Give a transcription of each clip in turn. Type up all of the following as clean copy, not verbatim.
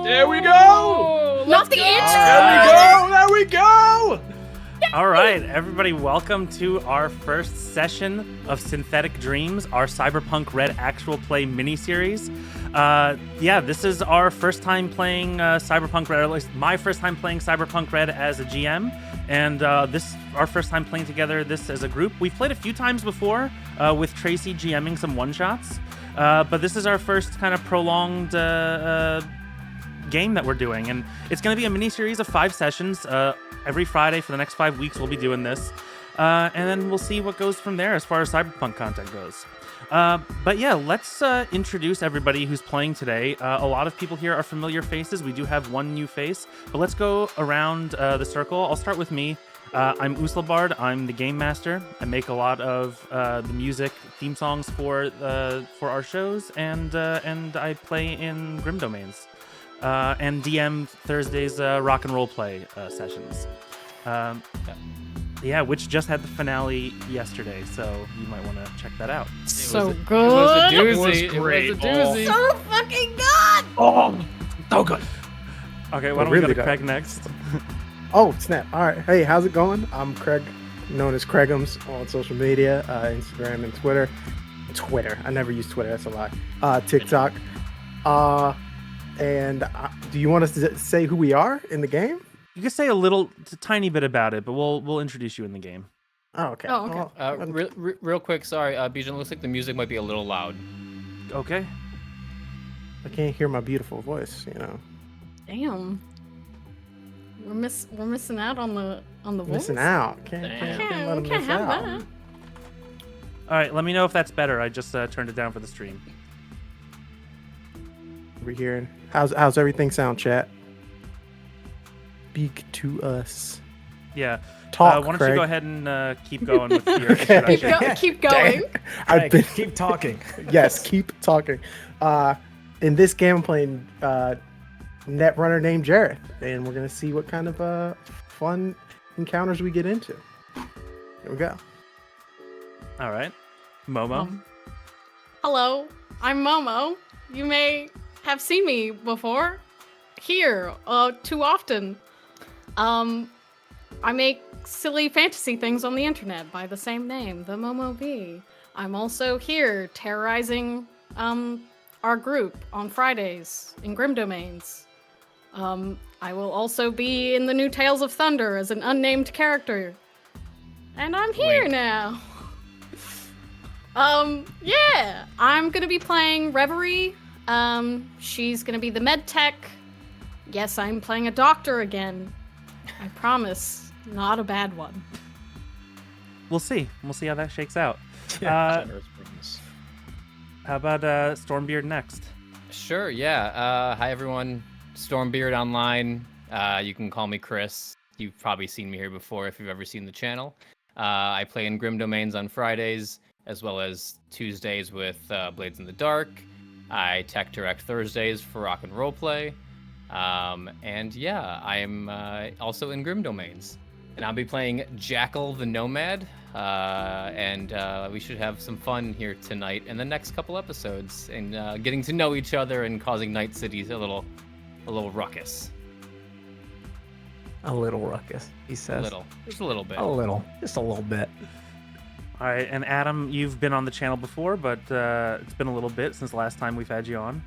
There we go! Not the intro! There we go! All right, everybody, welcome to our first session of Synthetic Dreams, our Cyberpunk Red actual play miniseries. This is our first time playing Cyberpunk Red, or at least my first time playing Cyberpunk Red as a GM, and this is our first time playing together this as a group. We've played a few times before with Tracy GMing some one-shots, but this is our first kind of prolonged game that we're doing, and it's going to be a mini-series of 5 sessions. Every Friday for the next 5 weeks we'll be doing this, and then we'll see what goes from there as far as Cyberpunk content goes. But yeah, let's introduce everybody who's playing today. A lot of people here are familiar faces. We do have one new face, but let's go around the circle. I'll start with me. I'm Usulbard. I'm the game master. I make a lot of the music theme songs for our shows, and I play in Grim Domains. And DM Thursday's rock and roll play sessions. Which just had the finale yesterday, so you might want to check that out. So good. It was great. So fucking good. Oh, so good. Okay, why don't we go to Craig next? Oh, snap. All right. Hey, how's it going? I'm Craig, known as craiggumz on social media, Instagram and Twitter. I never use Twitter. That's a lie. TikTok. And do you want us to say who we are in the game? You can say a tiny bit about it, but we'll introduce you in the game. Oh, okay. Real quick, sorry, Bijan, looks like the music might be a little loud. Okay. I can't hear my beautiful voice, you know. Damn. We're missing out on the voice. Missing out. Can't let 'em miss have out. that. All right, let me know if that's better. I just turned it down for the stream. We're hearing. How's everything sound, chat? Speak to us. Yeah. Talk, why don't Craig. you go ahead and keep going with your introduction. Keep going. I've been Keep talking. yes, keep talking. In this game, I'm playing Netrunner named Jareth, and we're gonna see what kind of fun encounters we get into. Here we go. All right. Momo. Hello, I'm Momo. You may have seen me before here too often. I make silly fantasy things on the internet by the same name, themomobee. I'm also here terrorizing our group on Fridays in Grim Domains. I will also be in the new Tales of Thunder as an unnamed character. And I'm here now. I'm gonna be playing Reverie. She's gonna be the med tech. Yes, I'm playing a doctor again. I promise, not a bad one. We'll see. We'll see how that shakes out. Generous promise. How about Stormbeard next? Sure, yeah. Hi, everyone. Stormbeard online. You can call me Chris. You've probably seen me here before if you've ever seen the channel. I play in Grim Domains on Fridays, as well as Tuesdays with Blades in the Dark. I tech direct Thursdays for rock and roll play. I am also in Grim Domains. And I'll be playing Jackal the Nomad. We should have some fun here tonight and the next couple episodes, and getting to know each other and causing Night City a little ruckus. A little ruckus, he says. Just a little bit. Just a little bit. All right, and Adam, you've been on the channel before, but it's been a little bit since the last time we've had you on.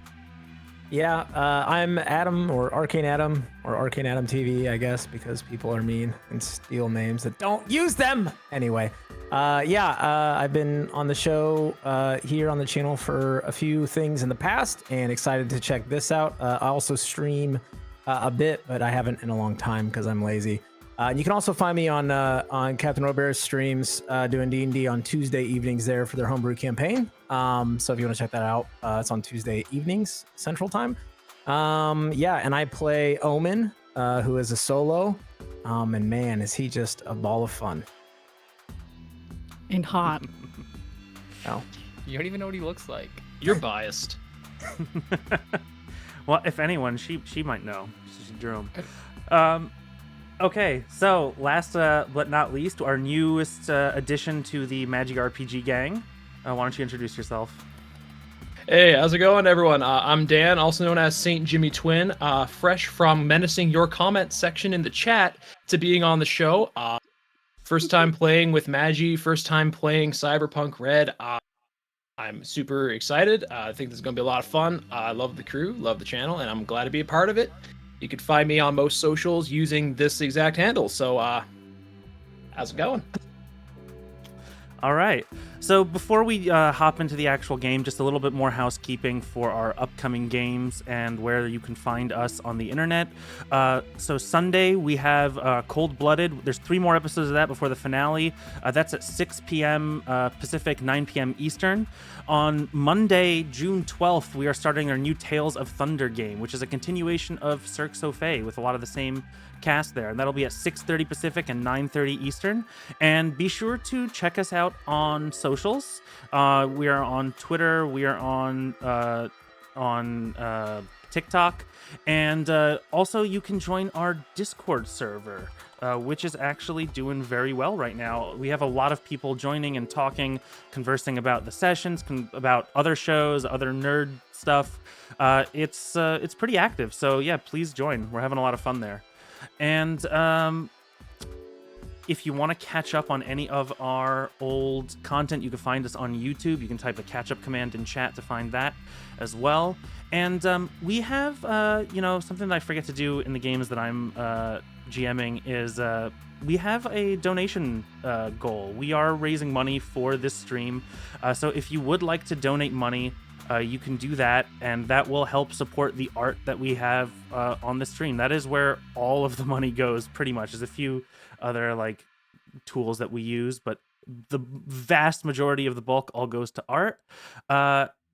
Yeah, I'm Adam, or ArcaneAdam, or ArcaneAdamTV, I guess, because people are mean and steal names that don't use them. Anyway, I've been on the show here on the channel for a few things in the past, and excited to check this out. I also stream a bit, but I haven't in a long time because I'm lazy. You can also find me on Captain Robert's streams doing D&D on Tuesday evenings there for their homebrew campaign. So if you want to check that out, it's on Tuesday evenings Central Time. And I play Omen, who is a solo. And man, is he just a ball of fun. And hot. Oh. You don't even know what he looks like. You're biased. Well, if anyone, she might know. She drew him. Okay, so last but not least, our newest addition to the Magic RPG gang. Why don't you introduce yourself? Hey, how's it going, everyone? I'm Dan, also known as Saint Jimmy Twin. Fresh from menacing your comment section in the chat to being on the show. First time playing with Magi. First time playing Cyberpunk Red. I'm super excited. I think this is going to be a lot of fun. I love the crew, love the channel, and I'm glad to be a part of it. You can find me on most socials using this exact handle. So, how's it going? All right. So before we hop into the actual game, just a little bit more housekeeping for our upcoming games and where you can find us on the internet. So Sunday, we have Cold Blooded. There's 3 more episodes of that before the finale. That's at 6 p.m. Pacific, 9 p.m. Eastern. On Monday, June 12th, we are starting our new Tales of Thunder game, which is a continuation of Cirque Sophie with a lot of the same cast there, and that'll be at 6:30 Pacific and 9:30 Eastern. And be sure to check us out on socials. We are on Twitter, we are on TikTok, and also you can join our Discord server, which is actually doing very well right now. We have a lot of people joining and talking, conversing about the sessions, about other shows, other nerd stuff. It's pretty active, so yeah, please join. We're having a lot of fun there. And if you want to catch up on any of our old content, you can find us on YouTube. You can type a catch-up command in chat to find that as well. And we have, something that I forget to do in the games that I'm GMing is we have a donation goal. We are raising money for this stream. So if you would like to donate money, you can do that, and that will help support the art that we have on the stream. That is where all of the money goes, pretty much. There's a few other tools that we use, but the vast majority of the bulk all goes to art.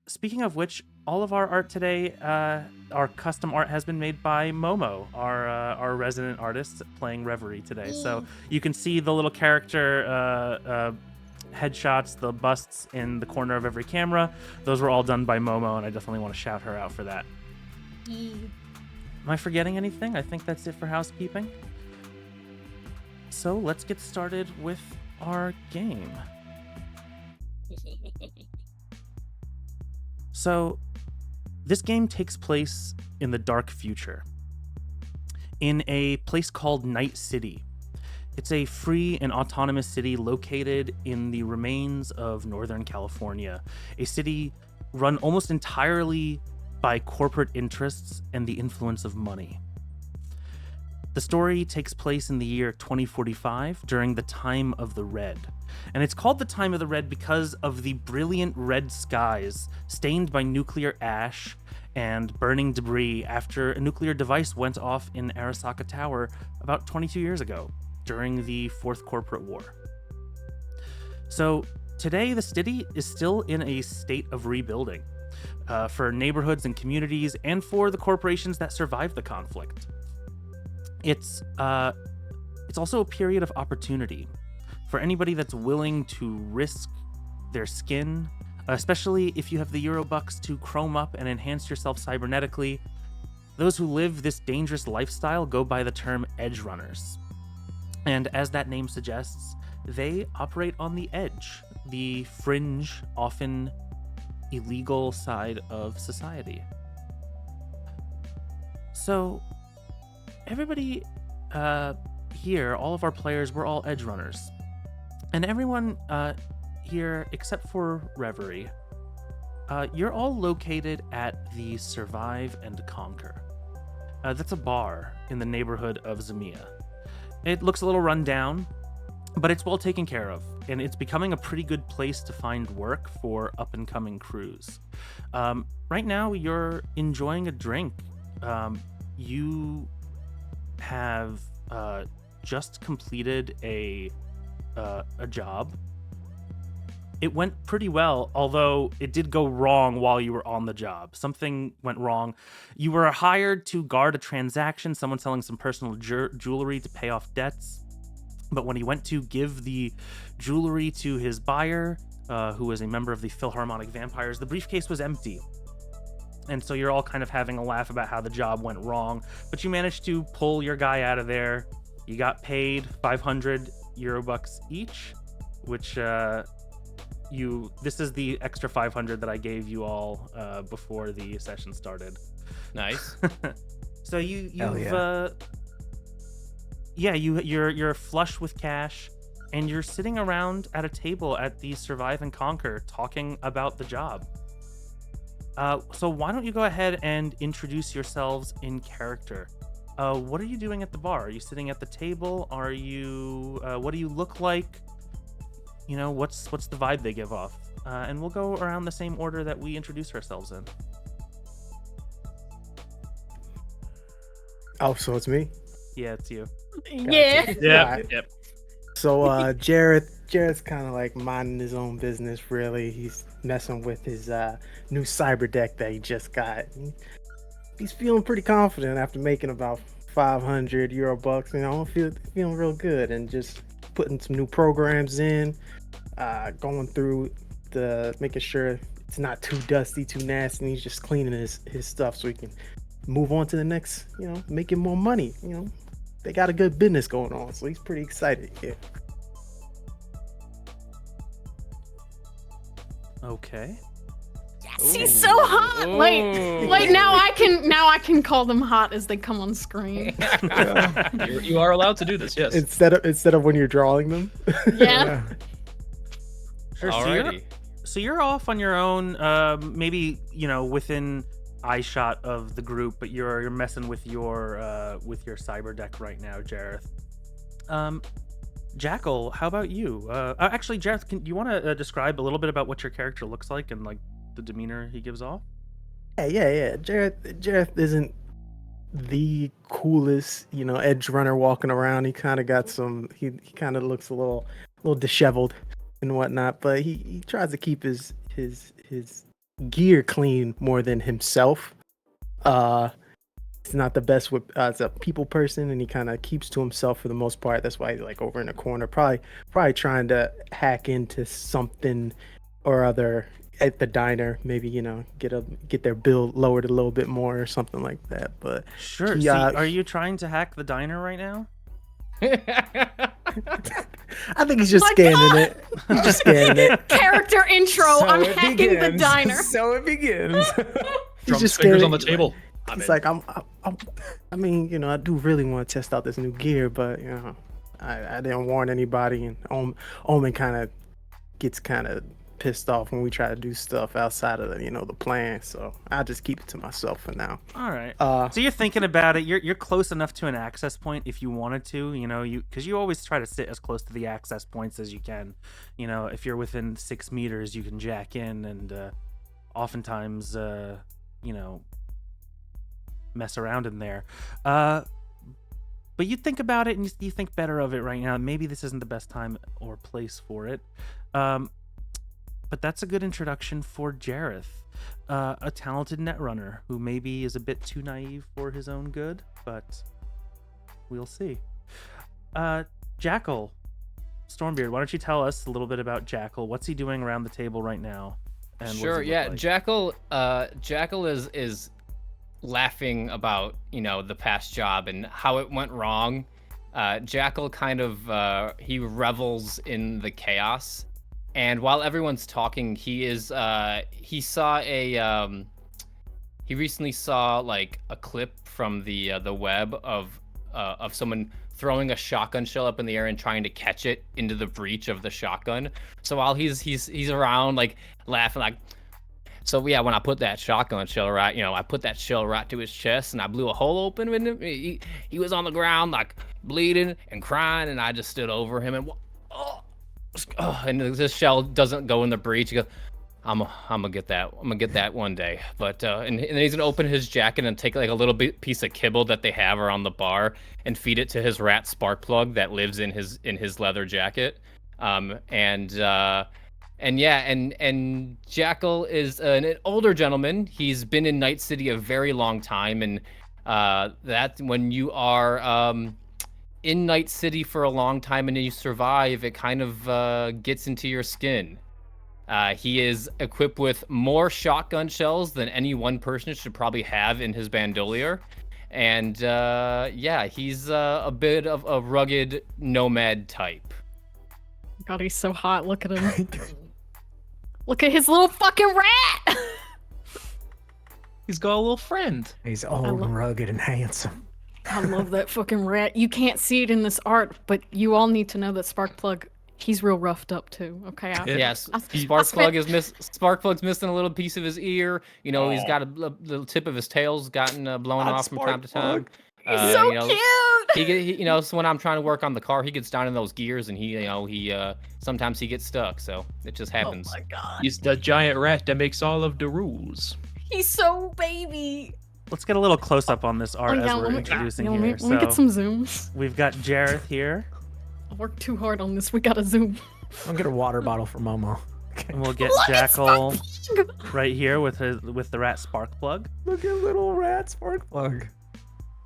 Speaking of which, all of our art today, our custom art has been made by Momo, our resident artist playing Reverie today. So you can see the little character headshots, the busts in the corner of every camera. Those were all done by Momo, and I definitely want to shout her out for that. Am I forgetting anything? I think that's it for housekeeping. So let's get started with our game. So this game takes place in the dark future, in a place called Night City. It's a free and autonomous city located in the remains of Northern California, a city run almost entirely by corporate interests and the influence of money. The story takes place in the year 2045 during the Time of the Red. And it's called the Time of the Red because of the brilliant red skies stained by nuclear ash and burning debris after a nuclear device went off in Arasaka Tower about 22 years ago, during the Fourth Corporate War. So today, the city is still in a state of rebuilding for neighborhoods and communities, and for the corporations that survived the conflict. It's also a period of opportunity for anybody that's willing to risk their skin, especially if you have the Eurobucks to chrome up and enhance yourself cybernetically. Those who live this dangerous lifestyle go by the term Edgerunners. And as that name suggests, they operate on the edge, the fringe, often illegal side of society. So, everybody here, all of our players, we're all Edgerunners. And everyone here, except for Reverie, you're all located at the Survive and Conquer. That's a bar in the neighborhood of Zamia. It looks a little run down, but it's well taken care of, and it's becoming a pretty good place to find work for up-and-coming crews. Right now, you're enjoying a drink. You have just completed a job. It went pretty well, although it did go wrong while you were on the job. Something went wrong. You were hired to guard a transaction, someone selling some personal jewelry to pay off debts. But when he went to give the jewelry to his buyer, who was a member of the Philharmonic Vampires, the briefcase was empty. And so you're all kind of having a laugh about how the job went wrong. But you managed to pull your guy out of there. You got paid 500 Eurobucks each, which this is the extra 500 that I gave you all before the session started. Nice. So Hell yeah. you're flush with cash, and you're sitting around at a table at the Survive and Conquer talking about the job. So why don't you go ahead and introduce yourselves in character? What are you doing at the bar? Are you sitting at the table? Are you? What do you look like? You know, what's the vibe they give off? And we'll go around the same order that we introduce ourselves in. Oh, so it's me. Yeah, it's you. Yeah. Yeah. Alright. Yep. So Jared's kind of like minding his own business. Really, he's messing with his new cyber deck that he just got. He's feeling pretty confident after making about 500 euro bucks. You know, feeling real good, and just putting some new programs in, going through making sure it's not too dusty, too nasty. And he's just cleaning his stuff so he can move on to the next. You know, making more money. You know, they got a good business going on, so he's pretty excited. Yeah. Okay. Yes, he's so hot. Wait, now I can call them hot as they come on screen. You are allowed to do this. Yes. Instead of when you're drawing them. Yeah. Sure. Alrighty. So you're off on your own, maybe, you know, within eye shot of the group, but you're messing with your cyber deck right now, Jareth. Jackal, how about you? Actually, Jareth, do you want to describe a little bit about what your character looks like and like the demeanor he gives off? Yeah. Jareth isn't the coolest, you know, Edgerunner walking around. He kind of got he kind of looks a little disheveled and whatnot, but he tries to keep his gear clean more than himself. He's not the best with as a people person, and he kind of keeps to himself for the most part. That's why he's like over in the corner, probably trying to hack into something or other at the diner. Maybe, you know, get their bill lowered a little bit more or something like that. But sure. Are you trying to hack the diner right now? I think he's just scanning it. He's just scanning it. Character intro. I'm hacking the diner. So it begins. He's just fingers scanning on the it. table. It's like I mean, you know, I do really want to test out this new gear, but you know, I didn't warn anybody, and Omen kind of gets pissed off when we try to do stuff outside of the plan. So I'll just keep it to myself for now. All right. So you're thinking about it. You're close enough to an access point if you wanted to. You know, because you always try to sit as close to the access points as you can. You know, if you're within 6 meters, you can jack in, and oftentimes, you know, mess around in there. But you think about it, and you think better of it right now. Maybe this isn't the best time or place for it. But that's a good introduction for Jareth, a talented netrunner who maybe is a bit too naive for his own good, but we'll see. Jackal, Stormbeard, why don't you tell us a little bit about Jackal? What's he doing around the table right now? And Sure. Yeah, like? Jackal is laughing about, you know, the past job and how it went wrong. Jackal kind of he revels in the chaos. And while everyone's talking, he recently saw like a clip from the web of someone throwing a shotgun shell up in the air and trying to catch it into the breech of the shotgun. So while he's around like laughing like, so yeah, when I put that shotgun shell right, you know, I put that shell right to his chest and I blew a hole open in him. He was on the ground like bleeding and crying, and I just stood over him and and this shell doesn't go in the breech. He goes, I'm gonna get that one day. But and then he's gonna open his jacket and take like a little piece of kibble that they have around the bar and feed it to his rat spark plug that lives in his leather jacket. And Jackal is an older gentleman. He's been in Night City a very long time, and that when you are in Night City for a long time and you survive, it kind of gets into your skin. He is equipped with more shotgun shells than any one person should probably have in his bandolier. And yeah, he's a bit of a rugged nomad type. God, he's so hot. Look at him. Look at his little fucking rat. He's got a little friend. He's old and rugged and handsome. I love that fucking rat. You can't see it in this art, but you all need to know that Sparkplug, he's real roughed up too. Okay. Yes, spent- Sparkplug's missing a little piece of his ear. You know, he's got the tip of his tail's gotten blown off from time to time. He's so cute. You know, so when I'm trying to work on the car, he gets down in those gears, and he sometimes he gets stuck. So it just happens. Oh my god. He's the giant rat that makes all of the rules. He's so baby. Let's get a little close up on this art as we're let me introducing here. let me get some zooms. We've got Jareth here, I worked too hard on this. We gotta zoom. I'll get a water bottle for Momo. and we'll get Look at Jackal Sparkplug. right here with the rat Sparkplug. Look at little rat Sparkplug.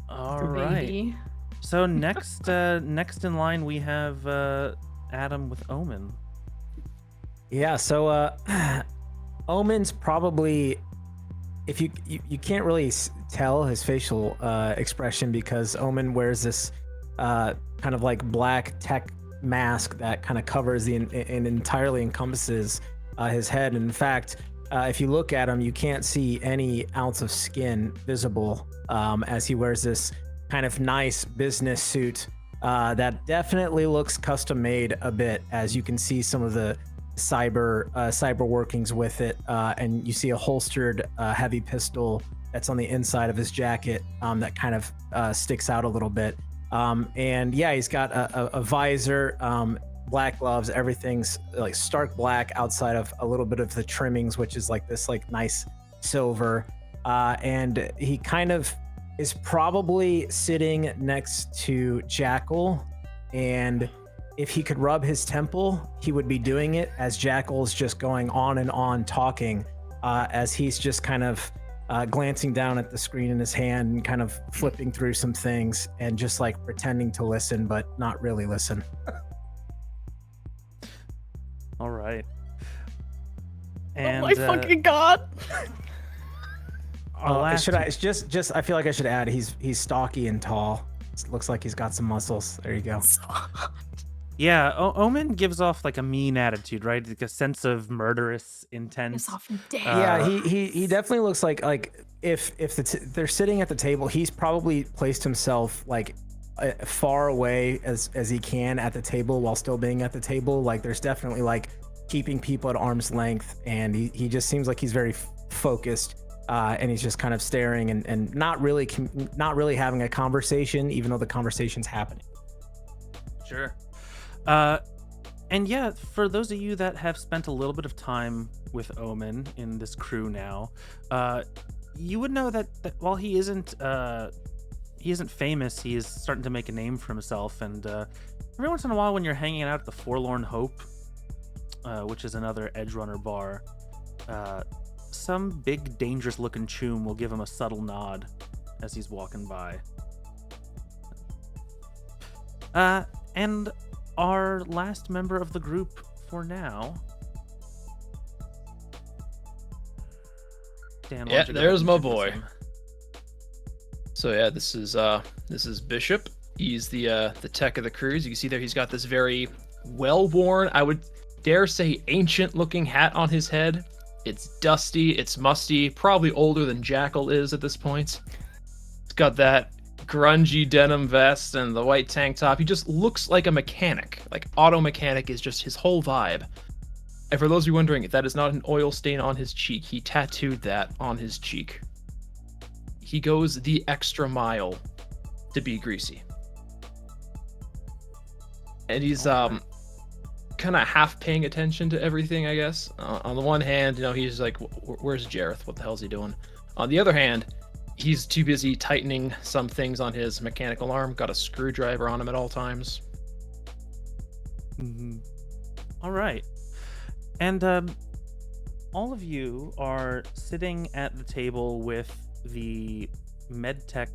All right. Baby. So next in line we have Adam with Omen. Yeah, so Omen's probably, if you can't really tell his facial expression because Omen wears this kind of like black tech mask that kind of covers and entirely encompasses his head. And in fact, if you look at him, you can't see any ounce of skin visible as he wears this kind of nice business suit that definitely looks custom made a bit, as you can see some of the cyber workings with it, and you see a holstered heavy pistol that's on the inside of his jacket that kind of sticks out a little bit. And yeah, he's got a visor, black gloves, everything's like stark black outside of a little bit of the trimmings, which is like this like nice silver. And he kind of is probably sitting next to Jackal, and if he could rub his temple, he would be doing it, as Jackal's just going on and on talking, as he's just kind of glancing down at the screen in his hand and kind of flipping through some things and just like pretending to listen, but not really listen. All right. Oh And my fucking god. Should I just I feel like I should add he's stocky and tall. Looks like he's got some muscles. There you go. yeah, Omen gives off like a mean attitude, right? Like a sense of murderous intent. It's off dead. Yeah, he definitely looks like if they're sitting at the table, he's probably placed himself like far away as he can at the table while still being at the table. Like there's definitely like keeping people at arm's length, and he just seems like he's very focused, and he's just kind of staring and not really having a conversation, even though the conversation's happening. Sure. And yeah, for those of you that have spent a little bit of time with Omen in this crew now, you would know that while he isn't famous, he is starting to make a name for himself. And every once in a while, when you're hanging out at the Forlorn Hope, which is another Edgerunner bar, some big, dangerous-looking choom will give him a subtle nod as he's walking by. And our last member of the group for now. Dan, why Yeah, don't you go there's ahead my and boy. introduce him? So yeah, this is Bishop. He's the tech of the crew. As you can see there, he's got this very well-worn, I would dare say ancient-looking hat on his head. It's dusty, it's musty, probably older than Jackal is at this point. He's got that grungy denim vest and the white tank top. He just looks like a mechanic. Like auto mechanic is just his whole vibe. And for those of you wondering, that is not an oil stain on his cheek. He tattooed that on his cheek. He goes the extra mile to be greasy. And he's kind of half paying attention to everything, I guess. On the one hand, he's like, where's Jareth? What the hell's he doing? On the other hand, he's too busy tightening some things on his mechanical arm. Got a screwdriver on him at all times. Mm-hmm. All right. And all of you are sitting at the table with the medtech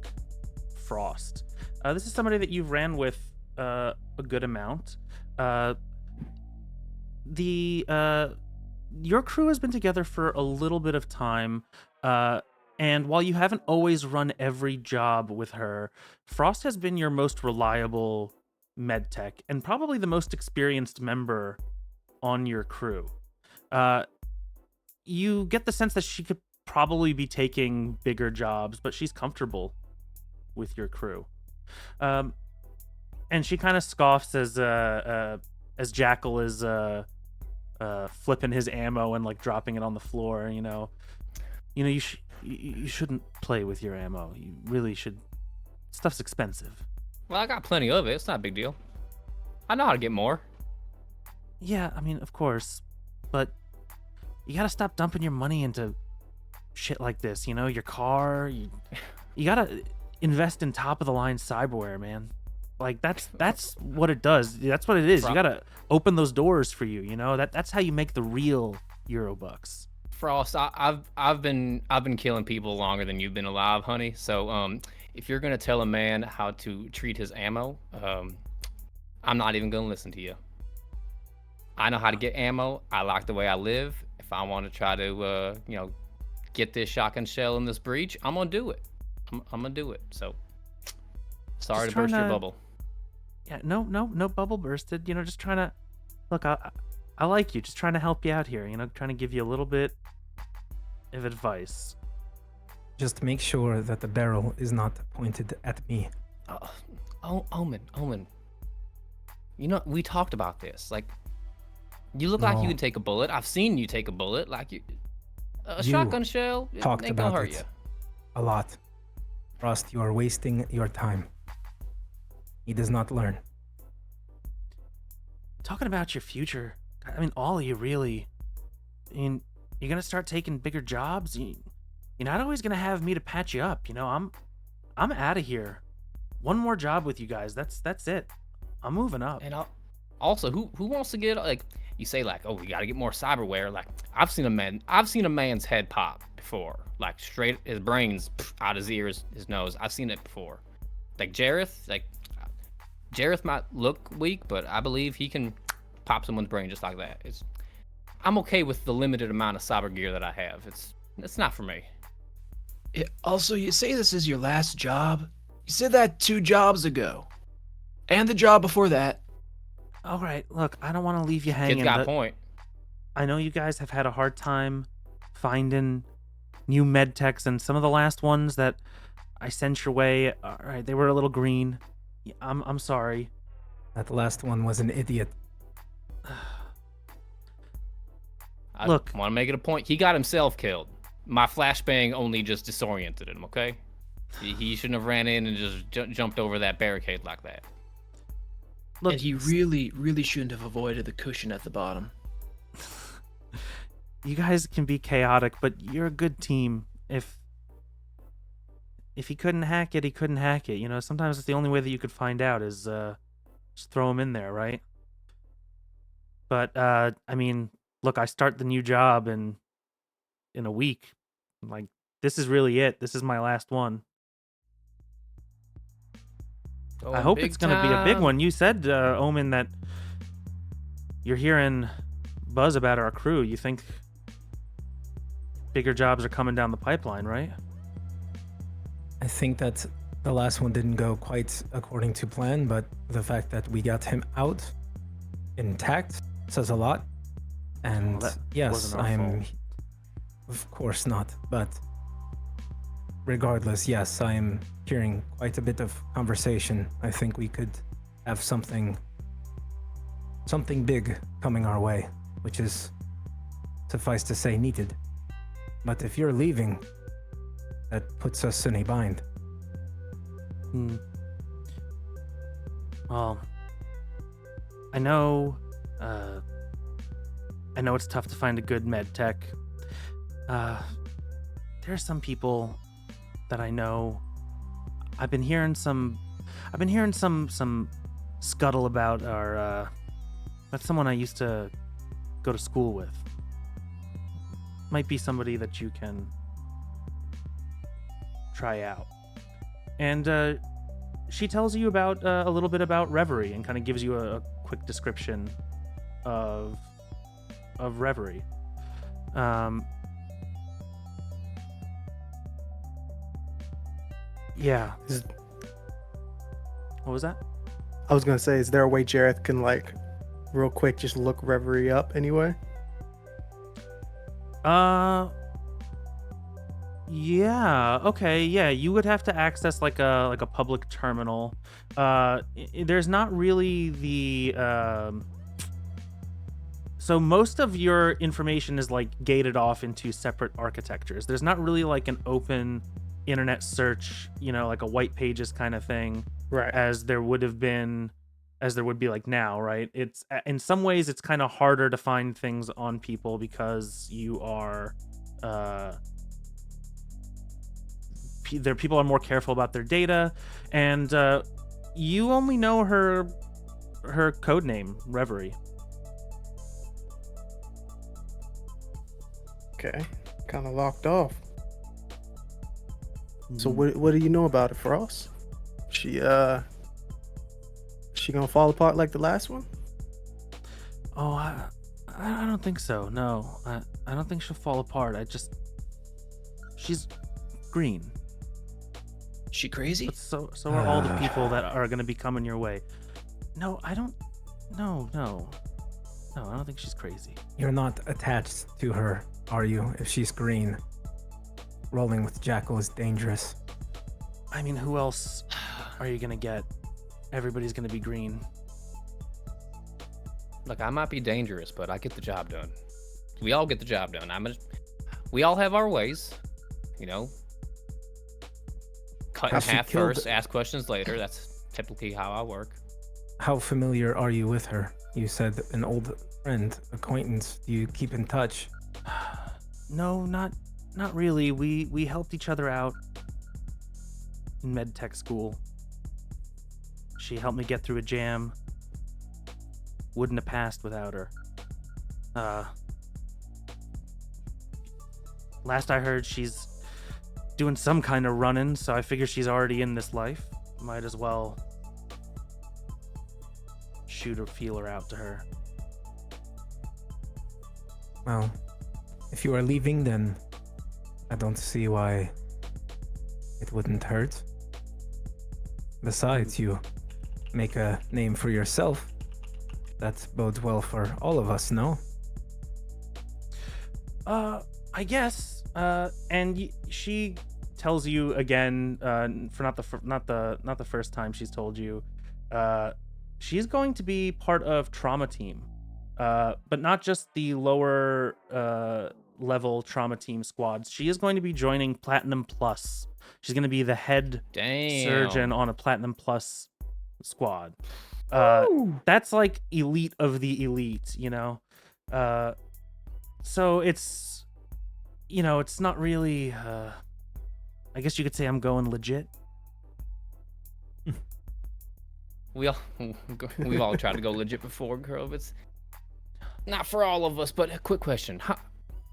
Frost. This is somebody that you've ran with a good amount. Your crew has been together for a little bit of time, and while you haven't always run every job with her, Frost has been your most reliable medtech and probably the most experienced member on your crew. you get the sense that she could probably be taking bigger jobs, but she's comfortable with your crew. And she kind of scoffs as Jackal is flipping his ammo and like dropping it on the floor. You shouldn't play with your ammo. You really should. Stuff's expensive. Well, I got plenty of it. It's not a big deal. I know how to get more. Yeah, I mean, of course, but you gotta stop dumping your money into shit like this. Your car. You gotta invest in top of the line cyberware, man. Like that's what it does. That's what it is. You gotta open those doors for you. That's how you make the real Eurobucks. Frost, I've been killing people longer than you've been alive, honey. So if you're gonna tell a man how to treat his ammo, I'm not even gonna listen to you. I know how to get ammo. I like the way I live. If I want to try to get this shotgun shell in this breach, I'm gonna do it. I'm gonna do it. So sorry Just to burst your trying to- bubble. Yeah, no bubble bursted. Just trying to look. I like you. Just trying to help you out here. Trying to give you a little bit of advice. Just make sure that the barrel is not pointed at me. Omen. We talked about this. Like, you look like you No. can take a bullet. I've seen you take a bullet. Like a You shotgun shell. It talked ain't gonna about hurt it you. a lot. Frost, you are wasting your time. He does not learn. Talking about your future. I mean, all of you really. I mean, you're gonna start taking bigger jobs. You're not always gonna have me to patch you up. I'm out of here. One more job with you guys. That's it. I'm moving up. And also, who wants to get like you say like, oh, we got to get more cyberware. Like I've seen a man's head pop before, like straight his brains out his ears, his nose. I've seen it before. Like Jareth might look weak, but I believe he can pop someone's brain just like that. I'm okay with the limited amount of cyber gear that I have. It's not for me. Also, you say this is your last job? You said that 2 jobs ago. And the job before that. All right, look, I don't want to leave you hanging. Kid's got a but point. I know you guys have had a hard time finding new med techs, and some of the last ones that I sent your way, all right, they were a little green. I'm sorry. That last one was an idiot. I Look. want to make it a point. He got himself killed. My flashbang only just disoriented him. Okay, he shouldn't have ran in and just jumped over that barricade like that. Look, And he really, really shouldn't have avoided the cushion at the bottom. you guys can be chaotic, but you're a good team. If he couldn't hack it, he couldn't hack it. Sometimes it's the only way that you could find out is just throw him in there, right? But I mean, look, I start the new job in a week. Like, this is really it. This is my last one. I hope it's going to be a big one. You said, Omen, that you're hearing buzz about our crew. You think bigger jobs are coming down the pipeline, right? I think that the last one didn't go quite according to plan, but the fact that we got him out intact says a lot. And Well, that yes, wasn't our I'm. fault. Of course not, but regardless, yes, I am hearing quite a bit of conversation. I think we could have something big coming our way, which is, suffice to say, needed. But if you're leaving, that puts us in a bind. Well, I know it's tough to find a good med tech. There are some people that I know. I've been hearing some scuttle about our that's someone I used to go to school with. Might be somebody that you can try out. And she tells you about a little bit about Reverie and kind of gives you a quick description of Reverie. Yeah. What was that? I was gonna say, is there a way Jareth can real quick just look Reverie up anyway? Yeah. Okay. Yeah, you would have to access like a public terminal. There's not really the so most of your information is like gated off into separate architectures. There's not really like an open internet search, like a white pages kind of thing, Right. as there would be like now, right? It's in some ways it's kind of harder to find things on people because you are people are more careful about their data, and you only know her code name, Reverie. Okay. Kind of locked off. So what do you know about her, Frost? She gonna fall apart like the last one? Oh, I don't think so. No, I don't think she'll fall apart. She's green. She crazy? But so are all the people that are gonna be coming your way. No, I don't. No, I don't think she's crazy. You're not attached to her, are you? If she's green, rolling with Jackal is dangerous. I mean, who else are you gonna get? Everybody's gonna be green. Look, I might be dangerous, but I get the job done. We all get the job done. We all have our ways, Cut in Has she half killed- first, ask questions later. That's typically how I work. How familiar are you with her? You said an old friend, acquaintance. Do you keep in touch? No, not really. We helped each other out in medtech school. She helped me get through a jam. Wouldn't have passed without her. Last I heard, she's doing some kind of running, so I figure she's already in this life. Might as well shoot a feeler out to her. Well, if you are leaving, then I don't see why it wouldn't hurt. Besides, you make a name for yourself. That bodes well for all of us, no? I guess. And she tells you again, for not the first time she's told you, she's going to be part of trauma team, but not just the lower level trauma team squads. She is going to be joining Platinum Plus. She's going to be the head surgeon on a Platinum Plus squad. That's like elite of the elite, so it's it's not really I guess you could say I'm going legit. We've all tried to go legit before, girl. But it's not for all of us. But a quick question: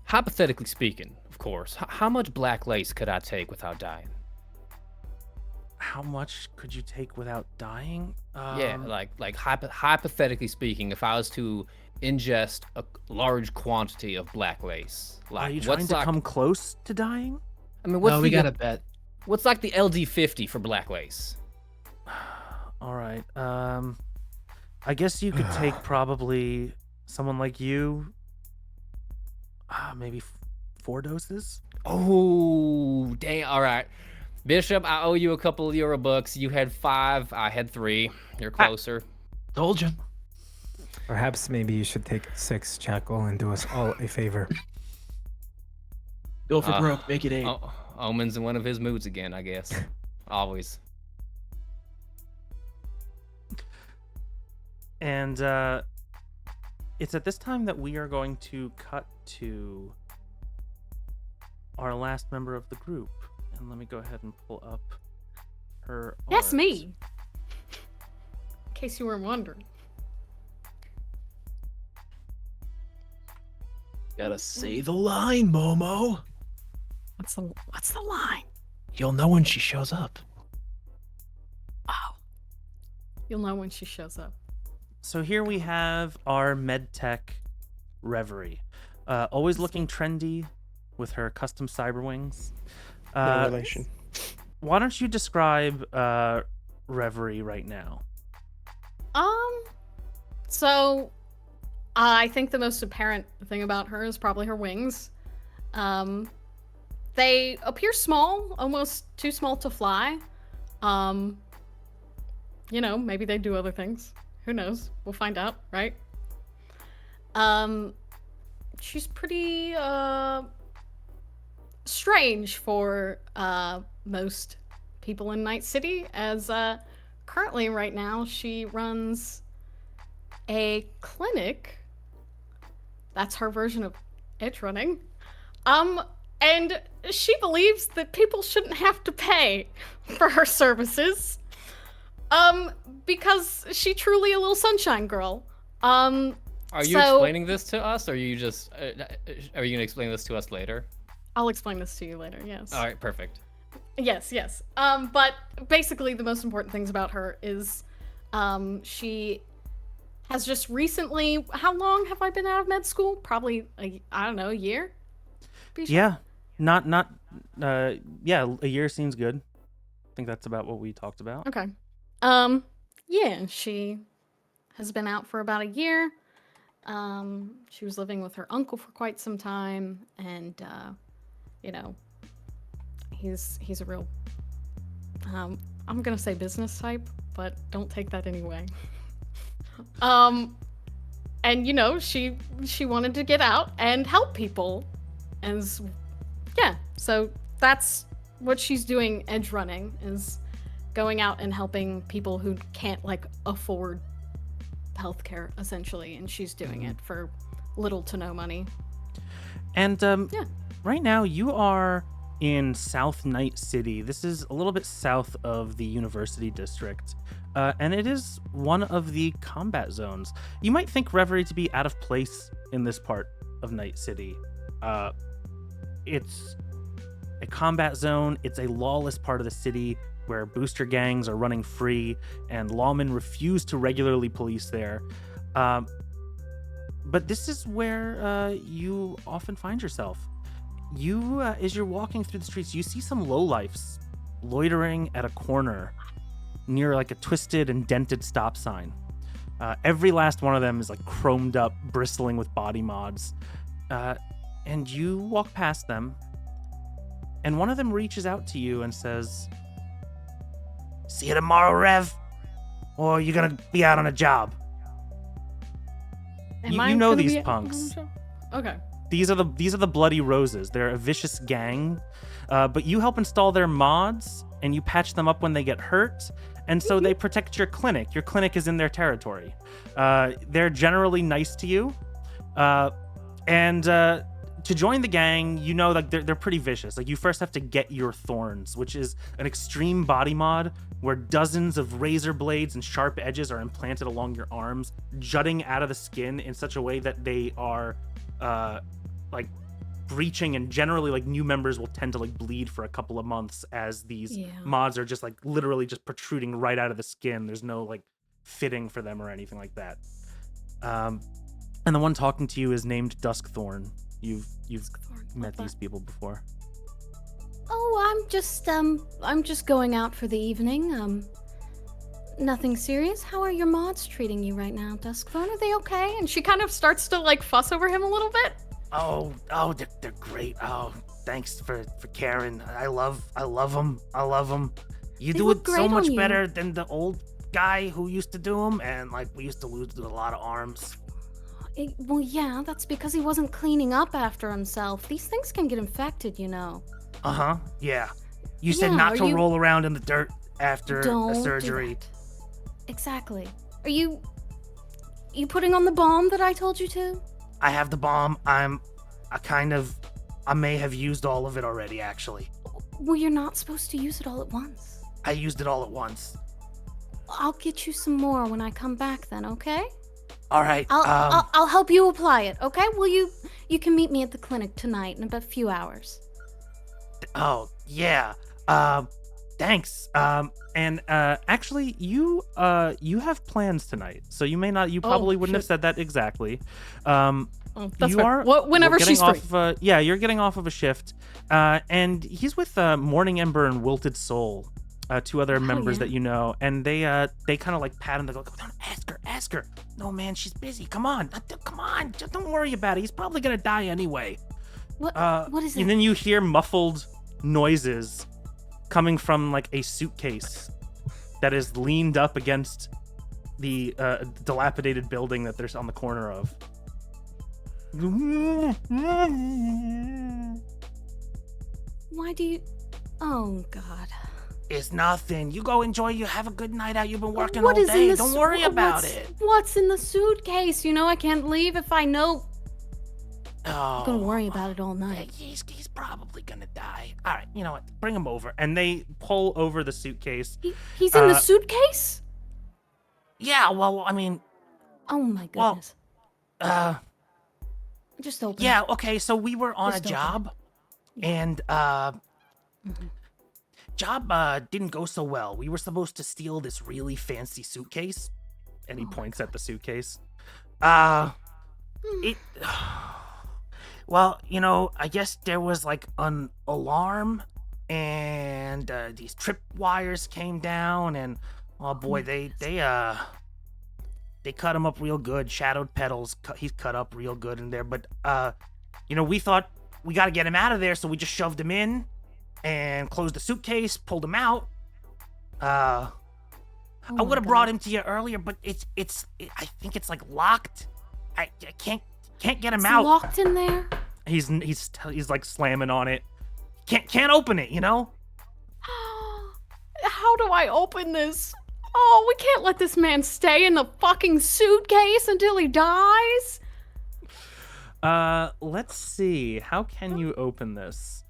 hypothetically speaking, of course, how much black lace could I take without dying? How much could you take without dying? Yeah, like hypothetically speaking, if I was to ingest a large quantity of black lace, like are you trying to come close to dying? I mean, what's we got a bet. What's like the LD50 for black lace? All right. I guess you could take probably someone like you. Maybe 4 doses. Oh, dang! All right, Bishop, I owe you a couple of Eurobooks. You had 5, I had 3. You're closer. Told you. Perhaps maybe you should take 6, Jackal, and do us all a favor. Go for broke, make it 8. Omen's in one of his moods again, I guess. Always. And it's at this time that we are going to cut to our last member of the group. And let me go ahead and pull up her That's art. me. In case you were wondering. Gotta say the line, Momo. What's the line? You'll know when she shows up. Oh. You'll know when she shows up. So here we have our medtech Reverie. Always looking trendy with her custom cyber wings. No relation. Why don't you describe Reverie right now? So I think the most apparent thing about her is probably her wings. They appear small, almost too small to fly. Maybe they do other things. Who knows? We'll find out, right? She's pretty strange for most people in Night City, as currently right now she runs a clinic. That's her version of edge running. And she believes that people shouldn't have to pay for her services. Because she truly a little sunshine girl. Are you explaining this to us, or are you just are you gonna explain this to us later? I'll explain this to you later, yes. All right, perfect. Yes. But basically the most important things about her is she has just recently, how long have I been out of med school? Probably, a year? Yeah. A year seems good. I think that's about what we talked about. Okay. Yeah, she has been out for about a year. She was living with her uncle for quite some time, and he's a real I'm gonna say business type, but don't take that anyway. And she wanted to get out and help people, and so that's what she's doing. Edge running is going out and helping people who can't afford healthcare, essentially, and she's doing it for little to no money. And right now you are in South Night City. This is a little bit south of the University District, and it is one of the combat zones. You might think Reverie to be out of place in this part of Night City. It's a combat zone. It's a lawless part of the city where booster gangs are running free and lawmen refuse to regularly police there. But this is where you often find yourself. As you're walking through the streets, you see some lowlifes loitering at a corner near a twisted and dented stop sign. Every last one of them is chromed up, bristling with body mods. And you walk past them, and one of them reaches out to you and says, "See you tomorrow, Rev, or you're gonna be out on a job." You know these punks. Okay. These are the Bloody Roses. They're a vicious gang, but you help install their mods, and you patch them up when they get hurt, and so they protect your clinic. Your clinic is in their territory. They're generally nice to you, and to join the gang, they're pretty vicious. You first have to get your thorns, which is an extreme body mod where dozens of razor blades and sharp edges are implanted along your arms, jutting out of the skin in such a way that they are breaching, and generally new members will tend to bleed for a couple of months as these mods are just literally just protruding right out of the skin. There's no fitting for them or anything like that. And the one talking to you is named Duskthorn. You've met these people before. Oh, I'm just going out for the evening. Nothing serious. How are your mods treating you right now, Duskthorn? Are they okay? And she kind of starts to fuss over him a little bit. Oh, they're great. Oh, thanks for caring. I love them. You They do look it great so on much you. better than the old guy who used to do them, and we used to lose a lot of arms. Well, yeah, that's because he wasn't cleaning up after himself. These things can get infected, you know. Uh-huh, yeah. You said Yeah, not are to you- roll around in the dirt after Don't a do surgery. that. Exactly. Are you putting on the balm that I told you to? I have the bomb. I may have used all of it already, actually. Well, you're not supposed to use it all at once. I used it all at once. I'll get you some more when I come back then, okay? All right. I'll help you apply it, okay? You can meet me at the clinic tonight in about a few hours. Oh, yeah. Thanks. And actually, you have plans tonight, so you may not. You probably wouldn't have shit. said that exactly. That's you fair. are Whenever getting she's free. off. You're getting off of a shift, and he's with Morning Ember and Wilted Soul, two other members yeah. that you know, and they kind of pat him. They go, "Don't ask her. No, man, she's busy. Come on, just don't worry about it. He's probably gonna die anyway." What is it? And then you hear muffled noises coming from like a suitcase that is leaned up against the dilapidated building that there's on the corner of. Why do you... Oh, God. It's nothing. You go enjoy. You have a good night out. You've been working What all is in day. the Don't su- worry about what's- it. What's in the suitcase? You know I can't leave if I know... Oh, I'm gonna worry about it all night. He's probably gonna die. All right, you know what? Bring him over. And they pull over the suitcase. He's in the suitcase? Yeah. Well, I mean, Oh, my Well, goodness. Just open yeah. it. Okay. So we were on Just a open job, and job didn't go so well. We were supposed to steal this really fancy suitcase, and he points at the suitcase. It. Well, you know, I guess there was like an alarm, and these trip wires came down, and oh boy, they cut him up real good. Shadowed petals, he's cut up real good in there. But you know, we thought we got to get him out of there, so we just shoved him in and closed the suitcase, pulled him out. I would have brought him to you earlier, but I think it's like locked. I can't get him It's out. locked in there? He's like slamming on it. Can't open it, you know? How do I open this? Oh, we can't let this man stay in the fucking suitcase until he dies. Let's see. How can you open this?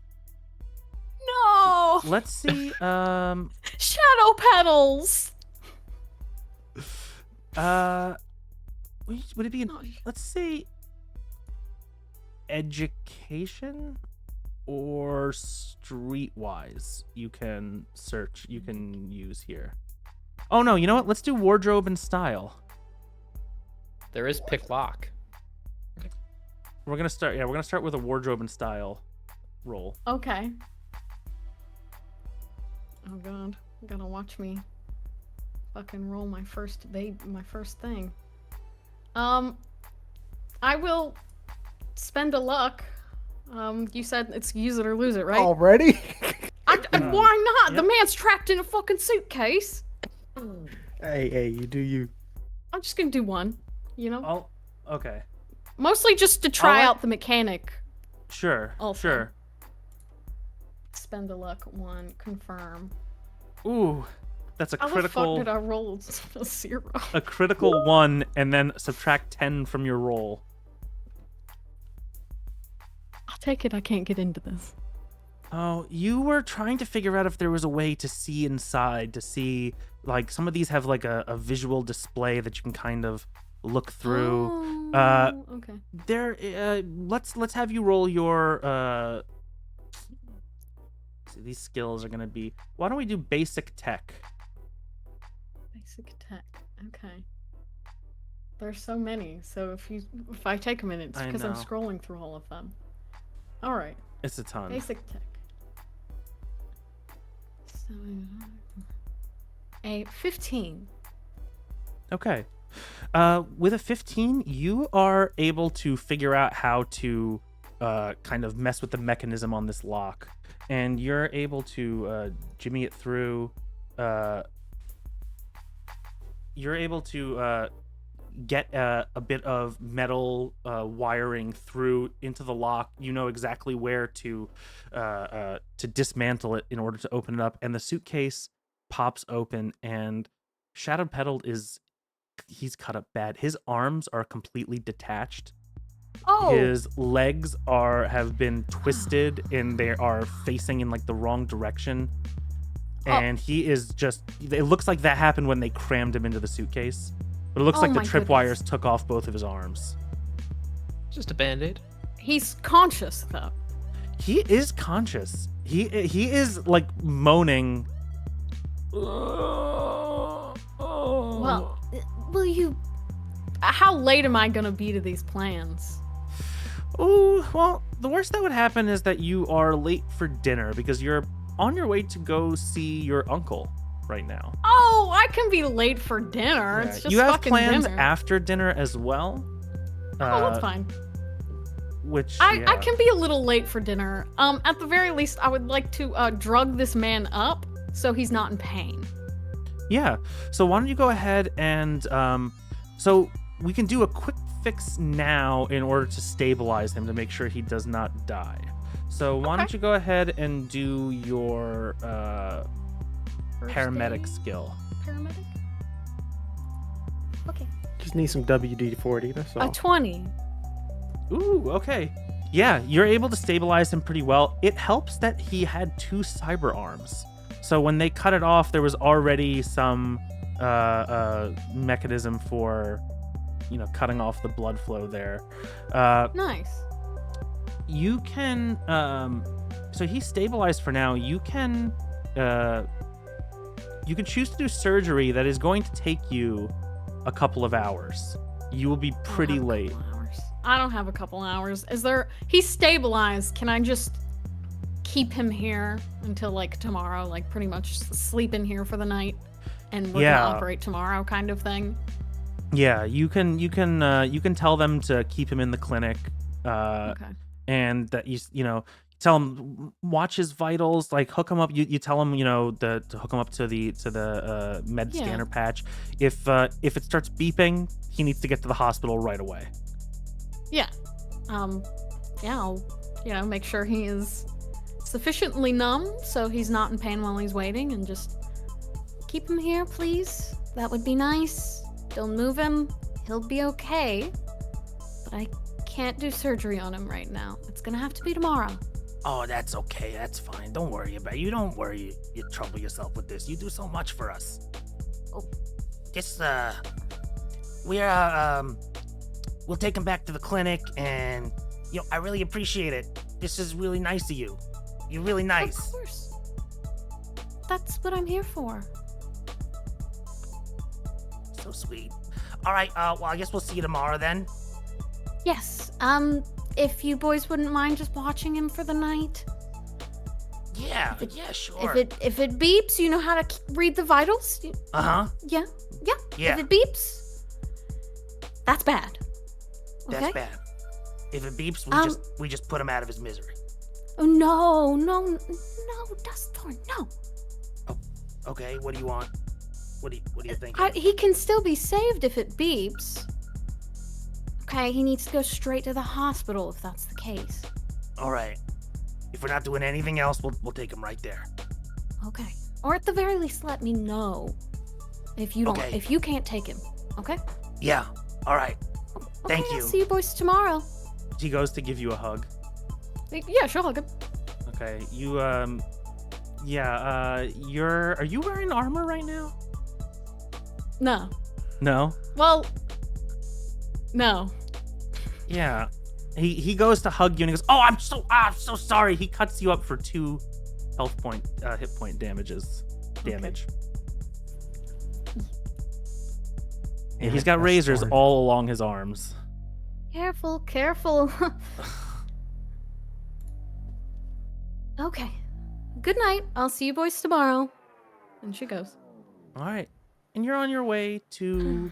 No. Let's see. Shadow petals. Would it be? Let's say education or streetwise. You can search. You can use here. Oh no! You know what? Let's do wardrobe and style. There is pick lock. We're gonna start. Yeah, we're gonna start with a wardrobe and style roll. Okay. Oh god, you gotta watch me fucking roll my first thing. I will spend a luck. You said it's use it or lose it, right? Already? Why not? Yep. The man's trapped in a fucking suitcase. Hey, you do you. I'm just gonna do one, you know? Oh, okay. Mostly just to try Alright. out the mechanic. Sure. Also. Sure. Spend a luck, one, confirm. Ooh, that's a How the fuck critical. did I roll a 0? A critical 1, and then subtract 10 from your roll. I'll take it I can't get into this. Oh, you were trying to figure out if there was a way to see inside, to see, like, some of these have like a visual display that you can kind of look through. Okay. There, let's have you roll your see, these skills are gonna be. Why don't we do basic tech? Basic tech. Okay. There's so many, so if I take a minute, it's I because I'm know. scrolling through all of them. All right. It's a ton. Basic tech. So, a 15. Okay. With a 15, you are able to figure out how to kind of mess with the mechanism on this lock, and you're able to jimmy it through. You're able to get a bit of metal wiring through into the lock. You know exactly where to dismantle it in order to open it up, and the suitcase pops open, and Shadowed Petal he's cut up bad. His arms are completely detached. Oh. His legs have been twisted and they are facing in like the wrong direction. And he is just, it looks like that happened when they crammed him into the suitcase. But it looks like the my tripwires goodness. took off both of his arms. Just a band-aid. He's conscious though. He is conscious. He is like moaning. Well, will you? How late am I gonna be to these plans? Oh, well, the worst that would happen is that you are late for dinner because you're on your way to go see your uncle right now. Oh, I can be late for dinner. It's just you have fucking plans dinner. after dinner as well. Oh, that's fine. Which I yeah. can be a little late for dinner. At the very least, I would like to drug this man up so he's not in pain. Yeah. So why don't you go ahead and so we can do a quick fix now in order to stabilize him to make sure he does not die. So why don't you go ahead and do your paramedic skill? Paramedic? Okay. Just need some WD-40. That's all. A 20. Ooh, okay. Yeah, you're able to stabilize him pretty well. It helps that he had 2 cyber arms. So when they cut it off, there was already some mechanism for, cutting off the blood flow there. Nice. You can, so he's stabilized for now. You can choose to do surgery that is going to take you a couple of hours. You will be pretty late. I don't have a couple hours. He's stabilized. Can I just keep him here until like tomorrow, like pretty much sleep in here for the night and we're gonna operate tomorrow kind of thing? Yeah, you can tell them to keep him in the clinic. Okay. And that you tell him watch his vitals, like hook him up. You tell him to hook him up to the med scanner patch. If it starts beeping, he needs to get to the hospital right away. Yeah. I'll make sure he is sufficiently numb so he's not in pain while he's waiting, and just keep him here, please. That would be nice. Don't move him. He'll be okay. But I can't do surgery on him right now. It's gonna have to be tomorrow. Oh, that's okay. That's fine. Don't worry about it. You don't worry. You trouble yourself with this. You do so much for us. Oh, just we'll take him back to the clinic, and I really appreciate it. This is really nice of you. You're really nice. Of course. That's what I'm here for. So sweet. All right. Well, I guess we'll see you tomorrow then. Yes. If you boys wouldn't mind just watching him for the night. Yeah. Yeah. Sure. If it beeps, you know how to read the vitals. Uh-huh. Yeah. Yeah. If it beeps, that's bad. Okay? That's bad. If it beeps, we just put him out of his misery. Oh no, Dustthorn, no. Oh, okay. What do you want? What do you think? He can still be saved if it beeps. Okay, he needs to go straight to the hospital if that's the case. All right. If we're not doing anything else, we'll take him right there. Okay. Or at the very least, let me know if you don't. Okay. If you can't take him. Okay. Yeah. All right. Thank you. I'll see you boys tomorrow. He goes to give you a hug. Yeah, she'll hug him. Okay, you are you wearing armor right now? No. No? Well, no. Yeah. He goes to hug you and he goes, "Oh, I'm so sorry." He cuts you up for 2 hit point damage. And he's got razors all along his arms. Careful. Okay. Good night. I'll see you boys tomorrow. And she goes. All right. And you're on your way to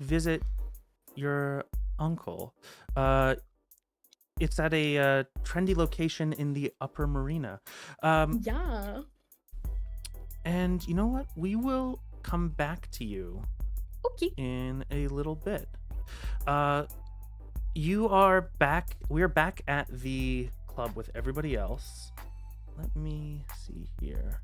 visit your uncle. It's at a trendy location in the Upper Marina. Yeah. And you know what? We will come back to you in a little bit. You are back. We are back at the club with everybody else. Let me see here.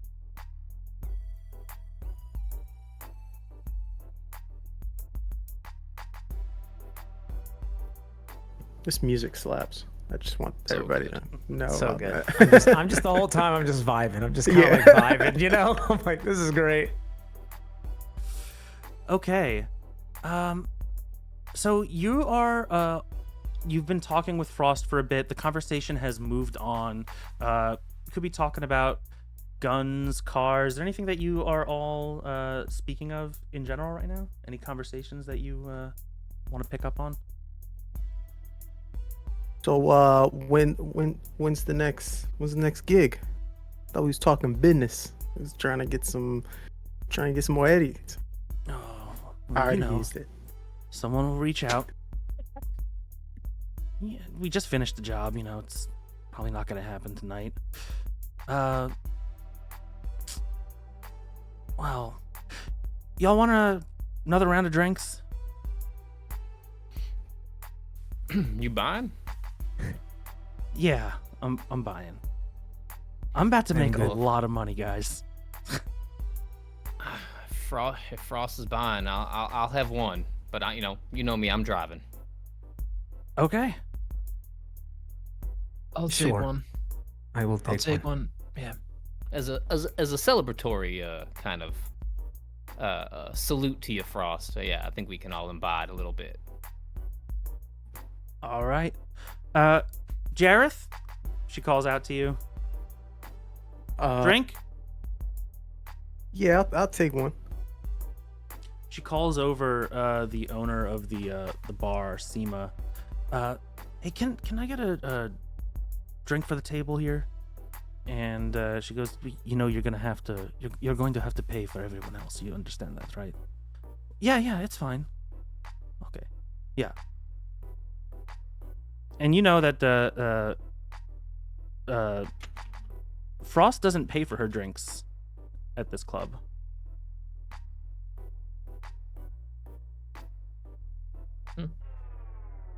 This music slaps. I just want everybody to know. So about good. that. I'm just the whole time. I'm just vibing. I'm just kind of like vibing. I'm like, this is great. Okay. So you are you've been talking with Frost for a bit. The conversation has moved on. Could be talking about guns, cars. Is there anything that you are all speaking of in general right now? Any conversations that you want to pick up on? So when's the next gig? I thought we was talking business. I was trying to get some more edits. Oh, I already used it. Someone will reach out. Yeah, we just finished the job. You know, it's probably not gonna happen tonight. Well, y'all want another round of drinks? You buying? Yeah, I'm buying. I'm about to make a Cool. lot of money, guys. If Frost is buying, I'll have one. But you know me, I'm driving. Okay. I'll take Sure. one. I will I'll take take one. one. Yeah. As a celebratory kind of salute to you, Frost. So yeah, I think we can all imbibe a little bit. All right. Jareth, she calls out to you. Drink? Yeah, I'll take one. She calls over the owner of the bar, Seema. Hey, can I get a drink for the table here? And she goes, you know, you're going to have to pay for everyone else. You understand that, right? Yeah, it's fine. Okay. Yeah. And you know that Frost doesn't pay for her drinks at this club.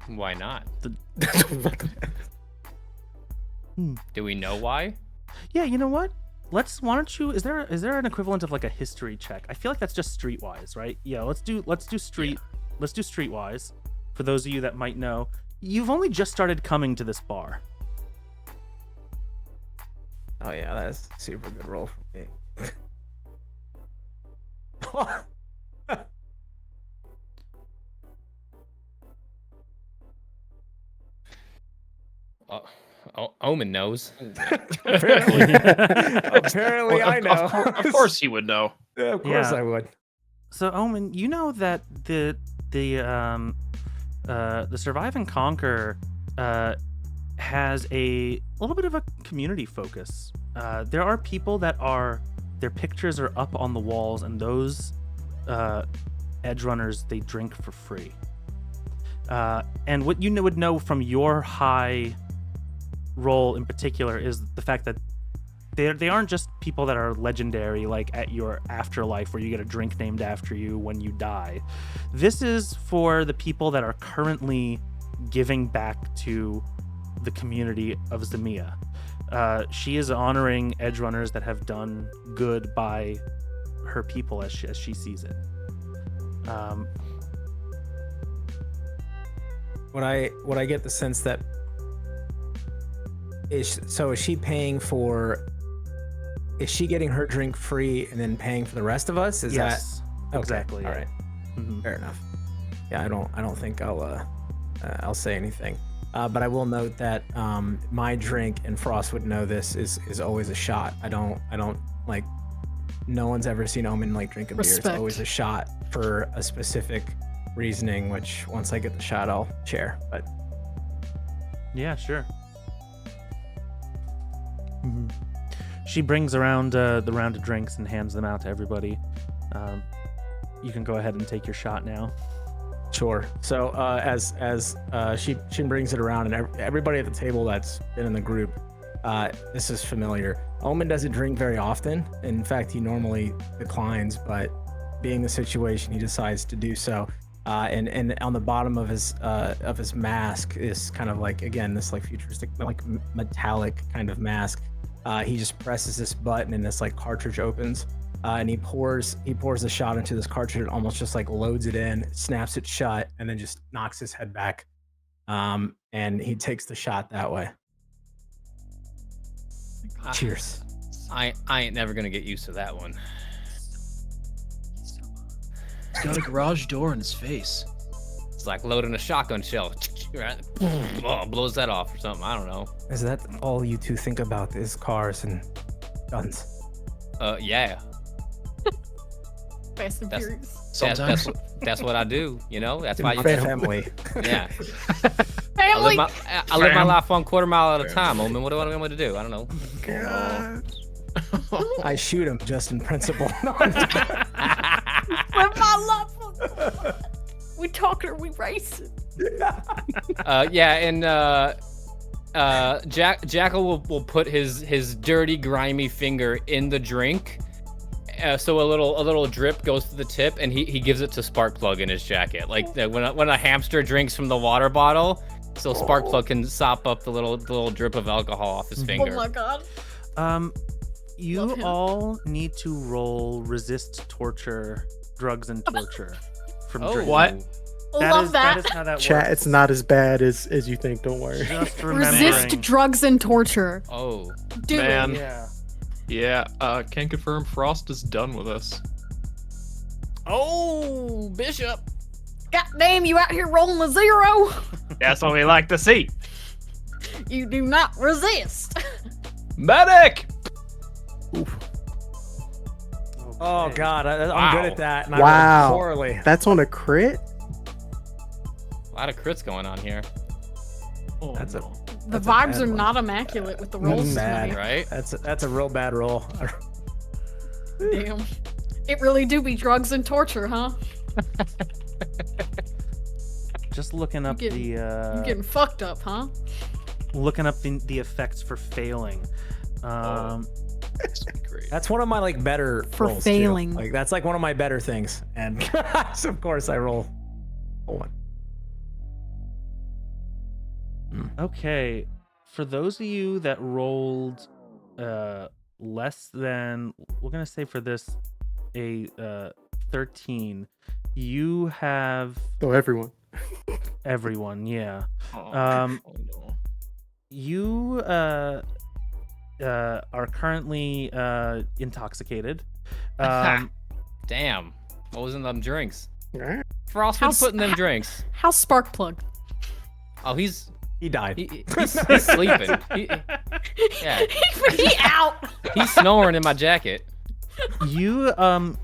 Why not? Hmm. Do we know why? Yeah, you know what? Why don't you? Is there an equivalent of like a history check? I feel like that's just streetwise, right? Yeah, let's do streetwise. For those of you that might know, you've only just started coming to this bar. Oh yeah, that's a super good roll for me. Omen knows. Apparently I know. Of course he would know. Yeah, of course Yeah. I would. So Omen, you know that the Survive and Conquer has a little bit of a community focus. There are people that their pictures are up on the walls, and those Edgerunners, they drink for free. And what you would know from your high role in particular is the fact that they aren't just people that are legendary, like at your afterlife where you get a drink named after you when you die. This is for the people that are currently giving back to the community of Zemia. She is honoring Edgerunners that have done good by her people as she sees it. What I get the sense that is she paying for? Is she getting her drink free and then paying for the rest of us? Is Yes, that okay, exactly? All Yeah. right, Mhm. fair enough. Yeah, I don't think I'll say anything. But I will note that my drink, and Frost would know this, is always a shot. I don't like. No one's ever seen Omen like drink a beer. It's Respect. always a shot for a specific reasoning. Which once I get the shot, I'll share. But Yeah, sure. She brings around the round of drinks and hands them out to everybody. You can go ahead and take your shot now. sure. So as she brings it around, and everybody at the table that's been in the group, this is familiar. Omen doesn't drink very often. In fact, he normally declines, but being the situation, he decides to do so. And on the bottom of his mask is kind of like, again, this like futuristic, like metallic kind of mask. He just presses this button and this like cartridge opens, and he pours the shot into this cartridge and almost just like loads it in, snaps it shut, and then just knocks his head back. And he takes the shot that way. Cheers. I ain't never gonna get used to that one. He's got a garage door in his face. It's like loading a shotgun shell. Right? Oh, blows that off or something. I don't know. Is that all you two think about is cars and guns? Yeah. Fast and That's- Furious. Sometimes. That's what I do. You know. That's why you. Family. Yeah. Family. I live my life 1/4 mile at a time, Omen. What do I want to do? I don't know. I shoot him just in principle. Live my life. We talking or we racing? Jackal will put his dirty, grimy finger in the drink, so a little drip goes to the tip, and he gives it to Sparkplug in his jacket, like when a hamster drinks from the water bottle, so Sparkplug can sop up the little drip of alcohol off his finger. Oh my god. You all need to roll resist torture, drugs and torture from Oh, drink. What? That is how that Chat, works. it's not as bad as you think. Don't worry. Just remembering. Resist drugs and torture. Oh, Do Man. it. Yeah. Can confirm Frost is done with us. oh, Bishop. God damn, you out here rolling a 0? That's what we like to see. You do not resist. Medic! Oh god, I'm Wow. good at that. And I Wow. rolled poorly. That's on a crit. A lot of crits going on here, Oh, That's a- no. The That's a vibes bad are one. not immaculate with the That's rolls bad. tonight. right? That's a real bad roll. Damn. It really do be drugs and torture, huh? Just looking up You the getting fucked up, huh? the effects for failing. This would be great. That's one of my better For rolls, too. failing. That's one of my better things, and so of course I roll a 1. Okay, for those of you that rolled less than, we're gonna say for this a 13, you have Oh, everyone. everyone, yeah. Oh, Um, oh, no. You are currently intoxicated. Damn. What was in them drinks? Alright. Frost was putting them drinks. How's Sparkplug? Oh, he's died. he's sleeping. Yeah, He out. he's snoring in my jacket. You all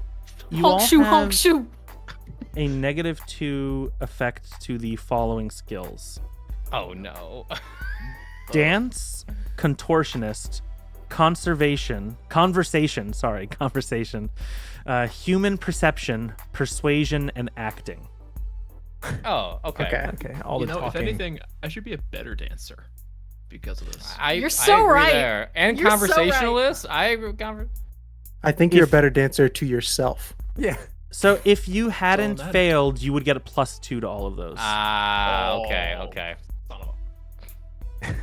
Honk have shoe. a -2 effect to the following skills: Oh no. dance, contortionist, conversation, human perception, persuasion, and acting. Oh, okay. Okay, all You the know, if talking. anything, I should be a better dancer because of this. You're I so agree right. there. And You're so right. conversationalist. I agree with I think you're a better dancer to yourself. Yeah. So if you hadn't matters. failed, you would get a +2 to all of those. okay, okay. Son of a-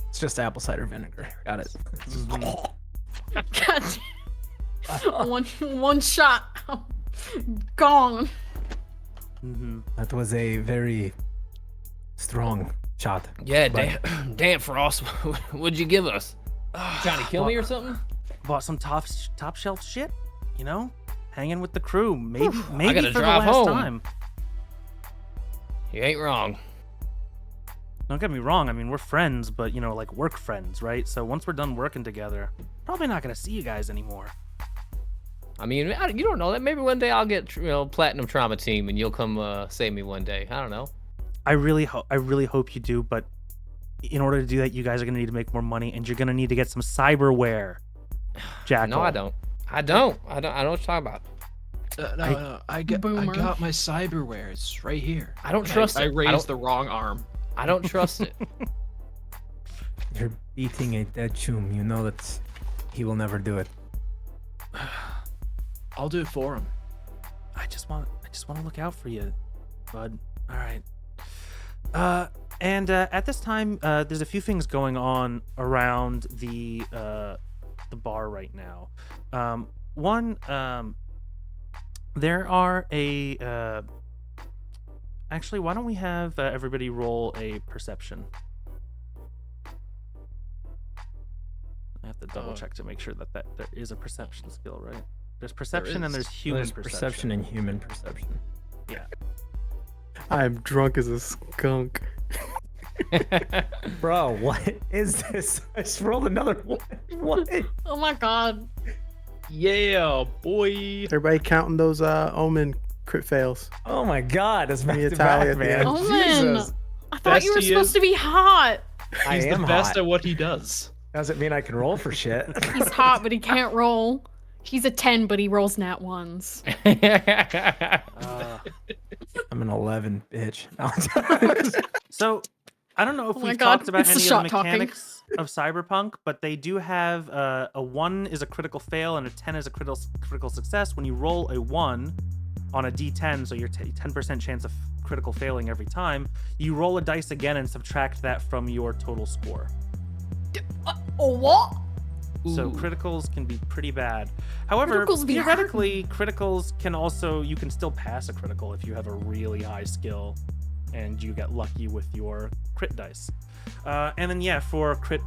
It's just apple cider vinegar. Got it. God. One shot. Gone. That was a very strong shot. Yeah, But- damn, Frost. What'd you give us? Trying to kill me or something? Bought some top shelf shit, you know, hanging with the crew. Maybe gotta for the drive last home. time. You ain't wrong. Don't get me wrong. I mean, we're friends, but like work friends, right? So once we're done working together, probably not gonna see you guys anymore. I mean, you don't know that. Maybe one day I'll get platinum trauma team, and you'll come save me one day. I don't know. I really hope you do, but in order to do that, you guys are gonna need to make more money, and you're gonna need to get some cyberware. Jackal. No, I don't. I don't know what you're talking about. No, I Boomer. got my cyberware. It's right here. I don't trust I it. raised the wrong arm. I don't trust it. You're beating a dead Choom. You know that he will never do it. I'll do it for him. I just want to look out for you, bud. All right. And at this time, there's a few things going on around the bar right now. One, there are actually, why don't we have everybody roll a perception? I have to double check to make sure that there is a perception skill, right? There's perception and is. there's human There's perception and human perception. Yeah. I'm drunk as a skunk. Bro, what is this? I just rolled another one. What? Oh my god. Yeah, boy. Everybody counting those Omen crit fails. Oh my god, it's back Me to Italia back, at the man. end. Oh man. Jesus. I thought you were Best he supposed is. to be hot. I He's am the best hot. at what he does. Doesn't mean I can roll for shit. He's hot, but he can't roll. He's a 10, but he rolls nat ones. I'm an 11, bitch. So, I don't know if Oh my we've God, talked about it's the any of shot the talking. mechanics of Cyberpunk, but they do have a 1 is a critical fail and a 10 is a critical success. When you roll a 1 on a d10, so you're 10% chance of critical failing every time, you roll a dice again and subtract that from your total score. Oh, what? So criticals can be pretty bad. However, Criticals be theoretically, criticals can also, you can still pass a critical if you have a really high skill and you get lucky with your crit dice. And then, yeah, for crit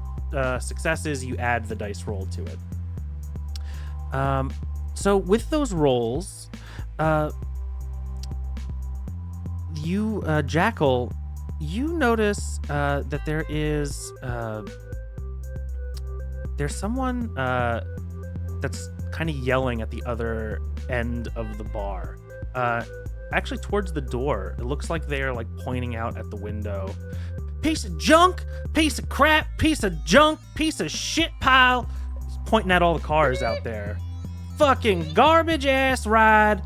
successes, you add the dice roll to it. So with those rolls, you, Jackal, you notice that there's someone that's kind of yelling at the other end of the bar. Actually, towards the door. It looks like they're like pointing out at the window. Piece of junk, piece of crap, piece of junk, piece of shit pile. He's pointing at all the cars out there. Fucking garbage ass ride.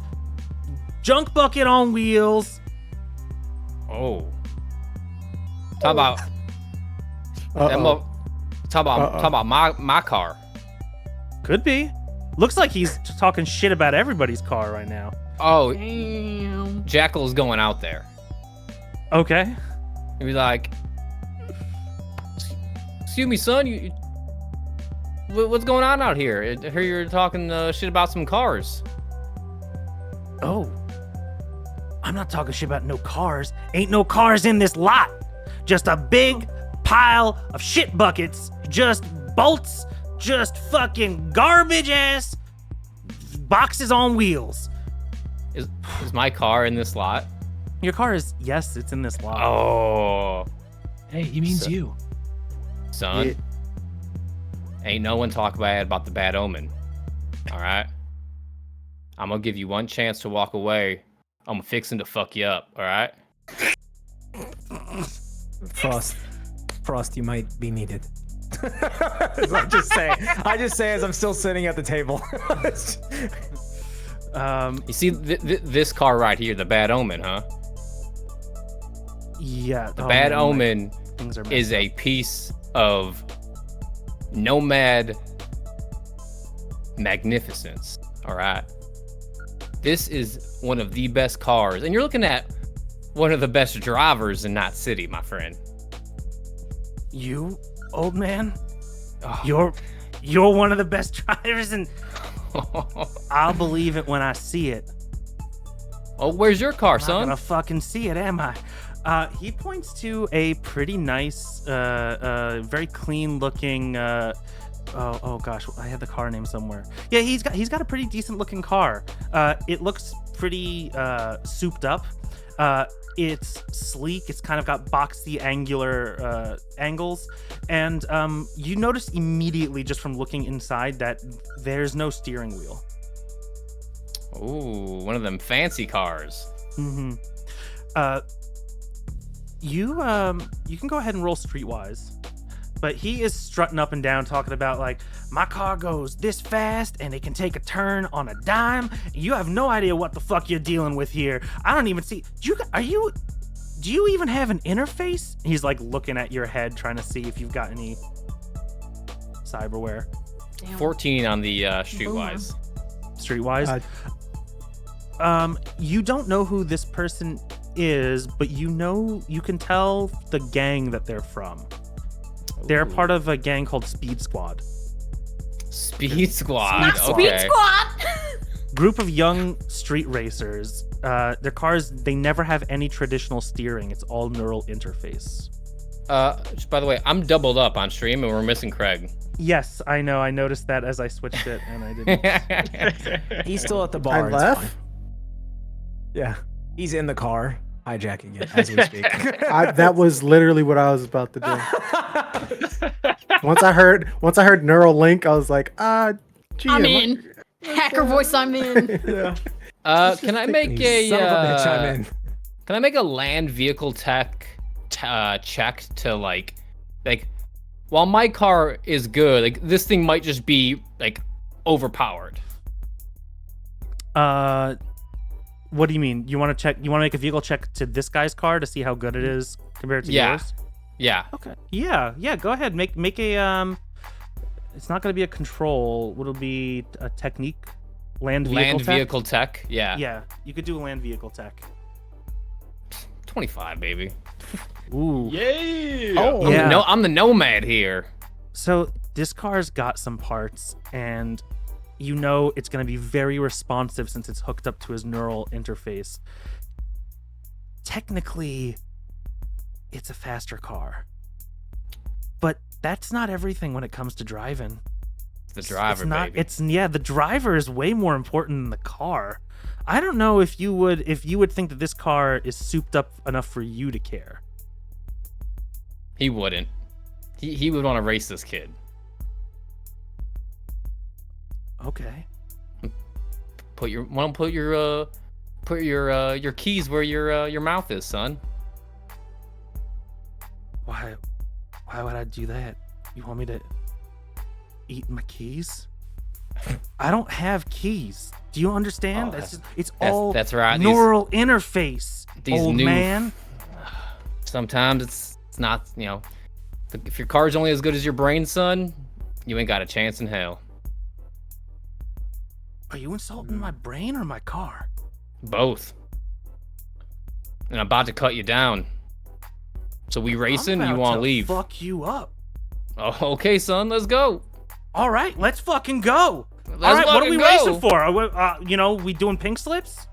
Junk bucket on wheels. Oh. Talk about Uh-oh. talk about my car. Could be. Looks like he's talking shit about everybody's car right now. Oh, Damn. Jackal's going out there. Okay. He'd be like, "Excuse me, son. What's going on out here? I hear you're talking shit about some cars." Oh. I'm not talking shit about no cars. Ain't no cars in this lot. Just a big pile of shit buckets. Just bolts. Just fucking garbage ass boxes on wheels. Is my car in this lot? Your car is, yes, it's in this lot. Oh, Hey, he means So- you. son. Yeah. Ain't no one talk bad about the bad omen. All right. I'm gonna give you one chance to walk away. I'm fixing to fuck you up. All right. Frost, you might be needed. I just say as I'm still sitting at the table. You see this car right here, the bad omen, huh? Yeah. The bad omen Things are is a piece of nomad magnificence. All right. This is one of the best cars, and you're looking at one of the best drivers in Knot City, my friend. You, old man? Oh. You're one of the best drivers, and I'll believe it when I see it. Oh, where's your car, I'm not son? gonna fucking see it, am I? He points to a pretty nice, very clean-looking. Oh gosh, I had the car name somewhere. Yeah, he's got a pretty decent-looking car. It looks pretty souped up. It's sleek. It's kind of got boxy, angular angles, and you notice immediately just from looking inside that there's no steering wheel. Ooh, one of them fancy cars. Mm-hmm. You can go ahead and roll streetwise, but he is strutting up and down talking about like, my car goes this fast and it can take a turn on a dime. You have no idea what the fuck you're dealing with here. I don't even see. Do you even have an interface? He's like looking at your head trying to see if you've got any cyberware. Damn. 14 on the streetwise. Streetwise. You don't know who this person is, but you can tell the gang that they're from. They're Ooh. part of a gang called Speed Squad. Speed Squad. Not Okay. Speed Squad! Group of young street racers. Their cars, they never have any traditional steering. It's all neural interface. Just by the way, I'm doubled up on stream and we're missing Craig. Yes, I know. I noticed that as I switched it, and I didn't. He's still at the bar. I it's left. fine. Yeah, he's in the car, hijacking it as we speak. That was literally what I was about to do. Once I heard neural link, I was like, gee, I'm in. Hacker voice, I'm in. Yeah. Can I make Son of a bitch, I'm in. Can I make a land vehicle tech check to like while my car is good, like this thing might just be like overpowered. What do you mean? You want to check? You want to make a vehicle check to this guy's car to see how good it is compared to yours? Yeah. Okay. Yeah. Go ahead. Make a It's not going to be a control. What'll be a technique? Land vehicle tech. Yeah. Yeah. You could do a land vehicle tech. 25, baby. Ooh. Yay! Oh, Yeah. I'm the nomad here. So this car's got some parts, and you know it's going to be very responsive since it's hooked up to his neural interface. Technically, it's a faster car. But that's not everything when it comes to driving. The driver, baby. The driver is way more important than the car. I don't know if you would think that this car is souped up enough for you to care. He wouldn't. He would want to race this kid. Okay. Put your keys where your mouth is, son. Why would I do that? You want me to eat my keys? I don't have keys. Do you understand? It's all that's right. Neural interface. These old new man. Sometimes it's not, if your car's only as good as your brain, son, you ain't got a chance in hell. Are you insulting my brain or my car? Both. And I'm about to cut you down. So we racing? You want to leave? Fuck you up. Oh, okay, son. Let's go. All right, let's fucking go. Let's All right, what are fucking we go. racing for? We doing pink slips?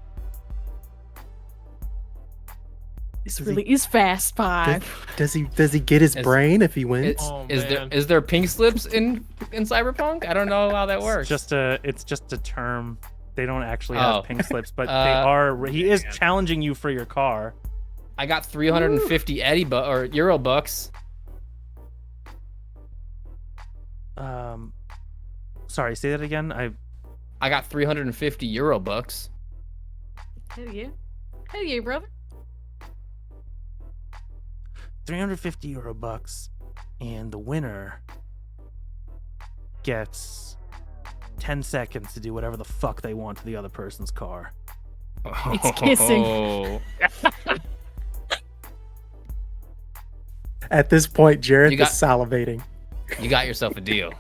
This really is Fast Five. Does he get his brain if he wins? Is there pink slips in Cyberpunk? I don't know how that works. It's just a term. They don't actually have Oh. pink slips, but they are. He is challenging you for your car. I got 350 Euro bucks. Sorry, say that again. I got 350 Euro bucks. Hell yeah. Hell yeah, brother. 350 Euro bucks, and the winner gets 10 seconds to do whatever the fuck they want to the other person's car. It's kissing. Oh. At this point, Jareth You got- is salivating. You got yourself a deal.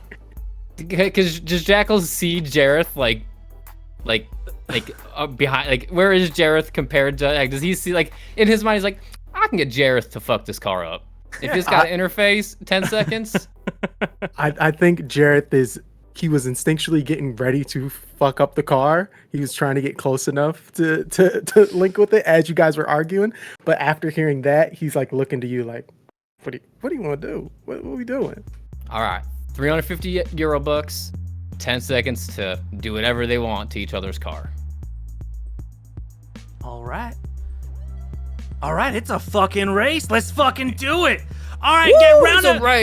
Because does Jackal see Jareth behind? Where is Jareth compared to? Does he see in his mind? He's like, I can get Jareth to fuck this car up. If it's got an interface, 10 seconds. I think Jareth he was instinctually getting ready to fuck up the car. He was trying to get close enough to link with it as you guys were arguing. But after hearing that, he's looking to you like, what do you want to do? What are we doing? All right, 350 Euro bucks, 10 seconds to do whatever they want to each other's car. All right, it's a fucking race. Let's fucking do it. All right,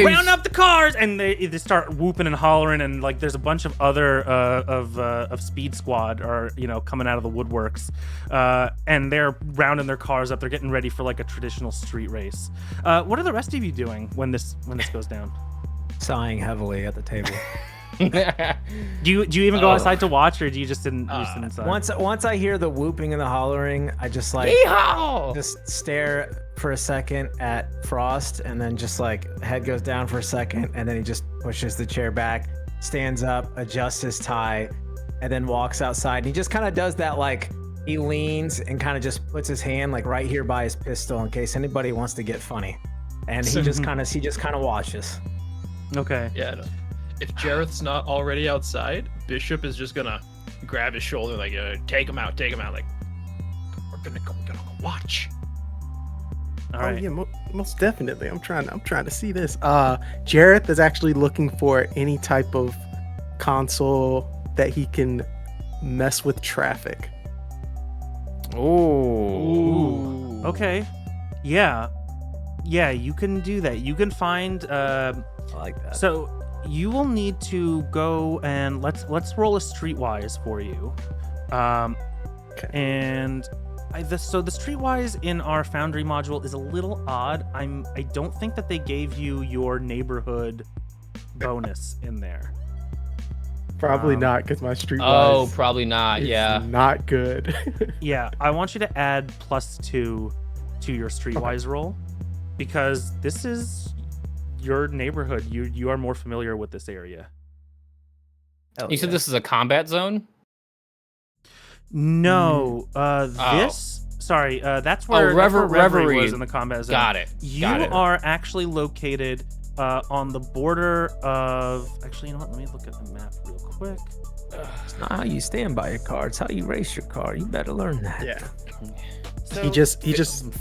round up the cars, and they start whooping and hollering, and there's a bunch of other of Speed Squad are coming out of the woodworks, and they're rounding their cars up. They're getting ready for a traditional street race. What are the rest of you doing when this goes down? Sighing heavily at the table. Do you even go outside to watch, or do you just sit inside? Once I hear the whooping and the hollering, I just Yeehaw! just stare for a second at Frost, and then just head goes down for a second, and then he just pushes the chair back, stands up, adjusts his tie, and then walks outside. And he just kind of does that he leans and kind of just puts his hand right here by his pistol in case anybody wants to get funny, and he just kind of watches. Okay. Yeah. No. If Jareth's not already outside, Bishop is just gonna grab his shoulder take him out. We're gonna go watch. All right. Yeah, most definitely. I'm trying to see this. Jareth is actually looking for any type of console that he can mess with traffic. Ooh. Okay. Yeah, you can do that. You can find. I like that. So you will need to go and let's roll a streetwise for you. Okay. And the streetwise in our Foundry module is a little odd. I don't think that they gave you your neighborhood bonus in there. Probably not, because my streetwise Oh, probably not. is Yeah. not good. Yeah, I want you to add +2 to your streetwise roll because this is your neighborhood. You are more familiar with this area. You said this is a combat zone? No, this. Sorry, that's where, Reverie was in the combat zone. Got it. You Got it. are actually located on the border of. Actually, you know what? Let me look at the map real quick. It's not how you stand by your car. It's how you race your car. You better learn that. Yeah. So, He just Fixing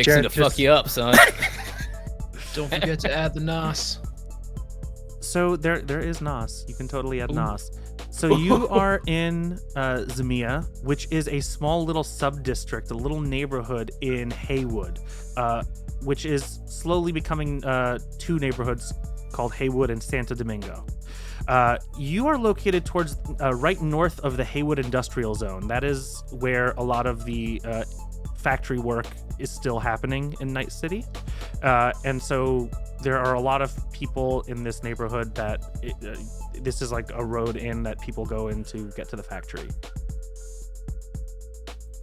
Jared, to fuck just- you up, son. Don't forget to add the nos. So there is Nas. You can totally add Nas. So you are in Zamia, which is a small little sub-district, a little neighborhood in Haywood, which is slowly becoming 2 neighborhoods called Haywood and Santo Domingo. You are located towards right north of the Haywood Industrial Zone. That is where a lot of the factory work is still happening in Night City. And so there are a lot of people in this neighborhood that this is like a road in that people go in to get to the factory.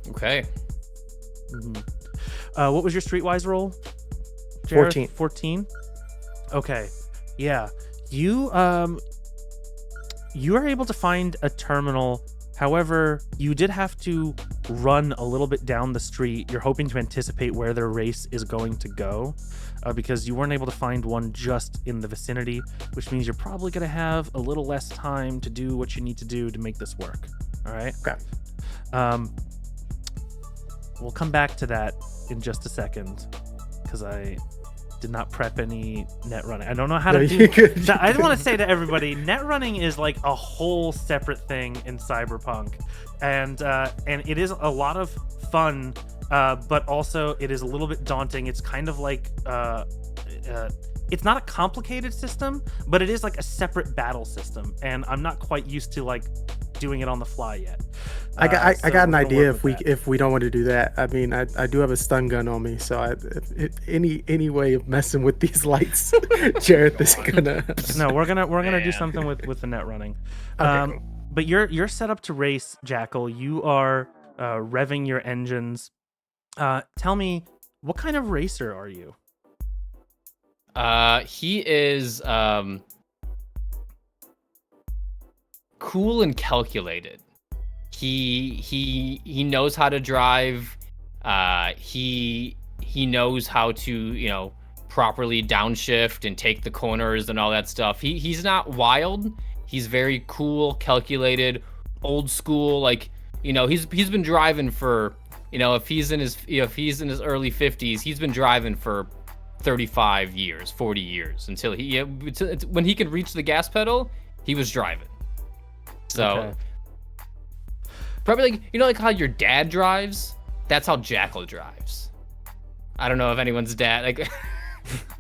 Okay. What was your streetwise roll? Jared? 14. 14? Okay. Yeah. You are able to find a terminal. However, you did have to run a little bit down the street. You're hoping to anticipate where their race is going to go because you weren't able to find one just in the vicinity, which means you're probably going to have a little less time to do what you need to do to make this work. All right? Okay. We'll come back to that in just a second because I did not prep any net running. I don't know how to do. I just want to say to everybody, net running is like a whole separate thing in Cyberpunk, and it is a lot of fun, but also it is a little bit daunting. It's kind of like it's not a complicated system, but it is like a separate battle system, and I'm not quite used to like doing it on the fly yet. I got an idea if if we don't want to do that. I mean, I do have a stun gun on me, so any way of messing with these lights, Jareth is gonna. No, we're gonna do something with the net running. Okay, cool. But you're set up to race, Jackal. You are revving your engines. Tell me, what kind of racer are you? He is cool and calculated. He knows how to drive. He knows how to, properly downshift and take the corners and all that stuff. He's not wild. He's very cool, calculated, old school. Like, he's been driving for, if he's in his early 50s, he's been driving for 35 years, 40 years until when he could reach the gas pedal, he was driving. So Okay. probably like how your dad drives, that's how Jackal drives. I don't know if anyone's dad like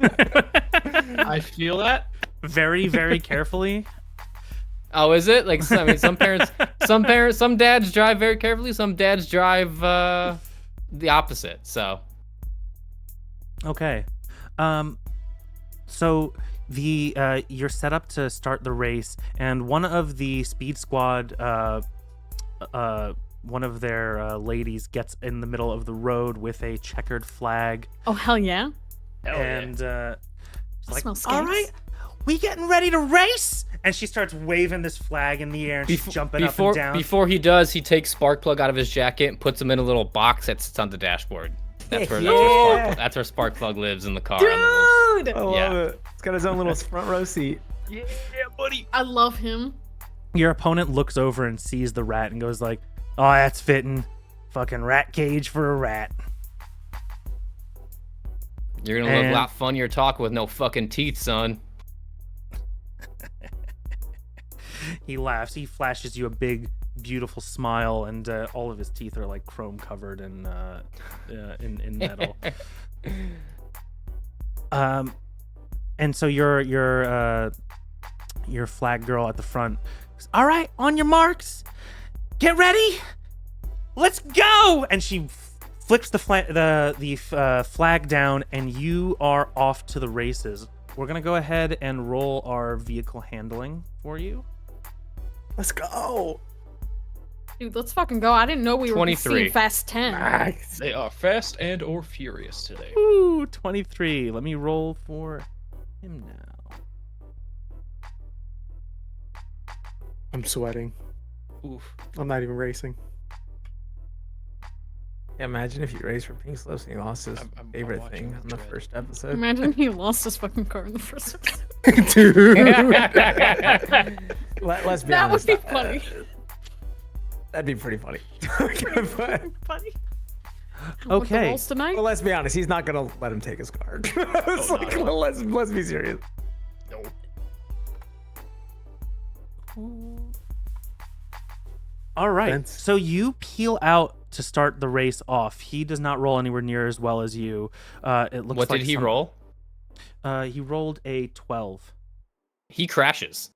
I feel that. Very, very carefully. Oh, is it? Like, I mean, some dads drive very carefully, some dads drive the opposite. So Okay. So you're set up to start the race, and one of the speed squad, one of their ladies gets in the middle of the road with a checkered flag, Oh, hell yeah. and she's like, Smells "All skanks. right, we getting ready to race?" And she starts waving this flag in the air and she's jumping up and down. Before he does, he takes Sparkplug out of his jacket and puts him in a little box that sits on the dashboard. That's where Sparkplug lives, in the car. Dude! I love Yeah. it. It's got his own little front row seat. I love him. Your opponent looks over and sees the rat and goes like, "Oh, that's fitting. Fucking rat cage for a rat." You're gonna look And- a lot funnier talking with no fucking teeth, son. He laughs. He flashes you a big, beautiful smile, and all of his teeth are like chrome covered in metal. And so your flag girl at the front goes, "All right, on your marks, get ready, let's go!" And she flips the flag down, and you are off to the races. We're gonna go ahead and roll our vehicle handling for you. Let's go. Dude, let's fucking go. I didn't know we were 23. seeing Fast 10. Nice. They are fast and or furious today. Ooh, 23. Let me roll for him now. I'm sweating. Oof. I'm not even racing. Yeah, imagine if you raced for Pink Slips and he lost his I'm favorite watching thing on the the thread. first episode. Imagine he lost his fucking car in the first episode. Dude. Let's be That would honest. be funny. That'd be pretty funny. Funny. Okay. Rolls tonight? Well, let's be honest. He's not gonna let him take his card. It's No, like, not at all. let's be serious. No. All right. Vince. So you peel out to start the race off. He does not roll anywhere near as well as you. It looks What like did he roll? He rolled a 12. He crashes.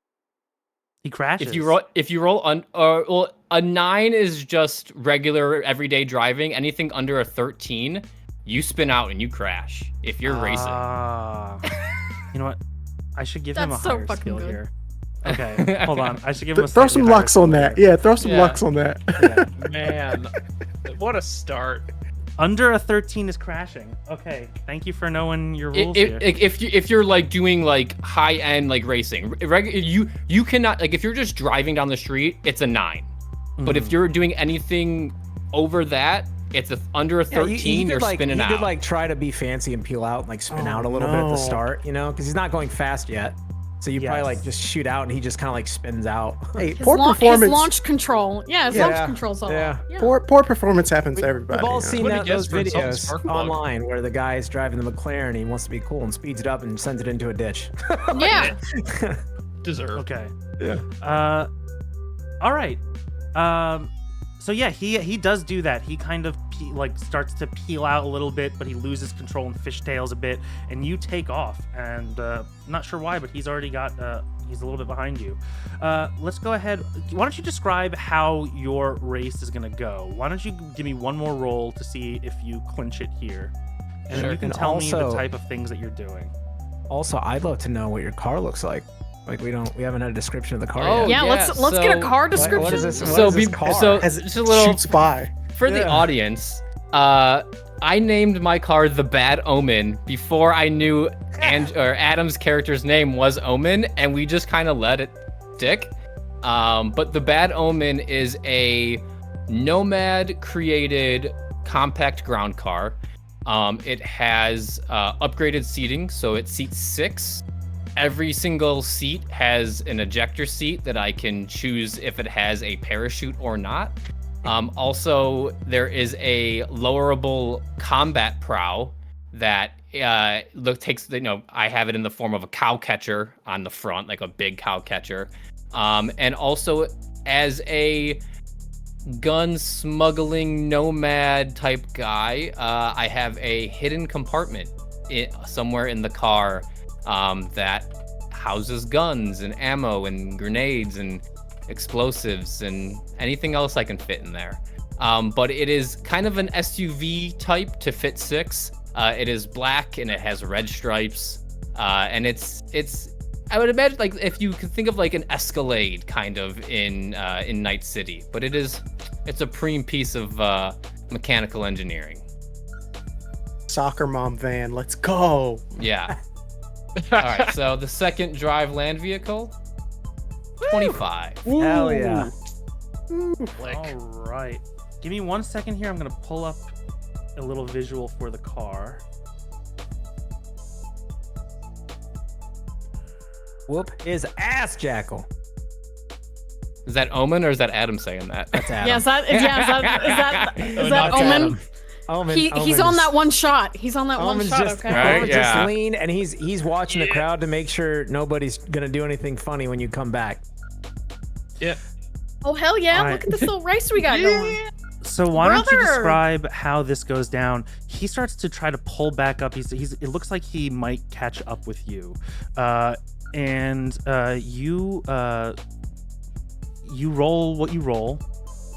He crashes. If you roll well, a 9 is just regular everyday driving. Anything under a 13, you spin out and you crash. If you're racing. You know what? I should give him a That's so higher fucking skill good. here. Okay, hold on. I should give him a Throw slightly some higher lux on skill that. here. Yeah, throw some Yeah. lux on that. Yeah. Man, what a start. Under a 13 is crashing. Okay, thank you for knowing your rules here. If you're like doing like high end like racing, you cannot like if you're just driving down the street, it's a 9. But if you're doing anything over that, it's under a 13. You're spinning out. He could like try to be fancy and peel out and like spin out a little bit at no. the start, you know, because he's not going fast yet. So you probably like Yes. just shoot out and he just kind of like spins out. Hey, His, poor his performance. launch control. Yeah, his Yeah. launch control's all Yeah. yeah. Poor performance happens to everybody. We've all you know? seen What do you those guess for something videos spark plug? online where the guy is driving the McLaren and he wants to be cool and speeds it up and sends it into a ditch. Yeah. Deserve. Okay. Yeah. All right. So yeah, he does do that. He kind of starts to peel out a little bit, but he loses control and fishtails a bit, and you take off. And not sure why, but he's already got he's a little bit behind you. Let's go ahead. Why don't you describe how your race is gonna go? Why don't you give me one more roll to see if you clinch it here, and then you can And tell me the also- type of things that you're doing. Also, I'd love to know what your car looks like. Like we haven't had a description of the car Oh, yet. Yeah, let's so- get a car What description. is this? What So is this be- car? so- As it Just a little- shoots by. For the Yeah. audience, I named my card the Bad Omen before I knew Adam's character's name was Omen, and we just kind of let it stick. But the Bad Omen is a Nomad created compact ground car. It has upgraded seating, so it seats 6. Every single seat has an ejector seat that I can choose if it has a parachute or not. Also, there is a lowerable combat prow that takes, I have it in the form of a cow catcher on the front, like a big cow catcher. And also as a gun smuggling nomad type guy, I have a hidden compartment somewhere in the car that houses guns and ammo and grenades and explosives and anything else I can fit in there. But it is kind of an SUV type to fit 6. It is black and it has red stripes. And it's I would imagine like if you could think of like an Escalade kind of in Night City, but it's a preem piece of mechanical engineering. Soccer mom van. Let's go. Yeah. All right. So the second drive land vehicle, 25. Hell yeah. All right. Give me 1 second here. I'm going to pull up a little visual for the car. Whoop his ass, Jackal. Is that Omen or is that Adam saying that? That's Adam. Yeah, is that not Omen? Omen. He's on that one shot. He's on that one Omen's shot, just, okay? Right, Omen's yeah. just lean and he's watching the crowd to make sure nobody's gonna do anything funny when you come back. Yeah. Oh hell yeah, All right. look at this little race we got going. So why don't you Brother! describe how this goes down? He starts to try to pull back up. It looks like he might catch up with you. You roll what you roll.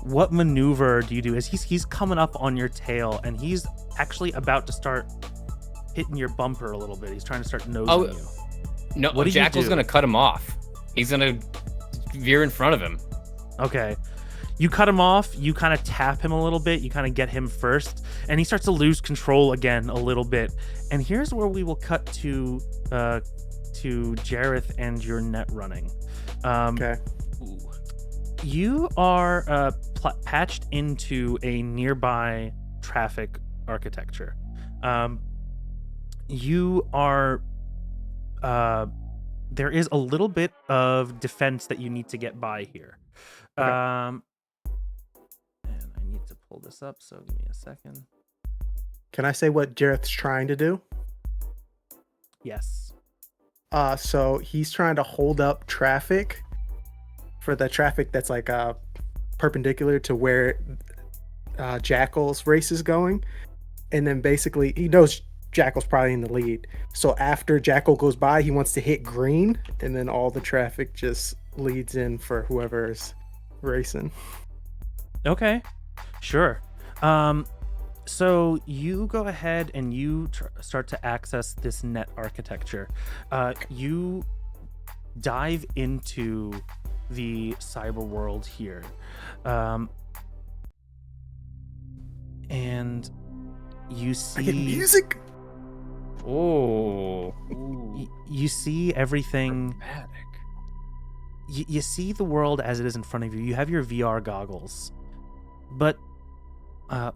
What maneuver do you do? As he's coming up on your tail, and he's actually about to start hitting your bumper a little bit. He's trying to start nosing you. No, What do you Jackal's do? gonna cut him off. He's gonna veer in front of him. Okay. You cut him off, you kind of tap him a little bit, you kind of get him first, and he starts to lose control again a little bit. And here's where we will cut to Jareth and your net running. Okay. You are patched into a nearby traffic architecture. You are... there is a little bit of defense that you need to get by here. Okay. And I need to pull this up, so give me a second. Can I say what Jareth's trying to do? Yes. So he's trying to hold up traffic for the traffic that's like perpendicular to where Jackal's race is going. And then basically he knows Jackal's probably in the lead. So after Jackal goes by, he wants to hit green, and then all the traffic just leads in for whoever's racing. Okay. Sure. So you go ahead and you start to access this net architecture. You dive into the cyber world here. And you see... I get music! Oh. You see everything... You see the world as it is in front of you. You have your VR goggles. But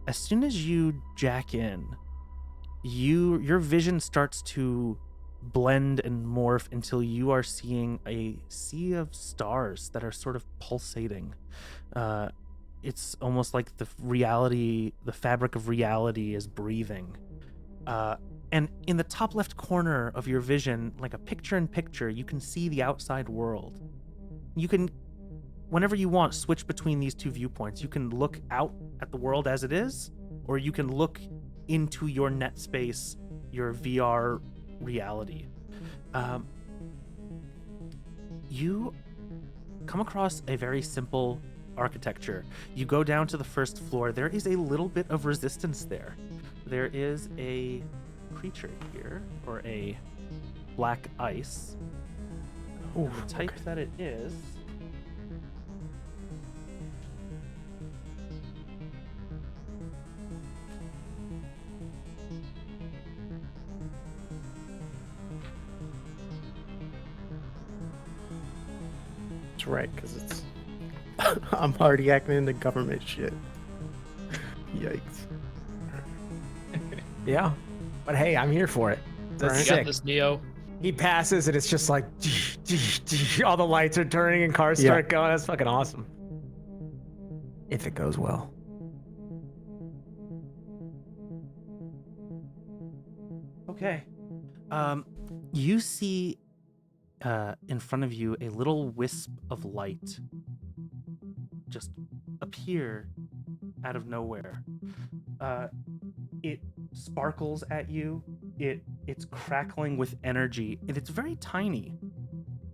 as soon as you jack in, your vision starts to blend and morph until you are seeing a sea of stars that are sort of pulsating. It's almost like the fabric of reality is breathing. And in the top left corner of your vision, like a picture-in-picture, you can see the outside world. You can, whenever you want, switch between these two viewpoints. You can look out at the world as it is, or you can look into your net space, your VR reality. You come across a very simple architecture. You go down to the first floor. There is a little bit of resistance there. There is a creature here, or a black ice. Ooh, The type that it is... That's right, because it's... I'm already acting into government shit. Yikes. Yeah. But hey, I'm here for it. That's Right. You got sick. this, Neo. He passes and it's just like all the lights are turning and cars start going. That's fucking awesome. If it goes well. Okay. You see in front of you a little wisp of light just appear out of nowhere. It sparkles at you. It's crackling with energy, and it's very tiny.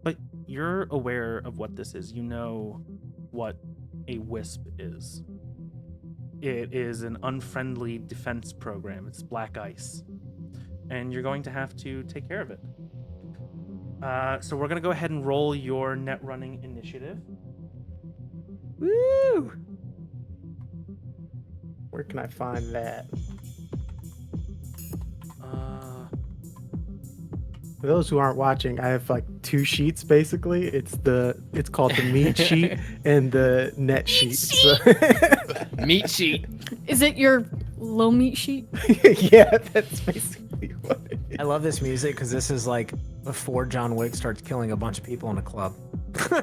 But you're aware of what this is. You know what a wisp is. It is an unfriendly defense program. It's black ice. And you're going to have to take care of it. So we're going to go ahead and roll your net running initiative. Woo! Where can I find that? For those who aren't watching, I have like two sheets basically. It's called the meat sheet and the net sheet. So Meat sheet. Is it your low meat sheet? yeah, that's basically what it is. I love this music because this is like before John Wick starts killing a bunch of people in a club.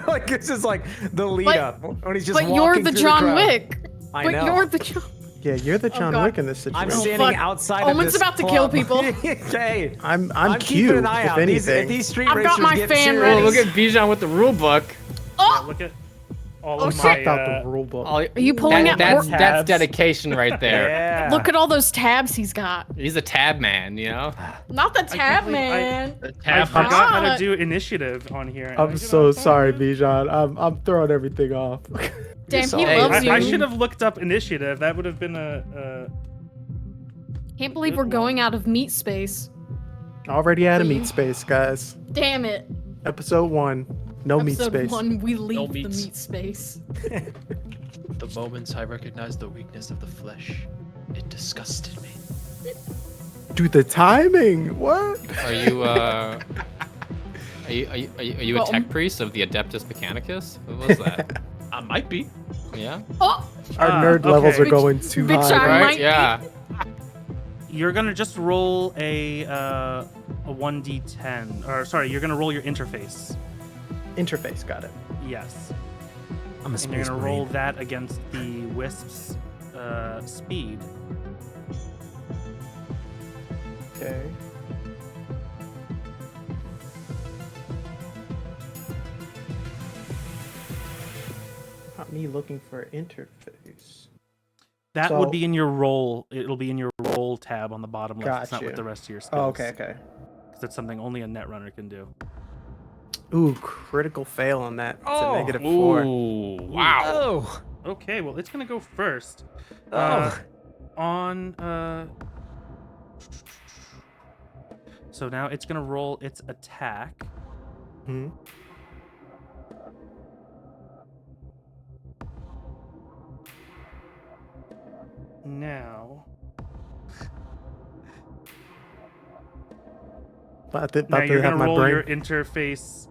Like this is like the lead up when he's just But walking you're the through John crowd. Wick. I But know. you're the John. Yeah, you're the John God. Wick in this I'm situation. standing fuck. outside of Omen's this about to kill club. people. Okay. I'm I'm cute, keeping an eye if out. anything. If these street I've got racers my get fan serious, ready. Oh, look at Bijan with the rule book. Oh, Look at all Oh, of shit. my... Knocked out the rule book. Are you pulling out that's more- that's dedication right there. Yeah. look at all those tabs he's got. He's a tab man, you know. Not the tab believe I- man. The I tab forgot how to God. do initiative on here. and I I'm did so not sorry, find it. Bijan. I'm throwing everything off. Damn, he Hey, loves you. I should have looked up initiative. That would have been a Can't believe we're going out of meat space. Already out of meat space, guys. Damn it. Episode 1, No meat Episode space. 1, we leave the meats. meat space. The moments I recognized the weakness of the flesh, it disgusted me. Dude, the timing. What? Are you are you a Well, tech priest of the Adeptus Mechanicus? What was that? I might be. Yeah. Oh, Our nerd levels okay. are going too Bitch, high. I right? might Right? be. Yeah. You're gonna just roll a 1d10, or sorry, you're gonna roll your interface. Interface, got it. Yes, I'm a and you're space gonna roll marine. that against the wisp's speed. Okay. Not me looking for interface. That So- would be in your roll. It'll be in your roll tab on the bottom left. It's not with Gotcha. the rest of your skills. Oh, okay, okay. 'Cause that's something only a netrunner can do. Ooh, critical fail on that. It's Oh. a -4. Ooh, wow. Oh. Okay, well, it's gonna go first. Oh. So now it's gonna roll its attack. Hmm. Now, About to now you're have gonna my roll brain. your interface.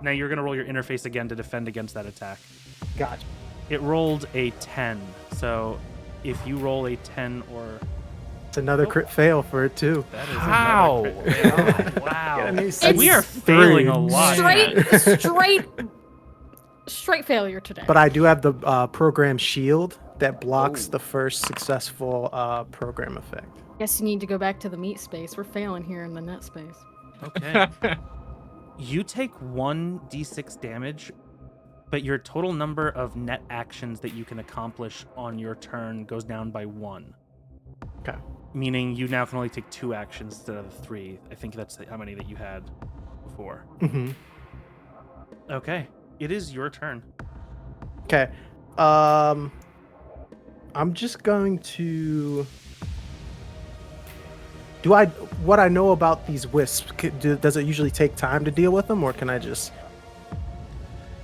Now you're gonna roll your interface again to defend against that attack. Gotcha. It rolled a 10, so if you roll a 10 or It's another Oh. crit fail for it too. that is How? another crit fail. Wow, Get a new we are It's failing a three. lot. straight failure today. But I do have the program shield that blocks the first successful program effect. Guess you need to go back to the meat space. We're failing here in the net space. Okay. You take 1d6 damage, but your total number of net actions that you can accomplish on your turn goes down by 1. Okay. Meaning you now can only take 2 actions instead of 3. I think that's how many that you had before. Mm-hmm. Okay. It is your turn. Okay. I'm just going to. What I know about these wisps? Does it usually take time to deal with them, or can I just?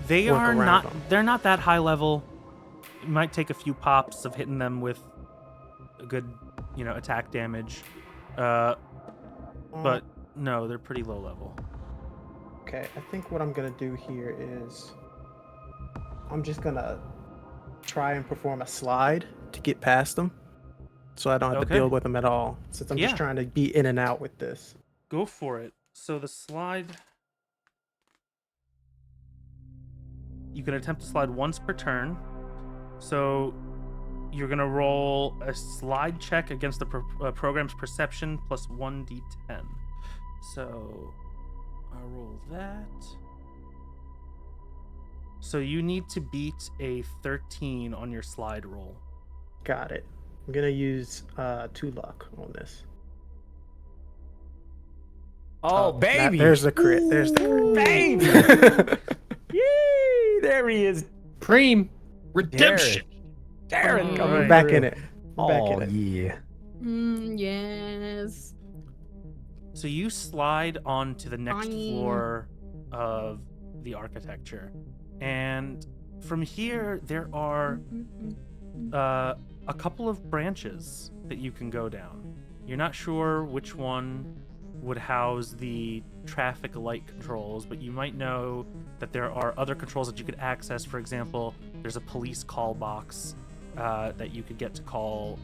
They Work are around not. them. They're not that high level. It might take a few pops of hitting them with a good, attack damage. But no, they're pretty low level. Okay, I think what I'm gonna do here is I'm just gonna try and perform a slide to get past them, so I don't have to Okay. deal with them at all. Since I'm Yeah. just trying to be in and out with this. Go for it. So the slide. You can attempt to slide once per turn. So you're gonna roll a slide check against the program's perception plus 1d10. So I'll roll that. So you need to beat a 13 on your slide roll. Got it. I'm gonna use 2 luck on this. Oh, baby. There's the crit. There's the crit. baby. Yee! There he is. Preem. Redemption. Darren Oh, coming We're back through. in it. We're back Oh, in it. yeah. Yes. So you slide onto the next Fine. floor of the architecture. And from here, there are a couple of branches that you can go down. You're not sure which one would house the traffic light controls, but you might know that there are other controls that you could access. For example, there's a police call box that you could get to call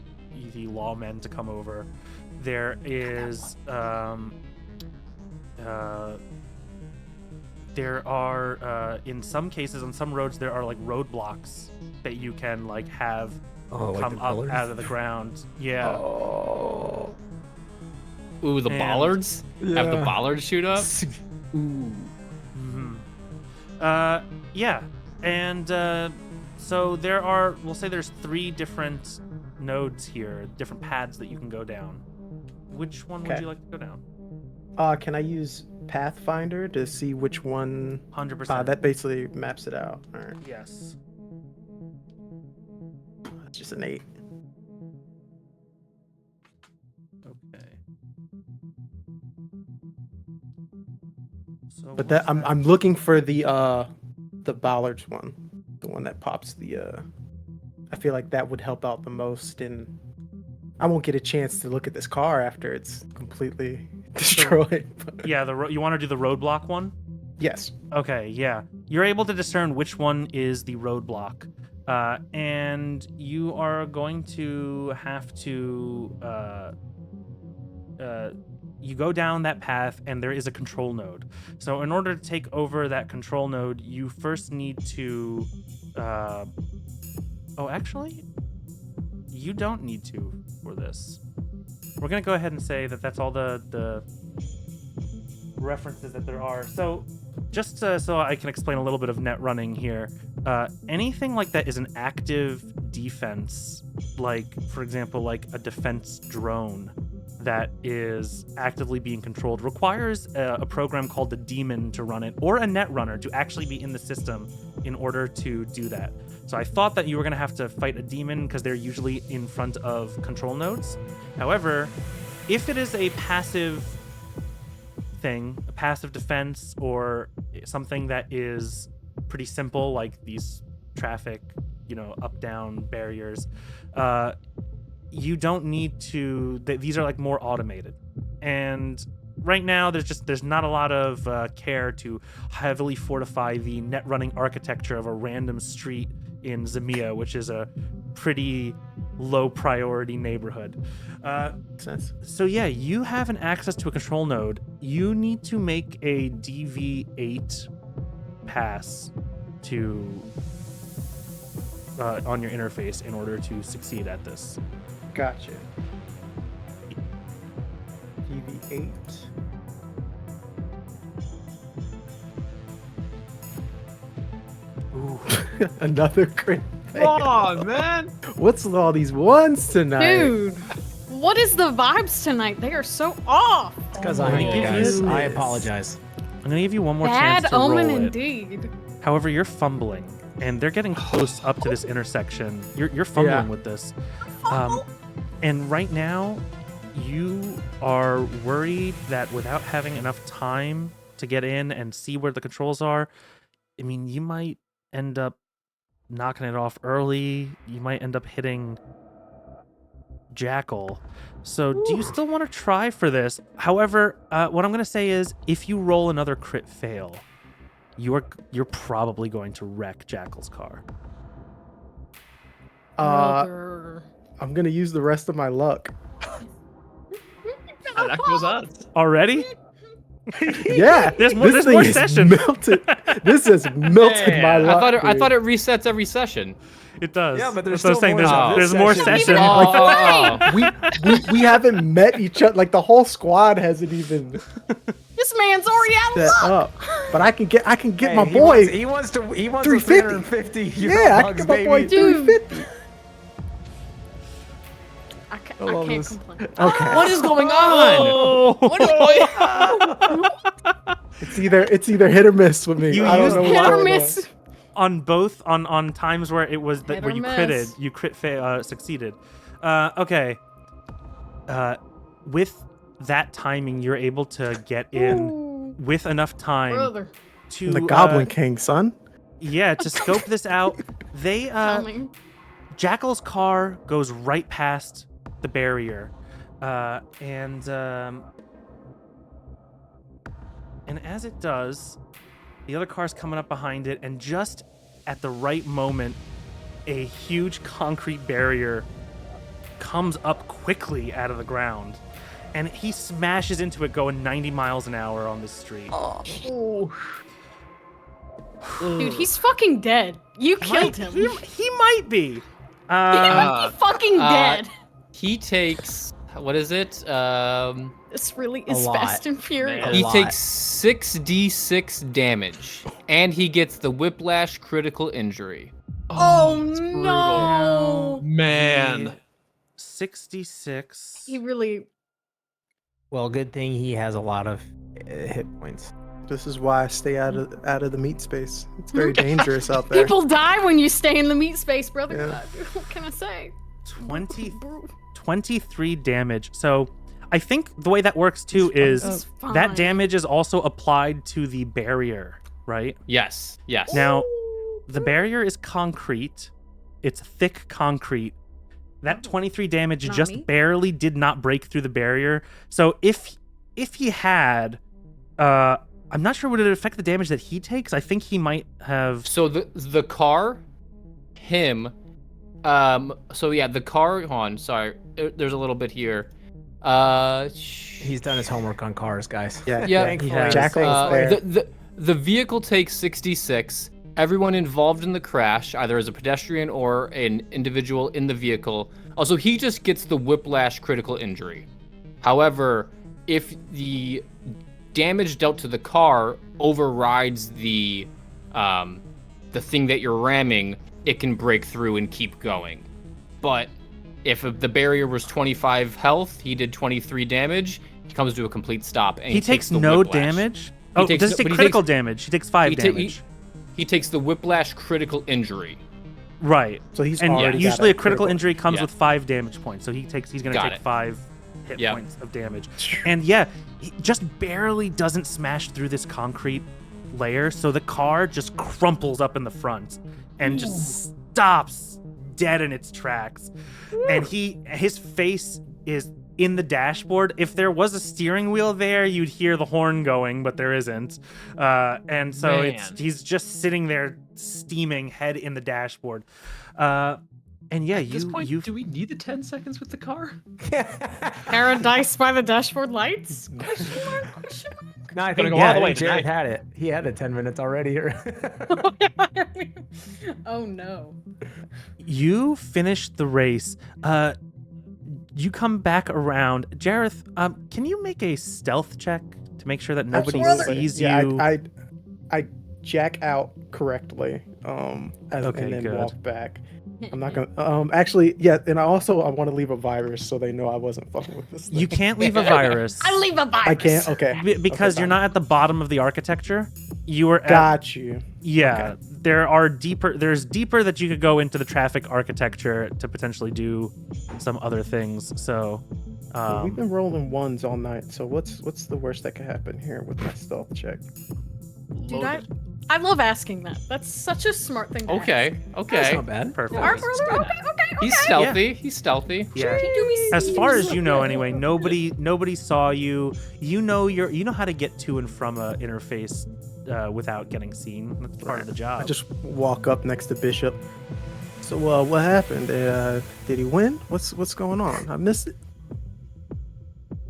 the lawmen to come over. There is there are in some cases on some roads there are like roadblocks that you can like have Oh, like come the up pillars? out of the ground. Yeah. Oh. Ooh, the And- bollards? Have the Yeah. bollards shoot up? Mm-hmm. Yeah. And so there are, we'll say there's 3 different nodes here, different paths that you can go down. Which one would Okay. you like to go down? Can I use Pathfinder to see which one? 100%. That basically maps it out. All right. Yes. That's just an 8. Okay. So But what's I'm looking for the Bollards one, the one that pops the. I feel like that would help out the most, and I won't get a chance to look at this car after it's completely destroyed. But Yeah, you want to do the roadblock one? yes. Okay, yeah. You're able to discern which one is the roadblock. And you are going to have to you go down that path, and there is a control node. So in order to take over that control node, you first need to oh, actually, you don't need to for this. We're gonna go ahead and say that that's all the references that there are. So just so I can explain a little bit of net running here, anything like that is an active defense, like, for example, like a defense drone that is actively being controlled, requires a program called the daemon to run it, or a net runner to actually be in the system in order to do that. So I thought that you were going to have to fight a daemon because they're usually in front of control nodes. However, if it is a passive thing, a passive defense, or something that is pretty simple, like these traffic, up-down barriers, you don't need to. These are like more automated, and right now there's not a lot of care to heavily fortify the net running architecture of a random street in Zamia, which is a pretty low priority neighborhood. Sense. So yeah, you have an access to a control node. You need to make a DV8 pass to on your interface in order to succeed at this. Gotcha. DV8. Ooh, another crit. Come on, man. What's with all these ones tonight? Dude, what is the vibes tonight? They are so off. It's because Oh I'm my here, guys. I goodness. apologize. I'm gonna give you one more Bad chance to omen roll it. indeed. However, you're fumbling, and they're getting close up to this intersection. You're fumbling Yeah. with this. And right now, you are worried that without having enough time to get in and see where the controls are, I mean, you might end up knocking it off early. You might end up hitting Jackal. So do you still want to try for this? However, what I'm going to say is if you roll another crit fail, you're probably going to wreck Jackal's car. Brother. I'm gonna use the rest of my luck. That goes odds. Already? Yeah, There's more- this there's more thing is session. Melted. This has melted Man, my luck. I thought dude. it resets every session. It does. Yeah, but there's That's what I'm still saying. more There's to more this session. session. we haven't met each other. Like the whole squad hasn't even This man's already out of set luck. up. But I can get Hey, my he boy. wants the 350. 350 Yeah, I can bugs, get my boy baby. Dude. 350. I I love can't this. complain. Okay. What is going on? What is going on? It's either hit or miss with me. You I don't used know Hit what's or going miss. On both on times where it was Hit where or you miss. critted, you succeeded. Okay. With that timing, you're able to get in with enough time Brother. to on. The Goblin King, son. Yeah, to scope this out. They Coming. Jackal's car goes right past the barrier, and as it does, the other car's coming up behind it, and just at the right moment, a huge concrete barrier comes up quickly out of the ground, and he smashes into it going 90 miles an hour on the street. Dude, he's fucking dead. You killed him. He might be. He might be fucking dead. He takes, what is it? This really is lot. Fast and Furious. Man. He lot. takes 6d6 damage, and he gets the whiplash critical injury. Oh that's brutal. no! Man. 66. He really. Well, good thing he has a lot of hit points. This is why I stay out of the meat space. It's very dangerous out there. People die when you stay in the meat space, brother. Yeah. What can I say? 23 damage. So I think the way that works too is It's that fine. damage is also applied to the barrier, right? Yes. Yes. Now, the barrier is concrete. It's thick concrete. That 23 damage Not just me. barely did not break through the barrier. So if he had, I'm not sure would it affect the damage that he takes. I think he might have. So the car, him. So yeah, the car. Hold on. Sorry. There's a little bit here. He's done his homework on cars, guys. Yeah, Yeah. Thankfully. Jackal was there. The vehicle takes 66. Everyone involved in the crash, either as a pedestrian or an individual in the vehicle. Also, he just gets the whiplash critical injury. However, if the damage dealt to the car overrides the thing that you're ramming, it can break through and keep going. But if the barrier was 25 health, he did 23 damage, he comes to a complete stop. And He takes the no whiplash. damage. He Oh, takes does he no- but take he critical takes- damage? He takes 5 He ta- damage. He takes the whiplash critical injury. Right. So he's And already got usually a critical injury comes Yeah. with 5 damage points. So he's going to Got take it. 5 hit Yep. points of damage. And yeah, he just barely doesn't smash through this concrete layer. So the car just crumples up in the front and just stops dead in its tracks. And his face is in the dashboard. If there was a steering wheel there, you'd hear the horn going, but there isn't. And so Man. he's just sitting there steaming, head in the dashboard. And yeah, At this point, you do we need the 10 seconds with the car? Paradise by the dashboard lights? Question mark? Question mark? No, I Gonna think go all the I way think Jared tonight. had it. He had the 10 minutes already. Oh no. you finished the race. You come back around. Jareth, can you make a stealth check to make sure that nobody Absolutely. sees Yeah, you? I jack out correctly. Okay, and then good. walk back. I'm not gonna. Actually, yeah, and I want to leave a virus so they know I wasn't fucking with this. You thing. can't leave a virus. I leave a virus. I can't. Okay. Because Okay, you're fine. not at the bottom of the architecture. You are at, Got you. yeah. There's deeper that you could go into the traffic architecture to potentially do some other things. So Well, we've been rolling ones all night. So what's the worst that could happen here with my stealth check? Dude, I love asking that. That's such a smart thing to Okay. That's Okay. not bad. perfect. ask. Our brother? Okay. He's stealthy. He's stealthy. Yeah. As far as you know, anyway, nobody saw you. You know how to get to and from a interface without getting seen. That's part of the job. I just walk up next to Bishop. So what happened? Did he win? What's going on? I missed it.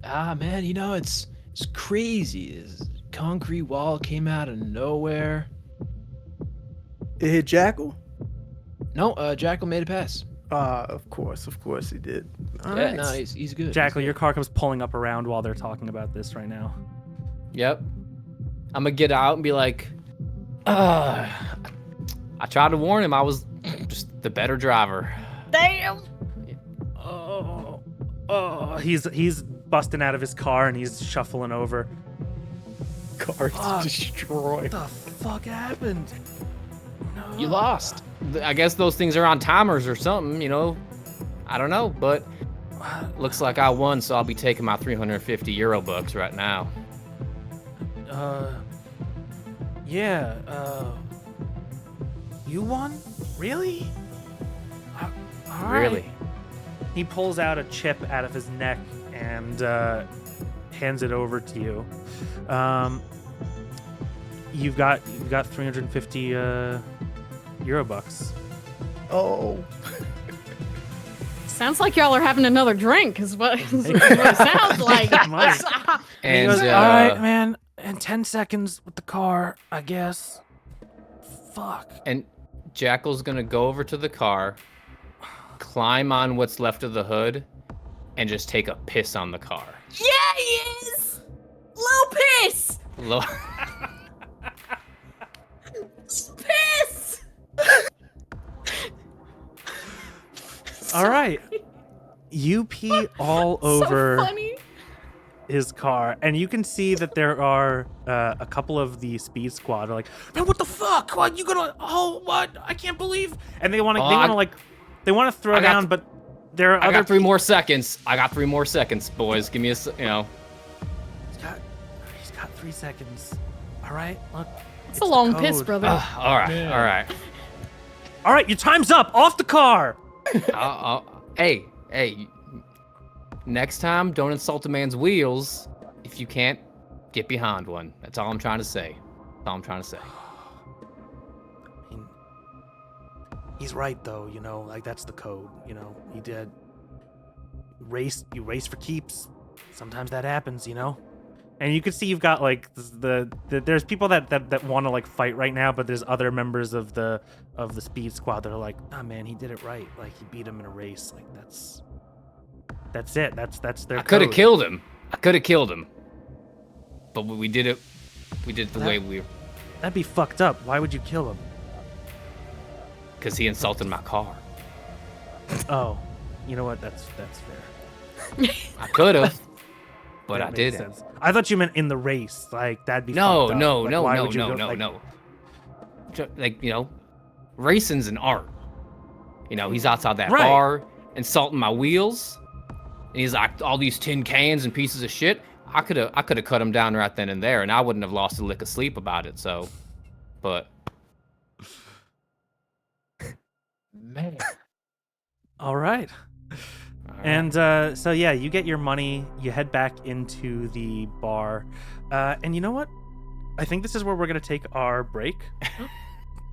Ah, man, it's crazy. This concrete wall came out of nowhere. It hit Jackal. No, Jackal made a pass. Of course he did. All Yeah, right. no, he's good. Jackal, your car comes pulling up around while they're talking about this right now. Yep. I'm gonna get out and be like, I tried to warn him. I was just the better driver. Damn. Oh, he's busting out of his car and he's shuffling over. Car's Fuck. destroyed. What the fuck happened? You lost. I guess those things are on timers or something, I don't know, but looks like I won, so I'll be taking my 350 euro bucks right now. Yeah, you won? Really? All right. Really? He pulls out a chip out of his neck and hands it over to you. You've got 350 euro bucks. Oh. Sounds like y'all are having another drink, is what it sounds like. Might. And he And goes, all right, man. In 10 seconds with the car, I guess. Fuck. And Jackal's gonna go over to the car, climb on what's left of the hood, and just take a piss on the car. Yeah, he is. Low piss. Lo- Piss. All right. You pee all over So funny. his car, and you can see that there are a couple of the speed squad are like, man, what the fuck? What you gonna? Oh, what? I can't believe. And they want to, Oh, they want to throw I got down, the- but there are I other. got 3 more seconds. I got 3 more seconds, boys. Give me a, you know. He's got 3 seconds. All right, look. It's a the long piss, code. brother. All right, Man. all right. All right, your time's up. Off the car. Hey, next time, don't insult a man's wheels if you can't get behind one. That's all I'm trying to say. That's all I'm trying to say. I mean, he's right though. You know, like that's the code. You know, he did. You race for keeps. Sometimes that happens. You know. And you can see you've got like there's people that want to like fight right now, but there's other members of the speed squad that are like, nah man, he did it right. Like he beat him in a race. Like that's it. That's their. I could have code. killed him. But we did it. We did it the way we. That'd be fucked up. Why would you kill him? Because he insulted my car. Oh, you know what? That's fair. I could have, but That I makes didn't. sense. I thought you meant in the race. Like that'd be No, fucked up. no, Like, no, why no, would you no, go- no, like, no. Like, you know, racing's an art. You know, he's outside that Right. bar insulting my wheels. And he's like, all these tin cans and pieces of shit. I could have cut him down right then and there, and I wouldn't have lost a lick of sleep about it. So, but Man. All right. And so yeah, you get your money. You head back into the bar, and you know what? I think this is where we're gonna take our break.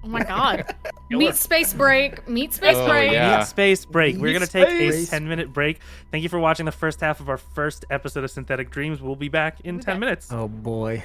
Oh my god. Meet space break. Meet space Oh, break. yeah. Meet space break. We're Meet gonna take a space. 10-minute break. Thank you for watching the first half of our first episode of Synthetic Dreams. We'll be back in 10 minutes. Oh boy.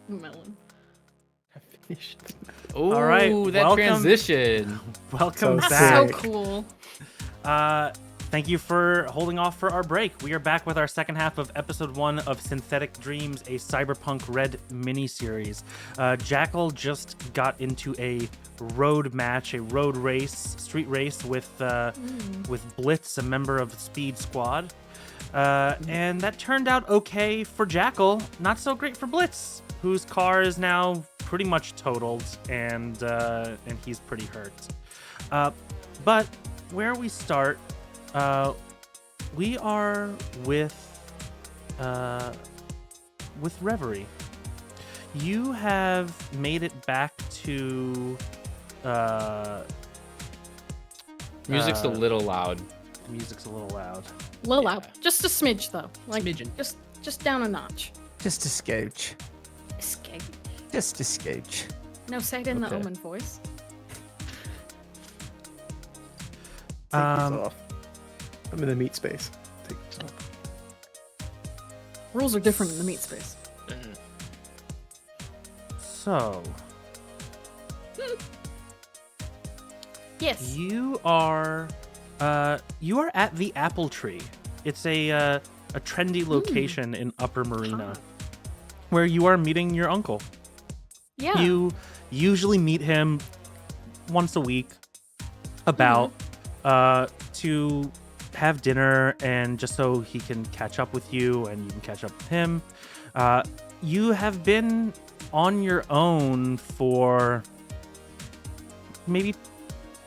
Melon. Ooh, All right, that welcome. transition. Welcome So back. So sick. cool. Thank you for holding off for our break. We are back with our second half of episode 1 of Synthetic Dreams, a Cyberpunk Red miniseries. Jackal just got into a road match, a road race, street race with Blitz, a member of the Speed Squad. And that turned out okay for Jackal, not so great for Blitz, whose car is now pretty much totaled, and he's pretty hurt. But where we start, we are with Reverie. You have made it back to Music's a little loud. music's a little loud. Little loud. Just a smidge though. Like Smidgen. just down a notch. Just a scooch. Escape. Just a scooch. No, say it in the Okay. Omen voice. Take these off. I'm in the meat space. Take these off. Rules are different in the meat space. So, Yes. you are at the Apple Tree. It's a trendy location in Upper Marina, where you are meeting your uncle. Yeah. You usually meet him once a week, about to have dinner, and just so he can catch up with you and you can catch up with him. You have been on your own for maybe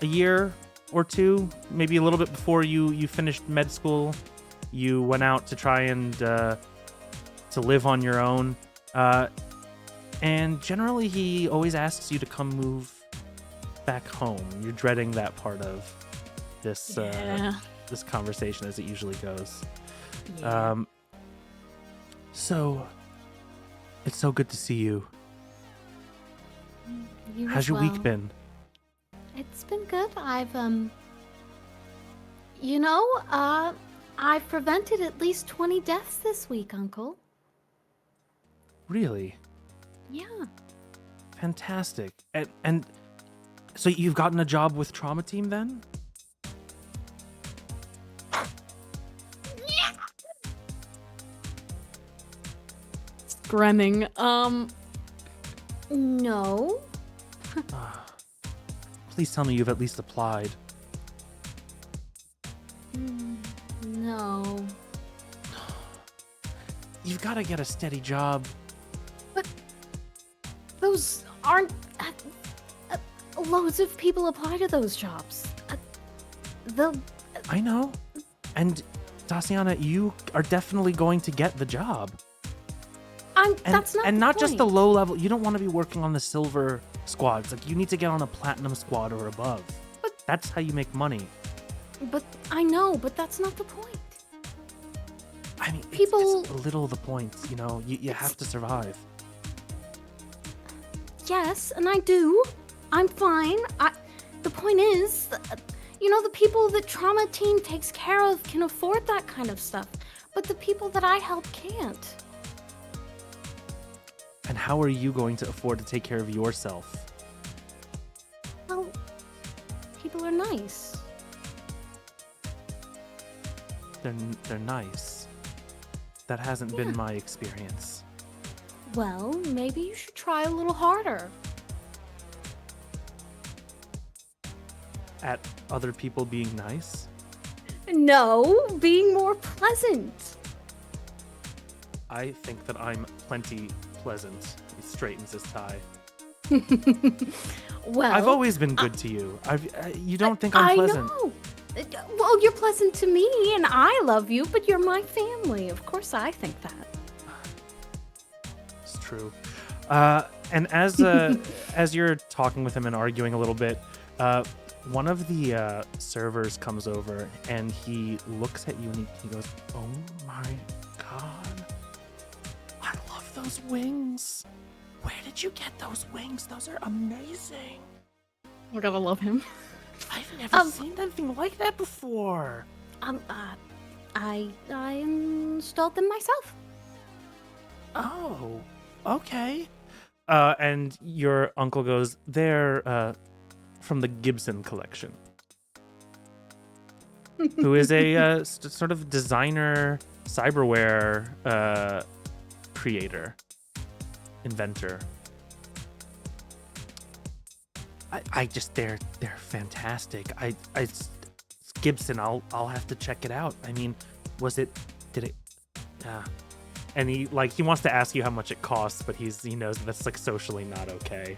a year or two, maybe a little bit before you finished med school. You went out to try and to live on your own. And generally, he always asks you to come move back home. You're dreading that part of this Yeah. this conversation, as it usually goes. Yeah. So it's so good to see you. You How's as your well. week been? It's been good. I've I've prevented at least 20 deaths this week, Uncle. Really Yeah. fantastic. And so you've gotten a job with Trauma Team then? Grinning. No. Please tell me you've at least applied. No. You've got to get a steady job. Those aren't. Loads of people apply to those jobs. I know. And Daciana, you are definitely going to get the job. That's not. And the not just the point. low level. You don't want to be working on the silver squads. Like, you need to get on a platinum squad or above. But- That's how you make money. But I know. But that's not the point. I mean, People- it's a little the point. You know, you have to survive. Yes, and I do. I'm fine. The point is, the people that Trauma Team takes care of can afford that kind of stuff, but the people that I help can't. And how are you going to afford to take care of yourself? Well, people are nice. They're nice. That hasn't been my experience. Well, maybe you should try a little harder. At other people being nice? No, being more pleasant. I think that I'm plenty pleasant. He straightens his tie. Well, I've always been good to you. You don't think I'm pleasant? I know. Well, you're pleasant to me, and I love you, but you're my family. Of course, I think that. It's true. And as you're talking with him and arguing a little bit, one of the servers comes over and he looks at you and he goes, "Oh my god, I love those wings. Where did you get those wings? Those are amazing. I gotta love him. I've never seen anything like that before." I installed them myself. Oh, okay. And your uncle goes, they're from the Gibson collection. Who is a sort of designer, cyberware creator, inventor. I just they're fantastic. I Gibson. I'll have to check it out. I mean, did it? And he wants to ask you how much it costs, but he knows that's like socially not okay.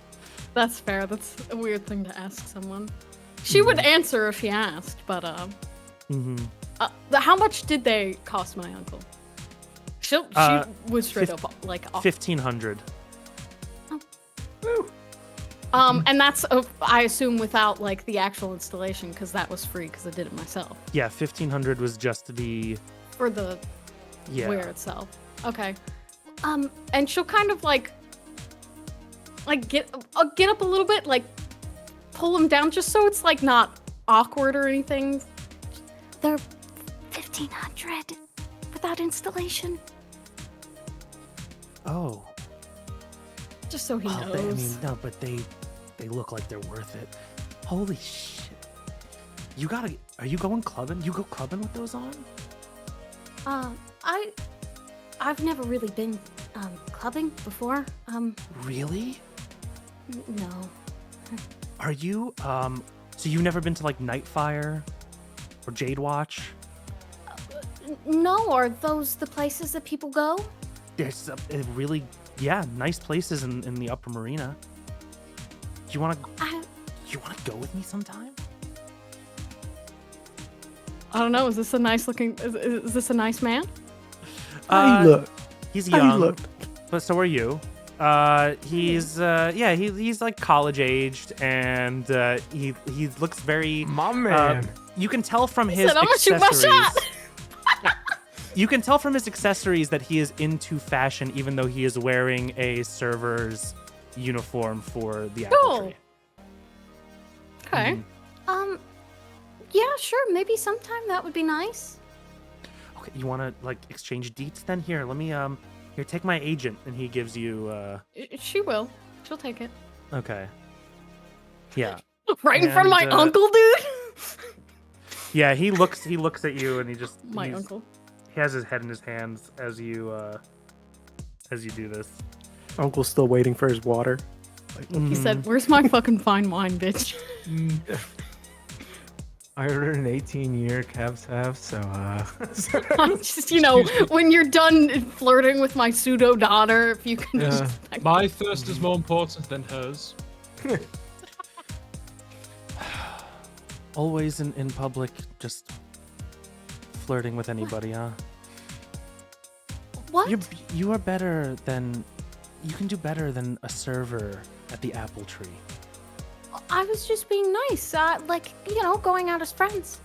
That's fair. That's a weird thing to ask someone. She would answer if he asked, but how much did they cost my uncle? She was straight up like off. 1,500. And that's I assume without like the actual installation, because that was free because I did it myself. Yeah, 1,500 was just the for the wear itself. Okay. And she'll kind of like get up a little bit, like pull him down just so it's like not awkward or anything. They're 1,500 without installation. Oh. Just so he knows. I mean, no, but they look like they're worth it. Holy shit. Are you going clubbing? You go clubbing with those on? I've never really been clubbing before. Really? No. Are you so you've never been to like Nightfire or Jade Watch? No, are those the places that people go? There's really nice places in the Upper Marina. Do you want to go with me sometime? I don't know. Is this a nice looking? Is this a nice man? How you look? He's How you young, look? but so are you. He's like college aged, and he looks very. My man. You can tell from his said, "I'm gonna shoot my accessories. You can tell from his accessories that he is into fashion, even though he is wearing a server's uniform for the Apple Cool. Tree. Okay. Yeah, sure. Maybe sometime that would be nice. Okay, you want to like exchange deets then? Here, let me here, take my agent, and he gives you She will. She'll take it. okay. Yeah. Right in front of my And, uncle, dude. Yeah, he looks at you, and My uncle. He has his head in his hands as you do this. Uncle's still waiting for his water. He said, "Where's my fucking fine wine, bitch?" I ordered an 18-year Cavs have, so I'm just, when you're done flirting with my pseudo daughter, if you can just. My thirst is more important than hers. Always in public, just flirting with anybody, huh? What? You are better than. You can do better than a server at the Apple Tree. I was just being nice. Going out as friends.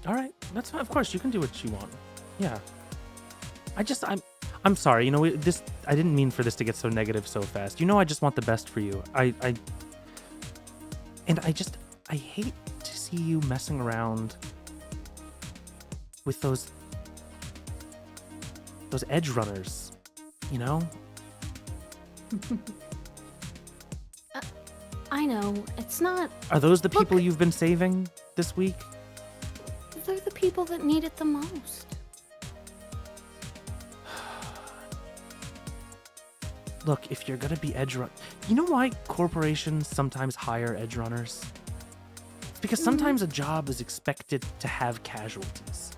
All right, that's fine. Of course, you can do what you want. Yeah. I'm sorry. I didn't mean for this to get so negative so fast. I just want the best for you. I hate to see you messing around with those Edgerunners. I know. It's not. Are those the people you've been saving this week? They're the people that need it the most. Look, if you're gonna be Edgerunner, you know why corporations sometimes hire Edgerunners? It's because sometimes a job is expected to have casualties,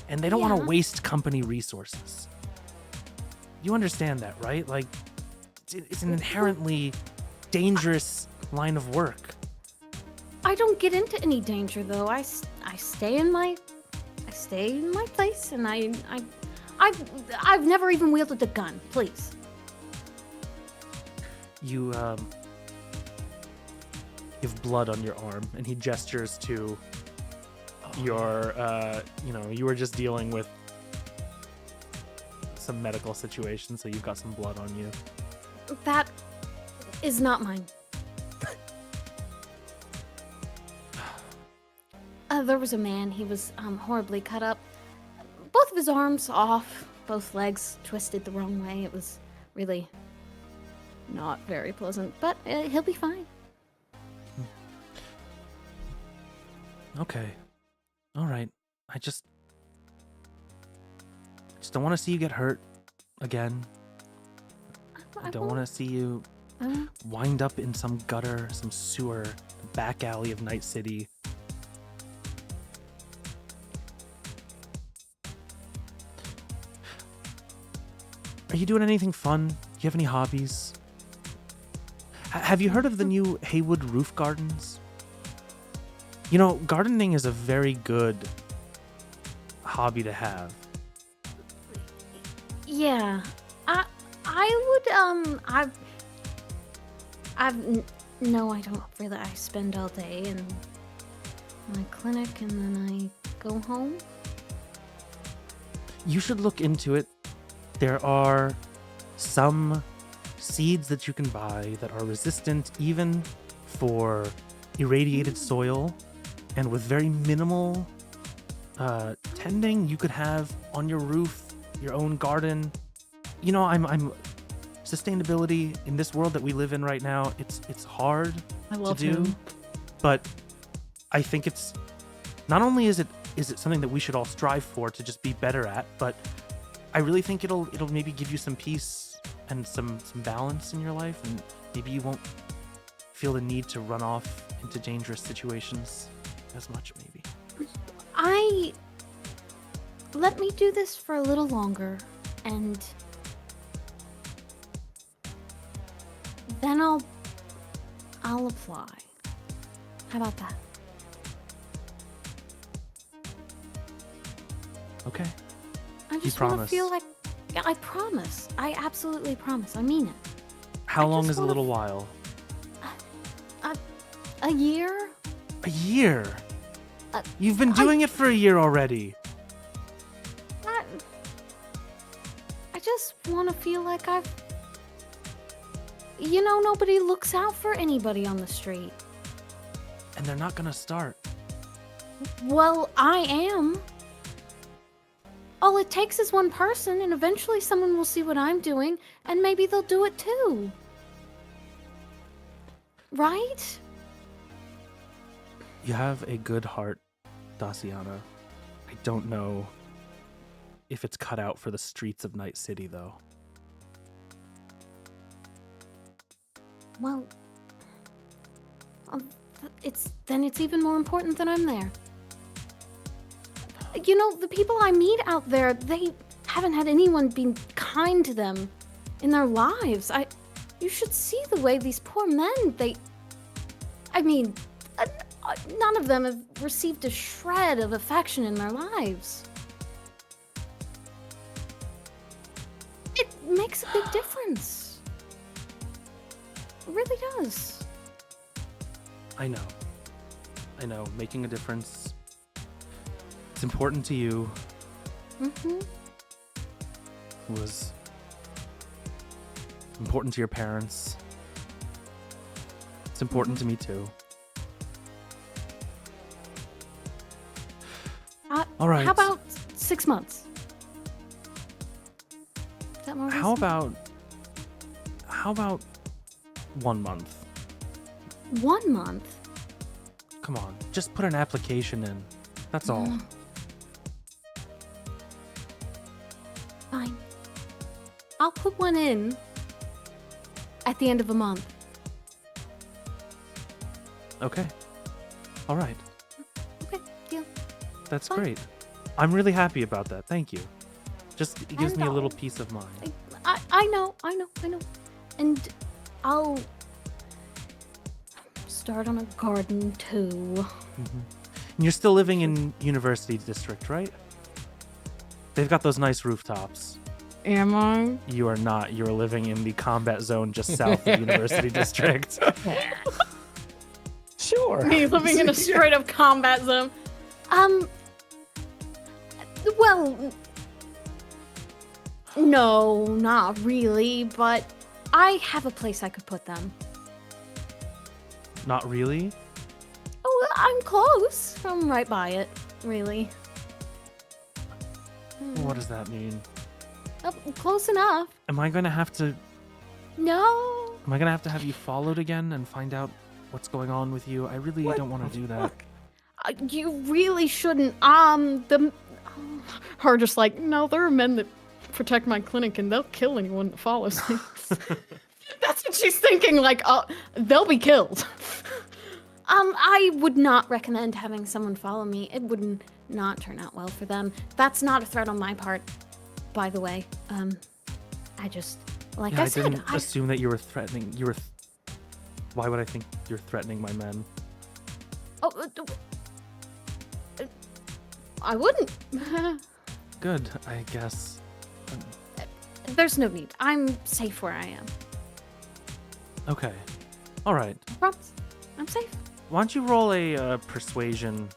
and they don't want to waste company resources. You understand that, right? Like, it's an inherently dangerous line of work. I don't get into any danger though. I stay in my place, and I've never even wielded a gun. Please. You have blood on your arm, and he gestures to your you were just dealing with some medical situation, so you've got some blood on you. That is not mine. There was a man. He was horribly cut up. Both of his arms off, both legs twisted the wrong way. It was really not very pleasant, but he'll be fine. Okay. All right. I just don't want to see you get hurt again. I don't want to see you wind up in some gutter, some sewer, back alley of Night City. Are you doing anything fun? Do you have any hobbies? Have you heard of the new Haywood Roof Gardens? You know, gardening is a very good hobby to have. Yeah, no, I don't really. I spend all day in my clinic and then I go home. You should look into it. There are some seeds that you can buy that are resistant even for irradiated soil, and with very minimal tending, you could have on your roof your own garden. You know, I'm sustainability in this world that we live in right now. It's hard to do, but I think it's not only is it something that we should all strive for to just be better at, but I really think it'll maybe give you some peace and some balance in your life, and maybe you won't feel the need to run off into dangerous situations as much, maybe. Let me do this for a little longer, and then I'll apply. How about that? Okay. I just want to feel like... Yeah, I promise. I absolutely promise. I mean it. How long is a little while? A year? A year? You've been doing it for a year already. I just want to feel like I've... You know, nobody looks out for anybody on the street. And they're not gonna start. Well, I am. All it takes is one person, and eventually someone will see what I'm doing, and maybe they'll do it too. Right? You have a good heart, Daciana. I don't know if it's cut out for the streets of Night City, though. Well, it's even more important that I'm there. You know, the people I meet out there, they haven't had anyone be kind to them in their lives. You should see the way these poor men, none of them have received a shred of affection in their lives. It makes a big difference. It really does. I know. Making a difference. It's important to you. Mm-hmm. It was important to your parents. It's important to me too. All right. How about 6 months? Is that more How reasonable? about 1 month? 1 month? Come on, just put an application in. That's all. Fine. I'll put one in at the end of a month. Okay. All right. Okay, deal. That's Fine. great. I'm really happy about that. Thank you. Just it gives And me a little peace of mind. I know. And I'll start on a garden too. And you're still living in University District, right? They've got those nice rooftops. Am I? You are not. You're living in the combat zone just south of University District. Sure. Me living in a straight up combat zone. Well, no, not really, but I have a place I could put them. Not really? Oh, I'm close. I'm right by it, really. What does that mean? Oh, close enough. Am I going to have to... No. Am I gonna have to have you followed again and find out what's going on with you? I really don't want to do that. You really shouldn't. Her just like, no, there are men that protect my clinic and they'll kill anyone that follows me. That's what she's thinking. Like, they'll be killed. I would not recommend having someone follow me. It would not turn out well for them. That's not a threat on my part, by the way. I just, like Yeah, I said, didn't assume that you were threatening. Why would I think you're threatening my men? I wouldn't. Good, I guess. There's no need. I'm safe where I am. Okay. All right. Promise. I'm safe. Why don't you roll a persuasion?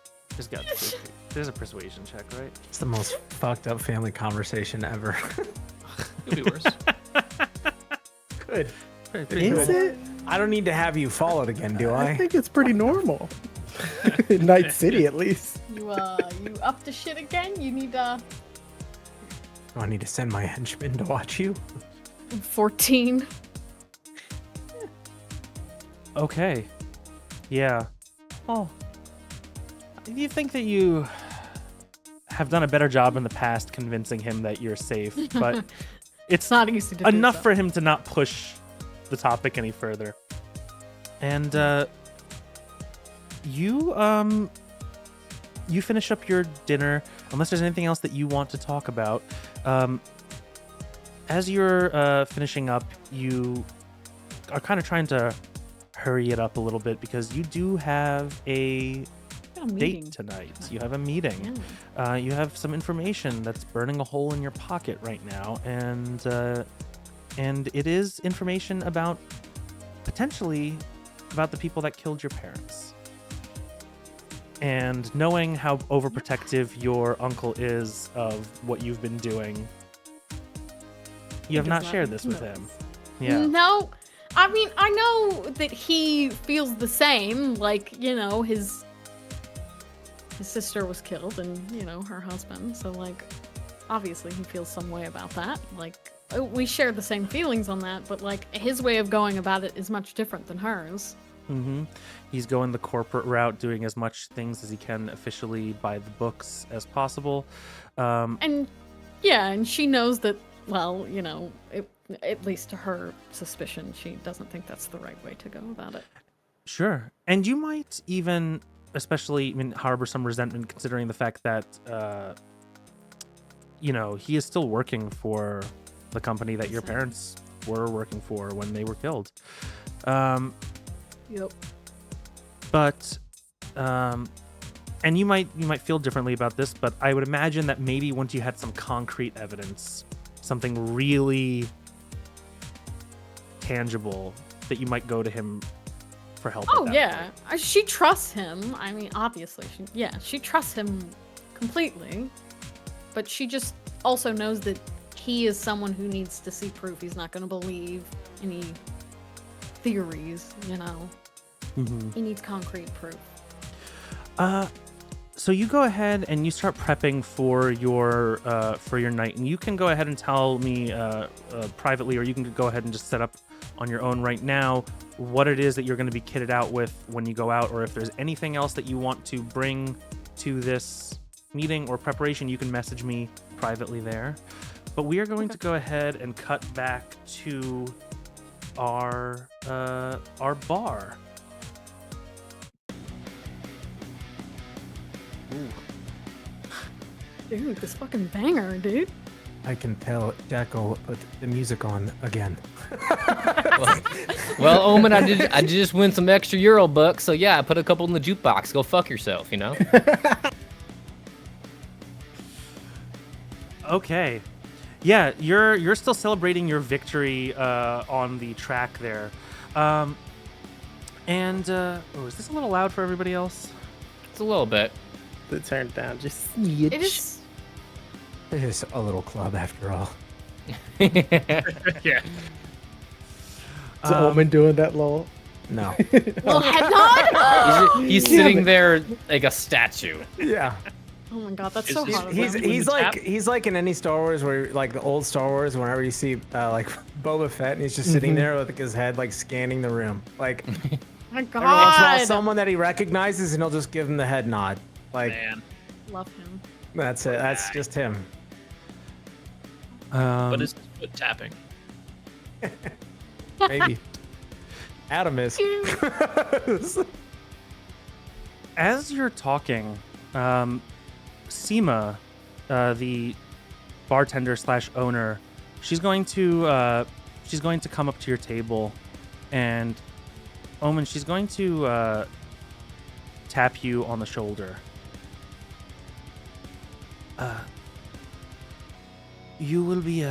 There's a persuasion check, right? It's the most fucked up family conversation ever. Could be worse. Good. Is it? I don't need to have you followed again, do I I? think it's pretty normal. In Night City, at least. You up to shit again? You need Do I need to send my henchmen to watch you? 14. Okay. Yeah. Well, you think that you have done a better job in the past convincing him that you're safe, but it's Not easy to do enough so. for him to not push the topic any further. And you finish up your dinner, unless there's anything else that you want to talk about. As you're finishing up, you are kind of trying to hurry it up a little bit because you do have a meeting date tonight. You have a meeting. Yeah. You have some information that's burning a hole in your pocket right now, and it is information about potentially about the people that killed your parents. And knowing how overprotective your uncle is of what you've been doing, you have not shared this with him. Yeah. No, I mean, I know that he feels the same. Like, you know, his sister was killed and, you know, her husband. So, like, obviously he feels some way about that. Like, we share the same feelings on that, but, like, his way of going about it is much different than hers. Mm-hmm. He's going the corporate route, doing as much things as he can officially by the books as possible. And, yeah, and she knows that, well, you know, at least to her suspicion, she doesn't think that's the right way to go about it. Sure. And you might even, especially, harbor some resentment considering the fact that, you know, he is still working for the company that your parents were working for when they were killed. Yep. But, and you might feel differently about this, but I would imagine that maybe once you had some concrete evidence, something really tangible, that you might go to him for help. Oh, yeah. She trusts him. I mean, obviously, she trusts him completely. But she just also knows that he is someone who needs to see proof. He's not going to believe any theories, you know. Mm-hmm. He needs concrete proof. So you go ahead and you start prepping for your night, and you can go ahead and tell me privately, or you can go ahead and just set up on your own right now what it is that you're going to be kitted out with when you go out, or if there's anything else that you want to bring to this meeting or preparation, you can message me privately there. But we are going to go ahead and cut back to our bar. Dude, this fucking banger, dude. I can tell Jacko put the music on again. Well, Omen, I did just win some extra Euro bucks, so yeah, I put a couple in the jukebox. Go fuck yourself, you know? Okay. Yeah, you're still celebrating your victory on the track there. Is this a little loud for everybody else? It's a little bit. Turn it down just It is. It is a little club after all. Yeah. Is Omen doing that lol? No. Well, head nod? He's sitting there like a statue. Yeah. Oh my god, that's Is so he- hot. of He's him. he's the like tap? he's like in any Star Wars where like the old Star Wars, whenever you see like Boba Fett and he's just sitting there with like, his head like scanning the room, like Oh my every once in a while, god. someone that he recognizes and he'll just give him the head nod. Like Man. Love him. that's it. That's just him. But it's foot tapping. Maybe. Adam is. As you're talking, Seema, the bartender / owner, she's going to come up to your table, and Omen, she's going to tap you on the shoulder. You will be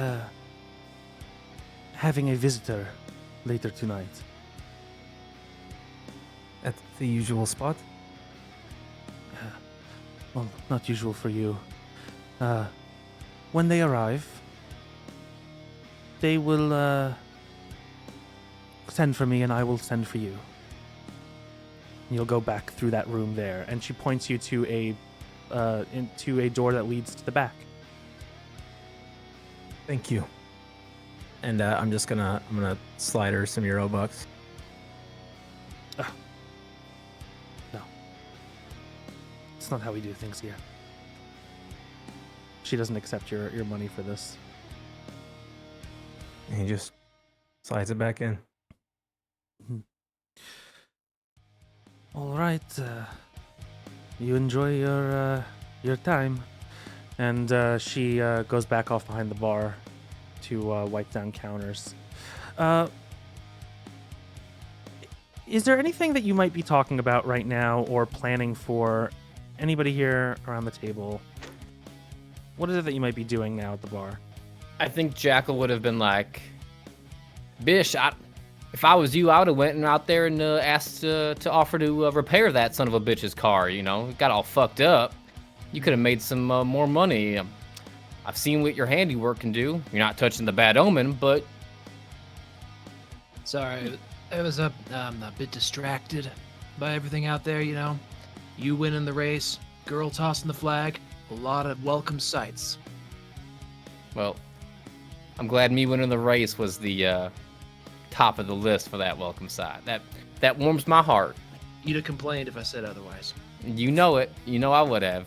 having a visitor later tonight. At the usual spot. Well, not usual for you. When they arrive, they will send for me and I will send for you. You'll go back through that room there, and she points you to into a door that leads to the back. Thank you. And I'm gonna slide her some Eurobucks. No. It's not how we do things here. She doesn't accept your money for this. And he just slides it back in. All right. You enjoy your time. And she goes back off behind the bar to wipe down counters. Is there anything that you might be talking about right now or planning for? Anybody here around the table? What is it that you might be doing now at the bar? I think Jackal would have been like, Bish, if I was you, I would have went out there and asked to offer to repair that son of a bitch's car, you know? It got all fucked up. You could have made some more money. I've seen what your handiwork can do. You're not touching the bad omen, but... Sorry, I was a bit distracted by everything out there, you know? You winning the race, girl tossing the flag, a lot of welcome sights. Well, I'm glad me winning the race was the top of the list for that welcome sight. That warms my heart. You'd have complained if I said otherwise. You know it. You know I would have.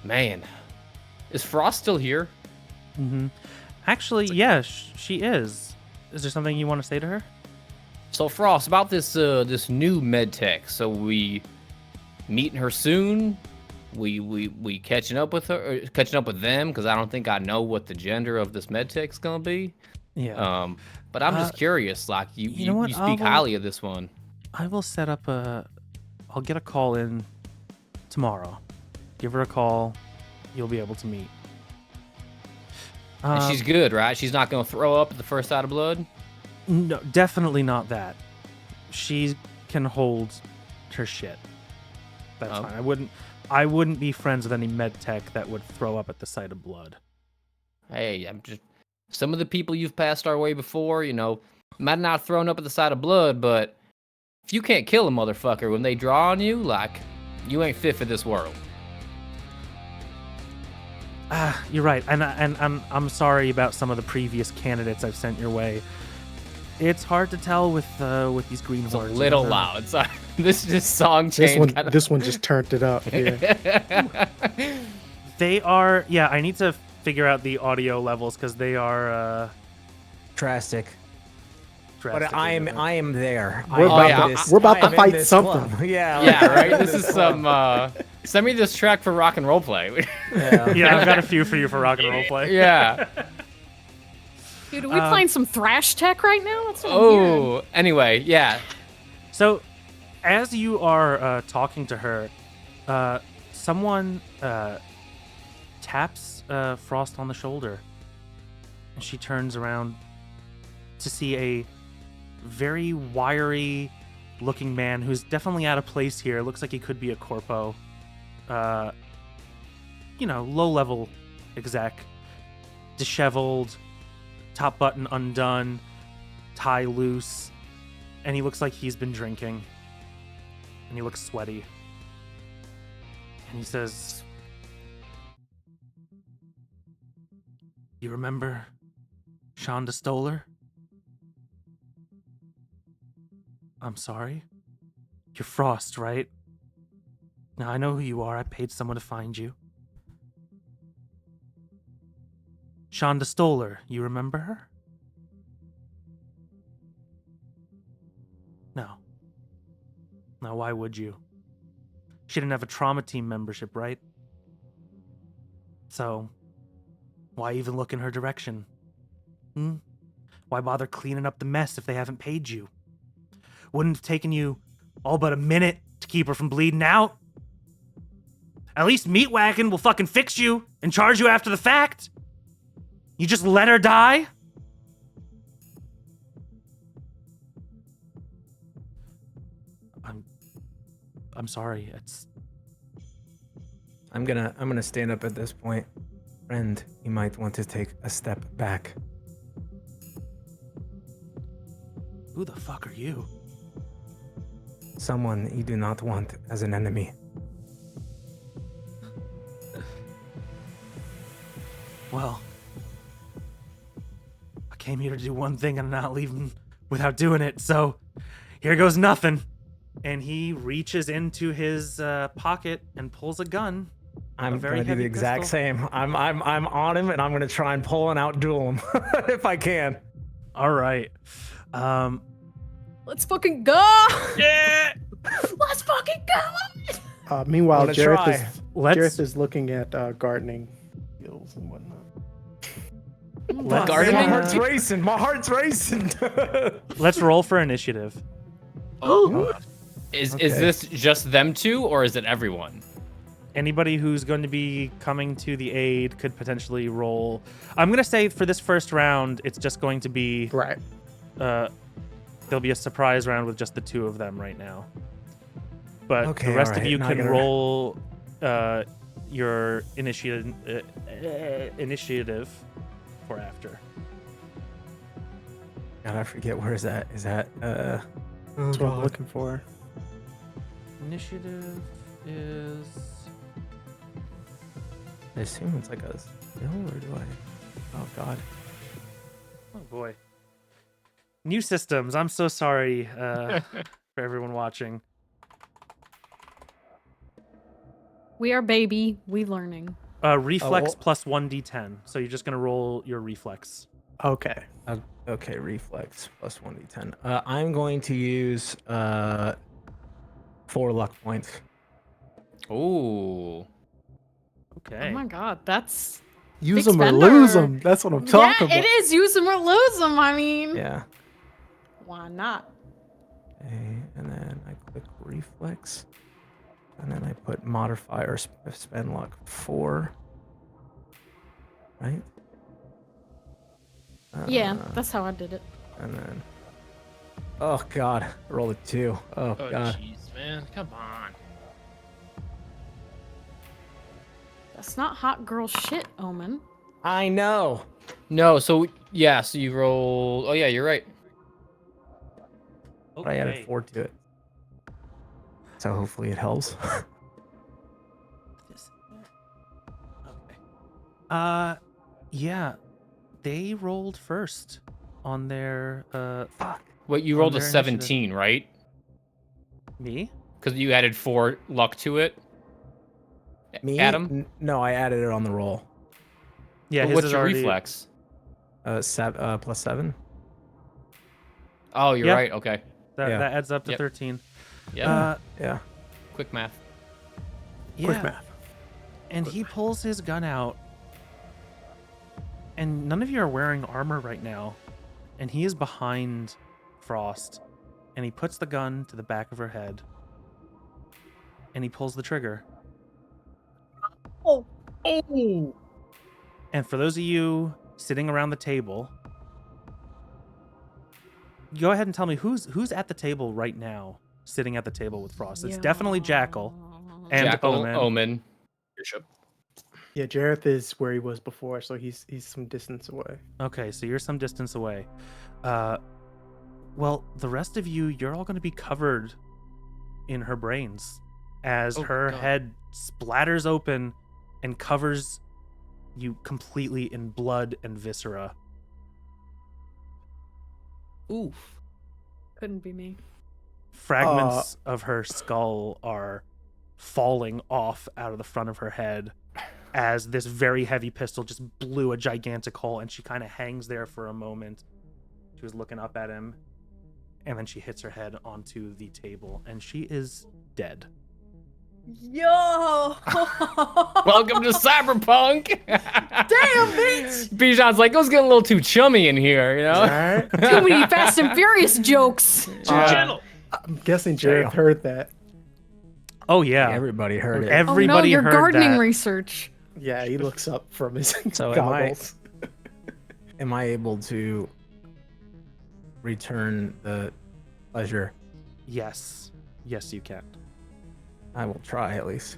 Man, is Frost still here? Mm-hmm. Actually, yeah, she is. Is there something you want to say to her? So Frost, about this this new med tech. So we meeting her soon. We catching up with her, catching up with them, because I don't think I know what the gender of this med tech's gonna be. Yeah. But I'm just curious. Like you know what? you speak highly of this one. I will set up I'll get a call in tomorrow. Give her a call. You'll be able to meet. And she's good, right? She's not gonna throw up at the first sight of blood. No, definitely not that. She can hold her shit. That's Oh. fine. I wouldn't be friends with any med tech that would throw up at the sight of blood. Hey, I'm just some of the people you've passed our way before, you know, might not have thrown up at the sight of blood, but if you can't kill a motherfucker when they draw on you, like, you ain't fit for this world. You're right, and I'm sorry about some of the previous candidates I've sent your way. It's hard to tell with these greenhorns. It's a little loud. Sorry. This song This change. one, this one just turned it up. Yeah. They are. Yeah, I need to figure out the audio levels because they are Drastic. But drastically I am different. there. We're about to fight something. Yeah. Yeah, right. This is some. Send me this track for rock and roll play. Yeah. Yeah, I've got a few for you for rock and roll play. Yeah. Dude, are we playing some thrash tech right now? That's what I'm hearing. Oh. Anyway, yeah. So, as you are talking to her, someone taps Frost on the shoulder, and she turns around to see a very wiry-looking man who's definitely out of place here. Looks like he could be a corpo. Low-level exec, disheveled, top button undone, tie loose, and he looks like he's been drinking, and he looks sweaty. And he says, "You remember Shonda Stoller? I'm sorry. You're Frost, right? Now, I know who you are. I paid someone to find you. Shonda Stoller, you remember her?" No. Now, why would you? She didn't have a trauma team membership, right? So, why even look in her direction? Why bother cleaning up the mess if they haven't paid you? Wouldn't have taken you all but a minute to keep her from bleeding out. At least Meatwagon will fucking fix you and charge you after the fact. You just let her die? I'm sorry. I'm gonna stand up at this point. Friend, you might want to take a step back. Who the fuck are you? Someone you do not want as an enemy. Well, I came here to do one thing and not leaving without doing it, so here goes nothing. And he reaches into his pocket and pulls a gun. I'm gonna do the exact same. I'm on him, and I'm gonna try and pull and outduel him if I can. All right. Let's fucking go! Yeah. Let's fucking go! Meanwhile, Wanna Jareth try. Jareth is looking at gardening skills and whatnot. My Gardening? heart's racing. My heart's racing. Let's roll for initiative. Is Okay. this just them two, or is it everyone? Anybody who's going to be coming to the aid could potentially roll. I'm going to say for this first round, it's just going to be... Right. There'll be a surprise round with just the two of them right now. But Okay, the rest alright, of you now I can gotta- roll your initiative for after. God, I forget where is that? Is that That's what I'm looking for. Initiative is... I assume it's like a skill, or do I? Oh God. Oh boy. New systems. I'm so sorry for everyone watching. We are baby. We learning. Reflex well- plus 1d10. So you're just going to roll your reflex. Okay. Okay, reflex plus 1d10. I'm going to use 4 luck points. Ooh. Okay. Oh my god, that's Use Big them or spender. lose them. That's what I'm talking yeah, about. it is. Use them or lose them. I mean, Yeah. why not? Okay, and then I click reflex, and then I put modifier spend luck 4. Right. Yeah, Uh, that's how I did it. And then, oh God, I rolled a 2. Oh Oh, God. jeez, man. Come on. That's not hot girl shit, Omen. I know. No, so yeah, so you roll. Oh yeah, you're right. But I added 4 to it. So hopefully it helps. Yeah. They rolled first on their Fuck. What you On rolled a their initiative. 17, right? me. Because you added 4 luck to it. Me? Adam, No, I added it on the roll. Yeah, But his what's is your already... reflex? Plus 7. Oh, you're Yeah. right. Okay. That, Yeah. that adds up to Yep. 13. Yeah. Yeah. Quick math. Yeah. Quick math. And he pulls his gun out. And none of you are wearing armor right now. And he is behind Frost. And he puts the gun to the back of her head. And he pulls the trigger. Oh. And for those of you sitting around the table, go ahead and tell me who's at the table right now, sitting at the table with Frost. It's definitely Jackal and Jackal, Omen. Bishop. Yeah, Jareth is where he was before, so he's some distance away. Okay, so you're some distance away. Well, the rest of you, you're all going to be covered in her brains. as her God. head splatters open and covers you completely in blood and viscera. Oof. Couldn't be me. Fragments of her skull are falling off out of the front of her head as this very heavy pistol just blew a gigantic hole, and she kind of hangs there for a moment. She was looking up at him, and then she hits her head onto the table, and she is dead. Yo! Welcome to Cyberpunk. Damn, bitch! Bijan's like, it was getting a little too chummy in here, you know? Alright. Too many Fast and Furious jokes. Gentle. I'm guessing Jared heard that. Oh yeah, Everybody heard it. everybody oh no, your heard gardening that. research. Yeah, he looks up from his So goggles. Am I able to return the pleasure? Yes, you can. I will try at least.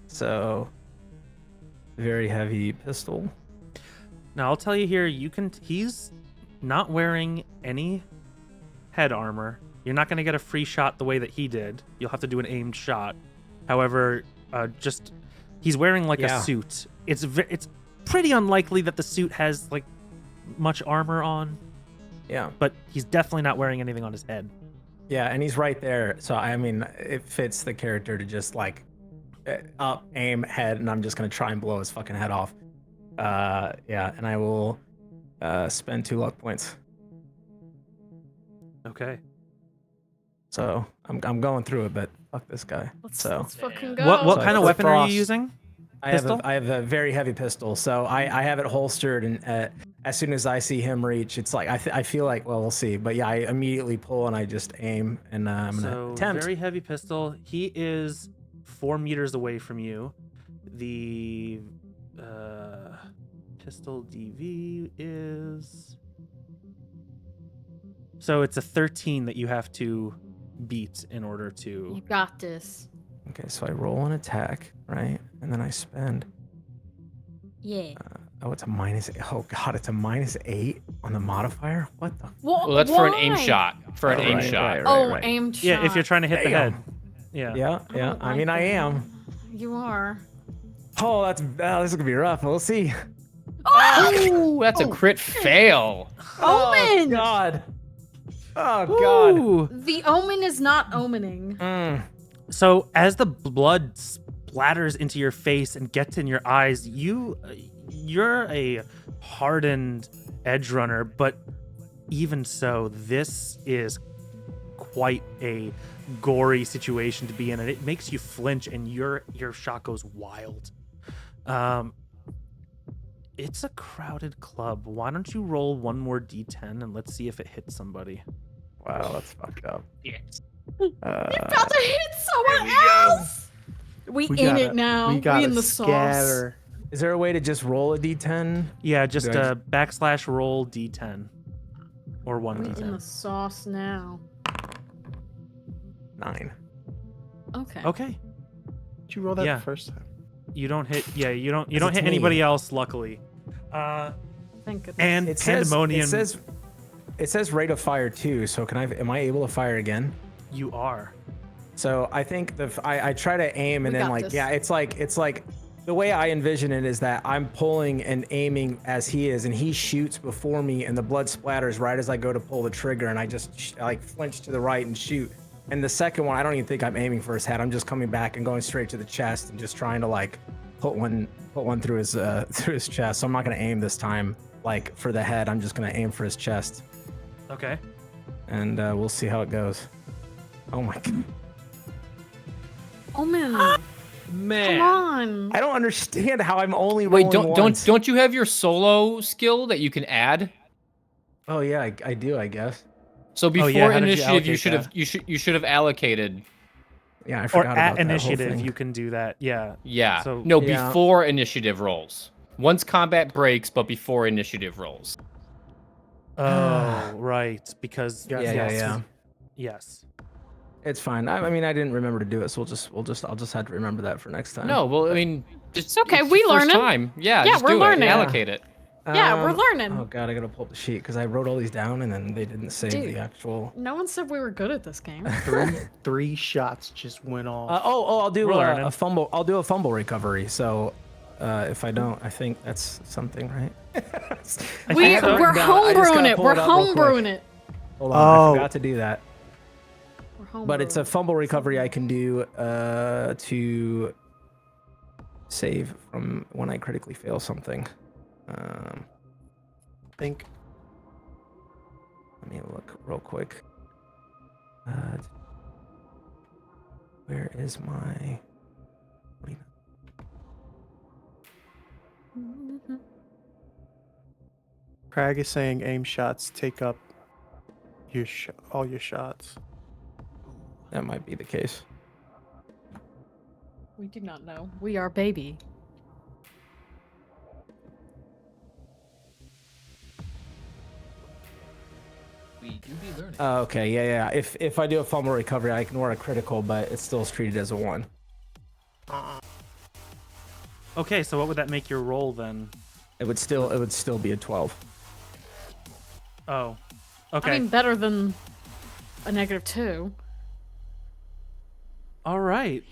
So very heavy pistol. Now I'll tell you here, he's not wearing any head armor. You're not going to get a free shot the way that he did. You'll have to do an aimed shot. However, he's wearing like a suit. It's pretty unlikely that the suit has like much armor on, Yeah. but he's definitely not wearing anything on his head. Yeah, and he's right there. So I mean, it fits the character to just like up, aim, head, and I'm just gonna try and blow his fucking head off. Yeah, and I will spend 2 luck points. Okay. So I'm going through it, but fuck this guy. Let's fucking go. What So kind of it's weapon are you frost. using? I Pistol? have a very heavy pistol, so I have it holstered, and as soon as I see him reach, it's like I feel like, well, we'll see, but yeah, I immediately pull and I just aim, and I'm gonna attempt. Very heavy pistol. He is 4 meters away from you. The pistol DV is, so it's a 13 that you have to beat in order You to. got this. Okay, so I roll an attack, right, and then I spend. Yeah. Oh, it's a minus. Oh god, it's a -8 on the modifier. What the? Well, Well, that's for an aim why? shot. For an aim Right, shot. right, Oh, right. aimed shot. Yeah, if you're trying to hit the Damn. head. Yeah. Yeah, yeah. don't I like mean, I that. am. You are. Oh, this is gonna be rough. We'll see. Ooh, that's a crit fail. Omen! Oh god. Oh god. Ooh. The omen is not omening. Mm. So as the blood splatters into your face and gets in your eyes, you're a hardened Edgerunner, but even so, this is quite a gory situation to be in, and it makes you flinch, and your shot goes wild. It's a crowded club. Why don't you roll one more d10 and let's see if it hits somebody. Wow, that's fucked up. Yes. About to hit someone else! We in gotta- it now. We got in the sauce. scatter. Is there a way to just roll a d10? Yeah, just Do I / roll d10 or 1d10. In the sauce now. 9. Okay. Okay. Did you roll that Yeah. the first time? You don't hit. Yeah, you don't It's hit me. anybody else. Luckily, Thank goodness. and It says pandemonium. it says rate of fire too. So am I able to fire again? You are. So I think I try to aim, and We then got like this. yeah, it's like the way I envision it is that I'm pulling and aiming as he is, and he shoots before me, and the blood splatters right as I go to pull the trigger, and I just like flinch to the right and shoot. And the second one, I don't even think I'm aiming for his head. I'm just coming back and going straight to the chest and just trying to like put one through his chest. So I'm not gonna aim this time like for the head. I'm just gonna aim for his chest, Okay. and we'll see how it goes. Oh my god. Omen. Man. Come on. I don't understand how I'm only Wait, rolling don't once. don't you have your solo skill that you can add? Oh yeah, I do, I guess. So before yeah, how did you initiative, you allocate should have that? you should have allocated. Yeah, I Or forgot about at that whole initiative, thing. you can do that. Yeah. Yeah. So- No, Yeah. before initiative rolls. Once combat breaks, but before initiative rolls. Oh, right. Because Yeah, yeah. Yes. It's fine. I mean, I didn't remember to do it, so I'll just have to remember that for next time. No, well, I mean, it's okay, it's we the first learning. time. Yeah, Yeah, just we're do learning. it. Allocate it. Yeah, we're learning. Oh god, I gotta pull up the sheet because I wrote all these down and then they didn't save Dude. the actual. No one said we were good at this game. Three shots just went off. I'll do We're learning. a fumble. I'll do a fumble recovery. So if I don't, I think that's something, right? We're homebrewing it. We're homebrewing it. Hold on, I forgot to do that. But it's a homebrewing fumble recovery I can do to save from when I critically fail something. I think. Let me look real quick. Where is my? Craig is saying aim shots take up all your shots. That might be the case. We do not know. We are baby. We do be learning. Okay, yeah. If I do a fumble recovery, I can wear a critical, but it's still treated as a 1. Okay, so what would that make your roll then? It would still be a 12. Oh, okay. I mean, better than a -2. All right.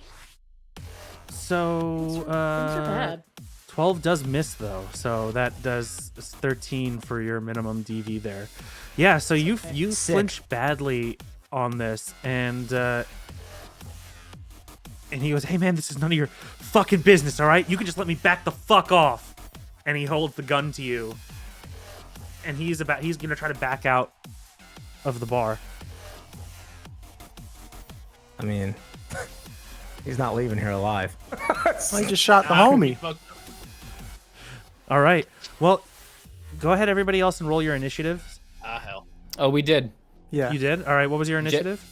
So Things are bad. 12 does miss though, so that does 13 for your minimum DV there. Yeah, so you Sick. flinch badly on this, and he goes, "Hey man, this is none of your fucking business, all right? You can just let me back the fuck off." And he holds the gun to you, and he's gonna try to back out of the bar. I mean, he's not leaving here alive. I just shot the homie. All right. Well, go ahead, everybody else, and roll your initiatives. Hell. Oh, we did. Yeah. You did? All right. What was your initiative?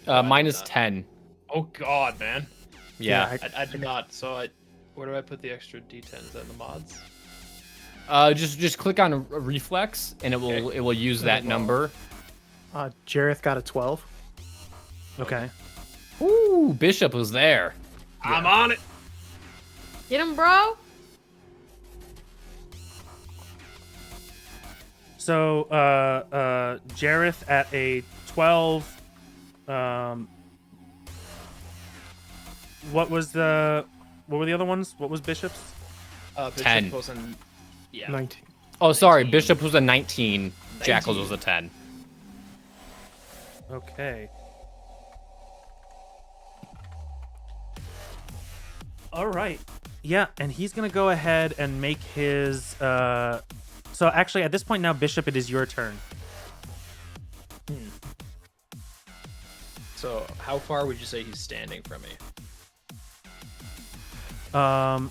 Minus 10. Oh God, man. Yeah. I did not. So where do I put the extra D10? Is that in the mods? Just click on a reflex, and it will use that number. Jareth got a 12. Okay. Ooh, Bishop was there. I'm on it. Get him, bro. So, Jareth at a 12. What were the other ones? What was Bishop's? Bishop 10. was an, yeah. 19. Oh, sorry. Bishop was a 19. Jackals was a 10. Okay. All right. Yeah, and he's gonna go ahead and make his. So actually, at this point now, Bishop, it is your turn. So how far would you say he's standing from me? I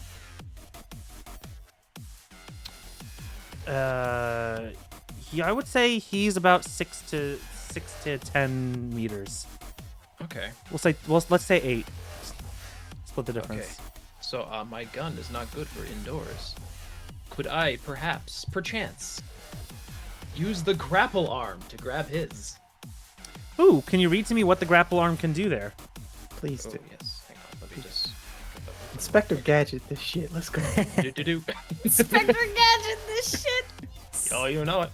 would say he's about 6 to 10 meters. Okay. Let's say 8. Split the difference. Okay. So my gun is not good for indoors. Could I perchance, use the grapple arm to grab his? Ooh, can you read to me what the grapple arm can do there? Please Oh, do. yes. Hang on. Let me just. Inspector Gadget, this shit. Let's go. Do. Spectre Gadget, this shit. Oh, you know it.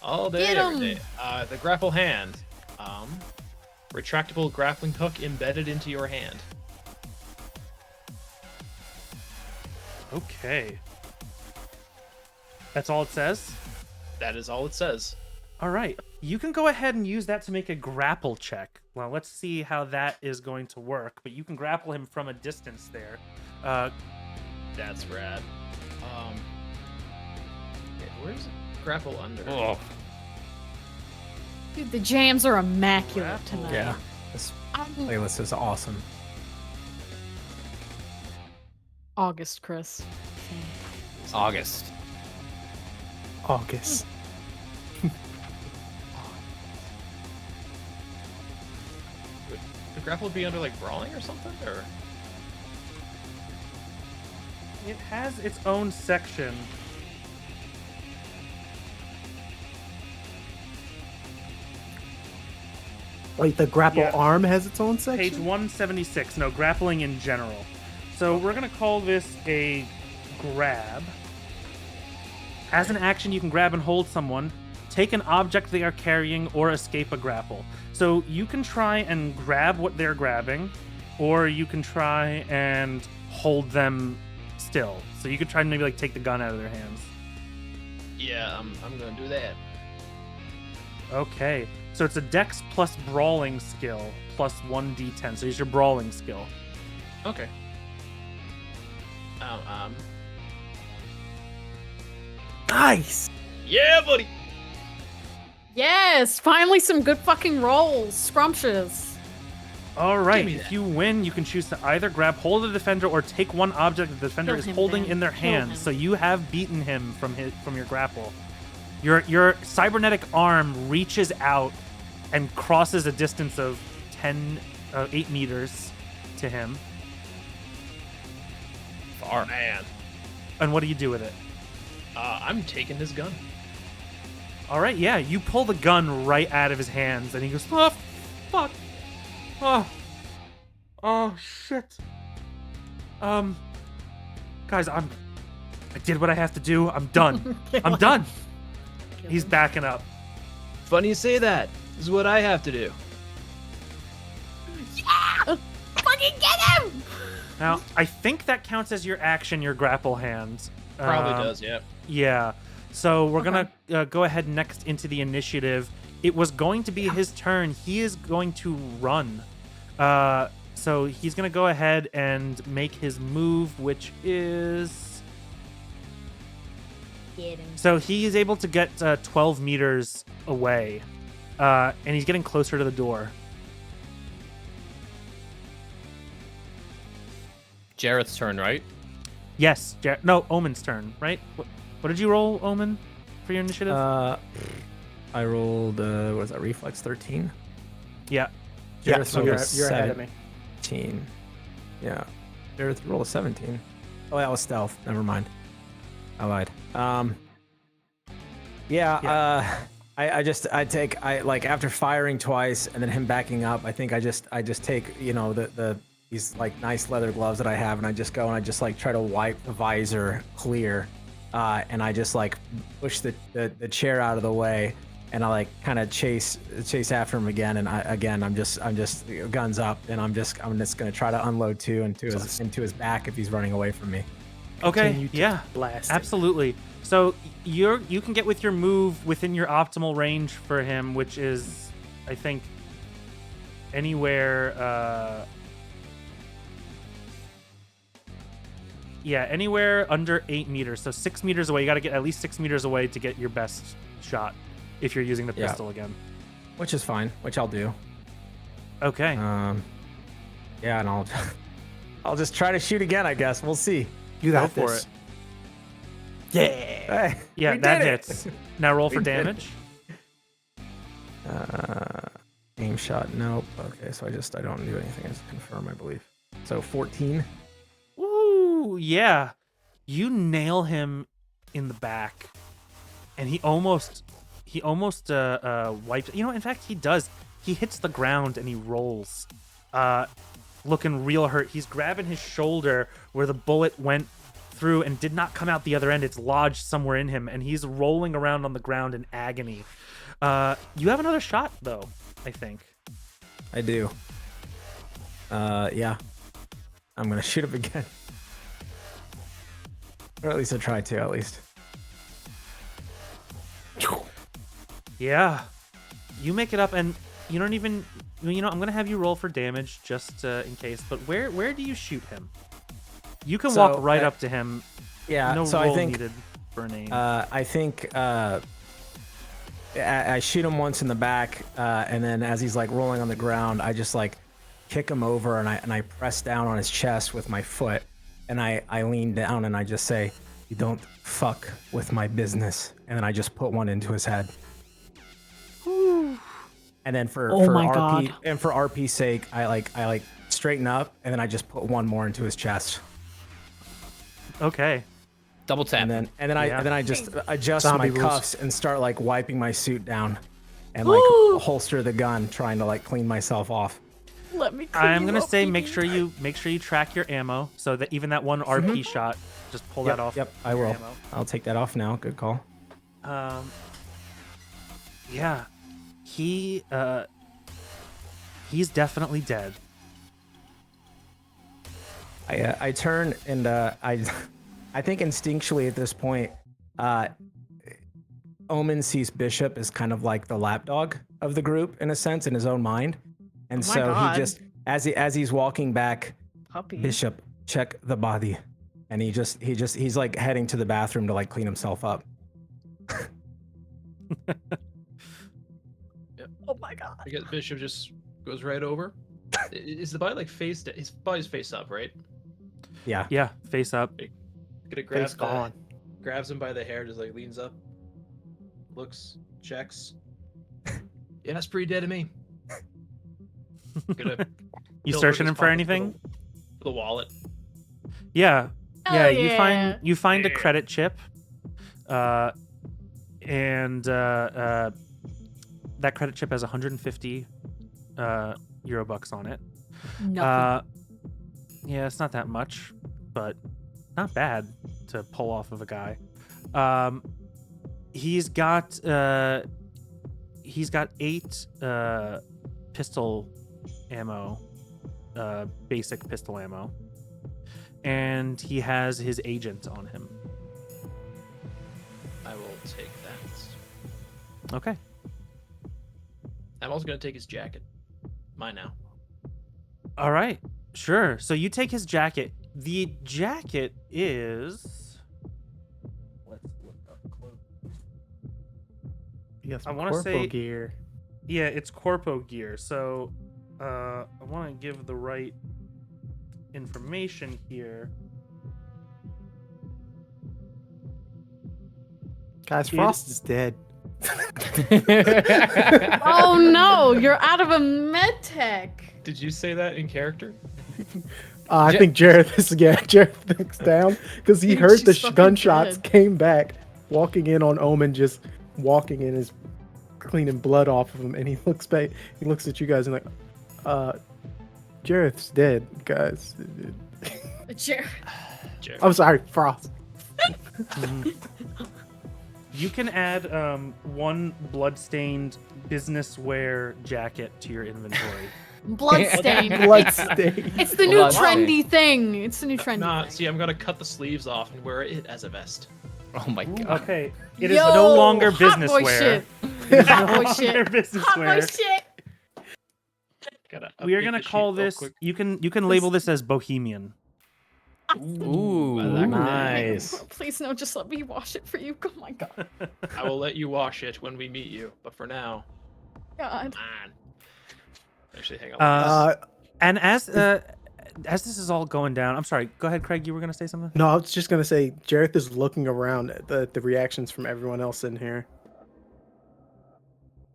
All day, Get every 'em. day. The grapple hand. Retractable grappling hook embedded into your hand. Okay. That's all it says? That is all it says. All right. You can go ahead and use that to make a grapple check. Well, let's see how that is going to work. But you can grapple him from a distance there. That's rad. Where's grapple under? Oh, Dude, the jams are immaculate Grapple. tonight. Yeah, this playlist is awesome. August, Chris. August. August. Would the grapple be under like brawling or something, or? It has its own section. Wait, the grapple Yeah. arm has its own section? Page 176. No, grappling in general. So we're going to call this a grab. As an action, you can grab and hold someone, take an object they are carrying, or escape a grapple. So you can try and grab what they're grabbing, or you can try and hold them still. So you could try and maybe like take the gun out of their hands. Yeah, I'm gonna do that. Okay, so it's a Dex plus Brawling skill plus 1d10. So use your Brawling skill. Okay. Nice. Yeah, buddy. Yes, finally some good fucking rolls. Scrumptious. All right, me if that. you win, you can choose to either grab hold of the defender or take one object the defender Kill is him, holding Dan. in their Kill hands. him. So you have beaten him from your grapple. Your cybernetic arm reaches out and crosses a distance of 8 meters to him. Far. Man. And what do you do with it? I'm taking his gun. All right, yeah, you pull the gun right out of his hands, and he goes, "Oh, fuck, oh, shit." Guys, I did what I have to do. I'm done. I'm done. He's backing up. Funny you say that. This is what I have to do. Fucking get him! Now, I think that counts as your action, your grapple hand. Probably does, yeah. Yeah. So we're going to go ahead next into the initiative. It was going to be his turn. He is going to run. So he's going to go ahead and make his move, which is... Get him. So he is able to get 12 meters away. And he's getting closer to the door. Jareth's turn, right? Yes. No, Omen's turn, right? What did you roll, Omen, for your initiative? I rolled, what was that, Reflex 13? Yeah. Yeah, Jareth so rolled a you're ahead of me. 17. Yeah. Jareth rolled a 17. Oh, that was stealth. Never mind. I lied. After firing twice and then him backing up, I think I just take, these like nice leather gloves that I have, and I just go and I just like try to wipe the visor clear, and I just like push the chair out of the way, and I like kind of chase after him again, and I'm just guns up, and I'm just gonna try to unload two into his back if he's running away from me. Okay. Continue to Yeah. blast. Absolutely. So you can get with your move within your optimal range for him, which is, I think, anywhere. Anywhere under 8 meters. So 6 meters away. You got to get at least 6 meters away to get your best shot if you're using the pistol again. Which is fine. Which I'll do. Okay. And I'll just try to shoot again. I guess we'll see. You got Go for this. it. Hey, Yeah, we that did it. hits. Now roll for We did it. damage. Aim shot. Nope. Okay, so I don't do anything. I just confirm, I believe. So 14. Woo! Yeah, you nail him in the back, and he almost wiped. In fact, he does. He hits the ground and he rolls, looking real hurt. He's grabbing his shoulder where the bullet went through and did not come out the other end. It's lodged somewhere in him, and he's rolling around on the ground in agony. You have another shot though, I think. I do. Yeah. I'm gonna shoot him again. Or at least I'll try to, at least. Yeah, you make it up, and you don't even. I'm gonna have you roll for damage just in case. But where do you shoot him? You can walk right up to him. Yeah. No so roll I think needed for an aim. I think I shoot him once in the back, and then as he's like rolling on the ground, I just like kick him over, and I press down on his chest with my foot, and I lean down and I just say, "You don't fuck with my business," and then I just put one into his head. And then for RP's sake, I straighten up, and then I just put one more into his chest. Okay. Double tap. And then I just adjust Zombie my rules. cuffs and start like wiping my suit down, and like holster the gun, trying to like clean myself off. Let me clean I'm you gonna up, say baby. make sure you track your ammo so that even that one RP shot just pull that off. Yep, I your will. ammo. I'll take that off now. Good call. Yeah, he's definitely dead. I turn and I think instinctually at this point, Omen sees Bishop as kind of like the lapdog of the group in a sense in his own mind, and Oh my so God. he just as he's walking back, Puppy. Bishop, check the body, and he's like heading to the bathroom to like clean himself up. Oh my God. I guess Bishop just goes right over. Is the body like face? His body's face up, right? Yeah. Yeah, face up. Gonna grab Face gone. grabs him by the hair, just like leans up, looks, checks. Yeah, that's pretty dead to me. Gonna You feel searching his him for pockets anything? For the wallet. Yeah. Hell Yeah, you find a Yeah. credit chip. And that credit chip has 150 euro bucks on it. Nothing. Yeah, it's not that much, but not bad to pull off of a guy. He's got 8 pistol ammo, basic pistol ammo, and he has his agent on him. I will take that. Okay. I'm also gonna take his jacket. Mine now. All right. Sure. So you take his jacket. The jacket is. Let's look up close. You got some I wanna corpo say- gear. Yeah, it's corpo gear. So I want to give the right information here. Guys, It- Frost is dead. Oh no, you're out of a med tech. Did you say that in character? I think Jareth is Jareth thinks down because he Dude, heard the she's fucking gunshots, dead. came back, walking in on Omen, just walking in, is cleaning blood off of him, and he looks back. He looks at you guys and like, Jareth's dead, guys. Jared. I'm sorry, Frost. You can add 1 bloodstained business wear jacket to your inventory. Bloodstain. Bloodstained. It's the new Bloodstain. trendy thing. It's the new trendy Nah, thing. see, I'm gonna cut the sleeves off and wear it as a vest. Oh my god. Okay. It is Yo, no longer hot business boy wear. shit. It is Hot no boy longer shit. business Hot boy wear. shit. Gotta We are update gonna the call sheet real this. quick. You can label this as bohemian. Ooh, Nice. Please no, just let me wash it for you. Oh my god. I will let you wash it when we meet you, but for now, God. man. Actually, hang on. And as this is all going down, I'm sorry. Go ahead, Craig. You were gonna say something. No, I was just gonna say Jareth is looking around at the reactions from everyone else in here.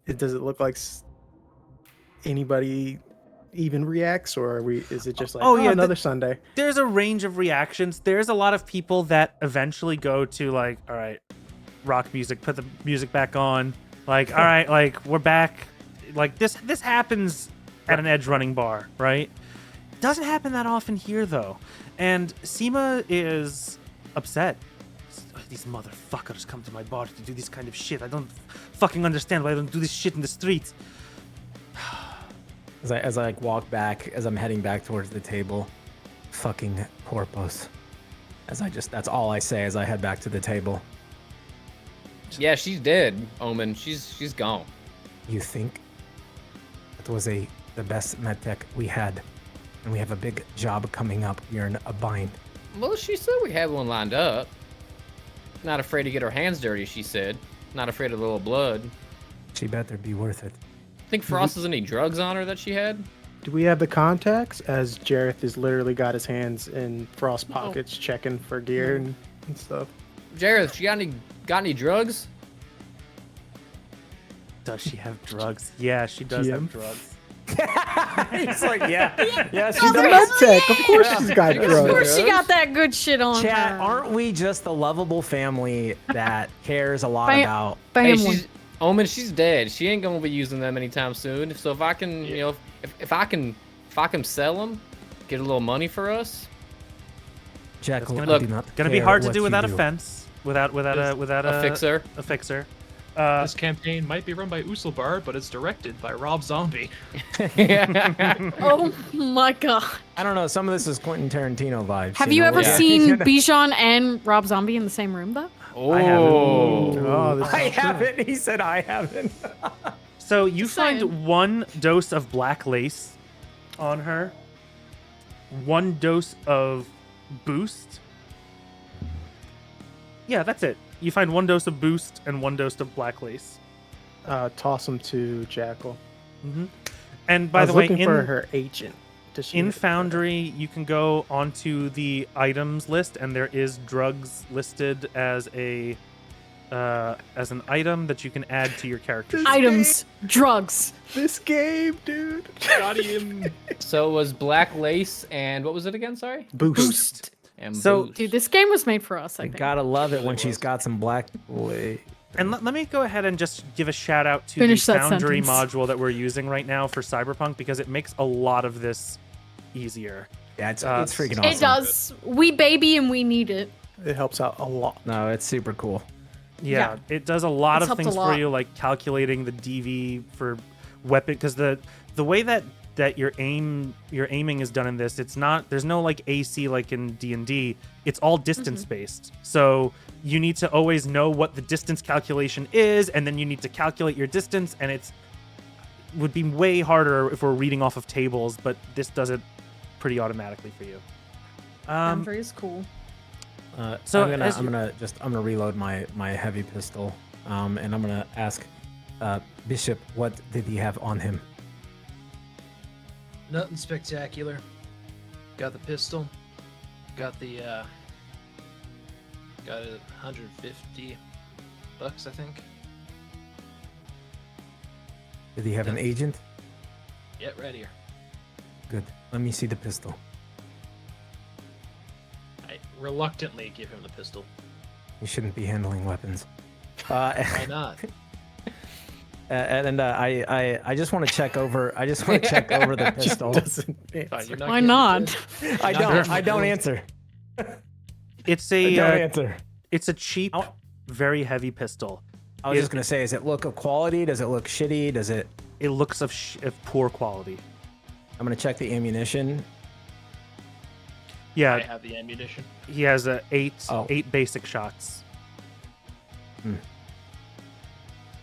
Does it look like anybody even reacts, or is it just like another Sunday? There's a range of reactions. There's a lot of people that eventually go to like, all right, rock music, put the music back on. Like, all right, like we're back. Like this happens at an edge running bar, right? Doesn't happen that often here though. And Seema is upset. These motherfuckers come to my bar to do this kind of shit. I don't fucking understand why I don't do this shit in the streets. As I like walk back, as I'm heading back towards the table, fucking corpus. That's all I say as I head back to the table. Yeah, she's dead, Omen. She's gone. You think that was the best medtech we had, and we have a big job coming up. We're in a bind. Well, she said we had one lined up. Not afraid to get her hands dirty, she said. Not afraid of a little blood. She better be worth it. Think Frost has any drugs on her that she had? Do we have the contacts? As Jareth has literally got his hands in Frost's pockets, checking for gear and stuff. Jareth, she got any drugs? Does she have drugs? Yeah, she does GM? have drugs. He's like, yeah, She's a med tech. Of course she's got Of Of drugs. course she got that good shit on Chat, her. aren't we just the lovable family that cares a lot Bam. about? Hey, Family. Omen, she's dead. She ain't gonna be using them anytime soon. So if I can, you know, if I can sell them, get a little money for us. Jackal, gonna I do not Gonna be care hard to what do you without a do. fence, without A fixer. A fixer. This campaign might be run by Usulbard, but it's directed by Rob Zombie. Oh my god. I don't know. Some of this is Quentin Tarantino vibes. Have you know, ever where- seen Bijan and Rob Zombie in the same room though? Oh. I haven't. Oh, this I is true. haven't. He said I haven't. So you Just saying. find 1 dose of black lace on her, 1 dose of boost. Yeah, that's it. You find 1 dose of boost and 1 dose of black lace. Toss them to Jackal. And I by was the way, looking for her agent. Does she in have- Foundry, you can go onto the items list, and there is drugs listed as a as an item that you can add to your character. sheet. Items, drugs. This game, dude. Got him. So it was black lace and what was it again? Sorry. Boost. And So- boost. Dude, this game was made for us, I I think. gotta love it when she's got some black. And let me go ahead and just give a shout out to Finish the that Foundry sentence. module that we're using right now for Cyberpunk because it makes a lot of this easier. Yeah, it's freaking awesome. It does. We baby and we need it. It helps out a lot. No, it's super cool. Yeah, it does a lot It's of helped a things for lot. you, like calculating the DV for weapon, because the way that your aiming is done in this, it's not, there's no like AC like in D&D. It's all distance based. So you need to always know what the distance calculation is, and then you need to calculate your distance, and would be way harder if we're reading off of tables, but this does it pretty automatically for you. Foundry is cool. So I'm as gonna reload my heavy pistol, and I'm gonna ask Bishop what did he have on him. Nothing spectacular. Got the pistol. Got the got it $150, I think. Did he have an agent? Yeah, right here. Good. Let me see the pistol. I reluctantly give him the pistol. You shouldn't be handling weapons. Why not? I just want to check over. I just want to check over the pistol. Doesn't Fine, you're not Why getting not? it. I don't answer. it's I don't a answer. it's a cheap, very heavy pistol. I was just gonna say, does it look of quality? Does it look shitty? Does it? It looks of poor quality. I'm gonna check the ammunition. Yeah, I have the ammunition. he has eight Oh. basic shots.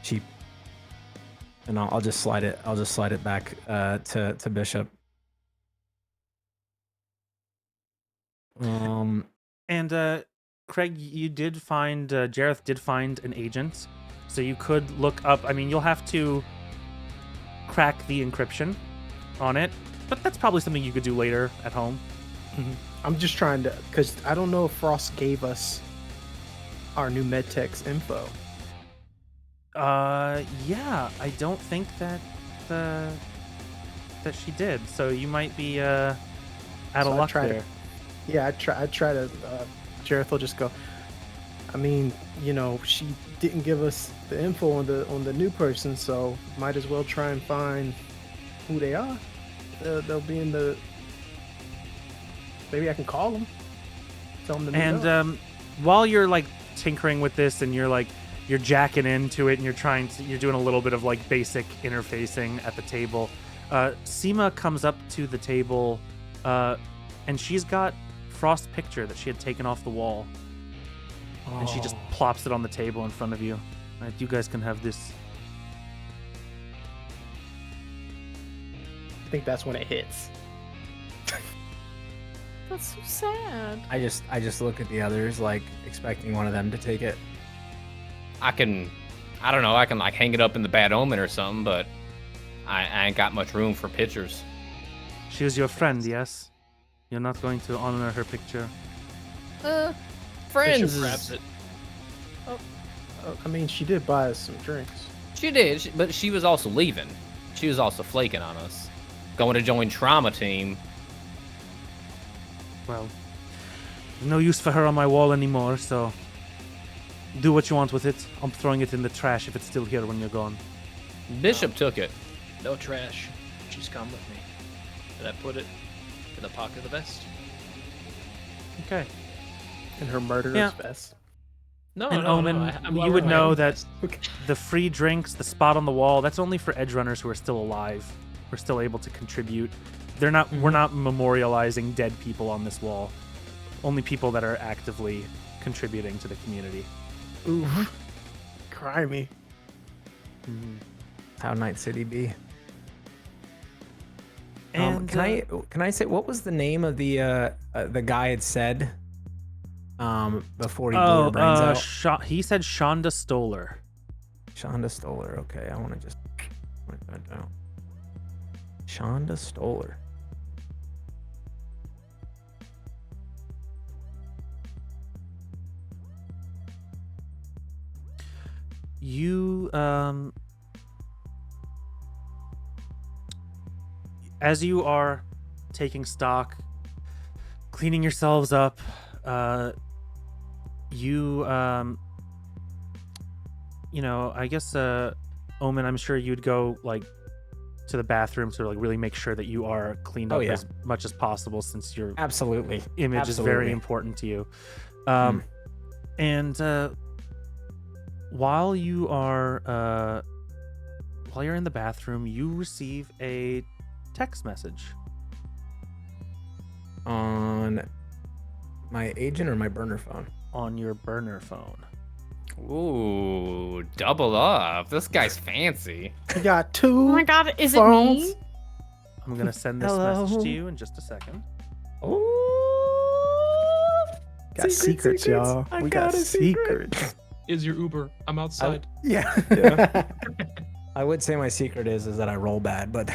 Cheap. And I'll just slide it. I'll just slide it back to Bishop. And Craig, you did find Jareth did find an agent, so you could look up. I mean, you'll have to crack the encryption on it, but that's probably something you could do later at home. I'm just trying to, because I don't know if Frost gave us our new medtech's info. Yeah, I don't think that that she did. So you might be out of So I luck tried there. Yeah, I try to. Jareth will just go. I mean, you know, she didn't give us the info on the new person, so might as well try and find who they are. They'll be in the. Maybe I can call them. Tell them to meet up. And while you're like tinkering with this, and you're jacking into it, and you're doing a little bit of like basic interfacing at the table. Seema comes up to the table, and she's got Frost's picture that she had taken off the wall, and she just plops it on the table in front of you. Right, you guys can have this. I think that's when it hits. That's so sad. I just look at the others, like expecting one of them to take it. I don't know, I can like hang it up in the Bad Omen or something, but I ain't got much room for pictures. She was your friend, yes? You're not going to honor her picture. Friends. Bishop grabs it. I mean, she did buy us some drinks. She did, but she was also leaving. She was also flaking on us. Going to join Trauma Team. Well, there's no use for her on my wall anymore, so do what you want with it. I'm throwing it in the trash if it's still here when you're gone. Bishop took it. No trash. She's come with me. And I put it in the pocket of the vest. Okay. in her murderer's vest. No, And no, Omen, no. I'm you wearing would my know own that vest. the free drinks, the spot on the wall, that's only for Edgerunners who are still alive, who are still able to contribute. They're not. We're not memorializing dead people on this wall. Only people that are actively contributing to the community. Ooh, crimey. How Night City be? And Can I say what was the name of the guy had said before he blew her brains out? He said Shonda Stoller. Shonda Stoller. Okay, I want to just write that down. Shonda Stoller. You as you are taking stock, cleaning yourselves up, you know, I guess Omen, I'm sure you'd go like to the bathroom to like really make sure that you are cleaned up as much as possible, since your Absolutely. image is very important to you. And while you're in the bathroom, you receive a text message On my agent or my burner phone? on your burner phone. Ooh, double up. This guy's fancy. You got two. Oh my god, is it phones. me? I'm gonna send this Hello? message to you in just a second. Got secrets, y'all. I We got got a secret. secrets. Is your Uber? I'm outside. Yeah. I would say my secret is that I roll bad, but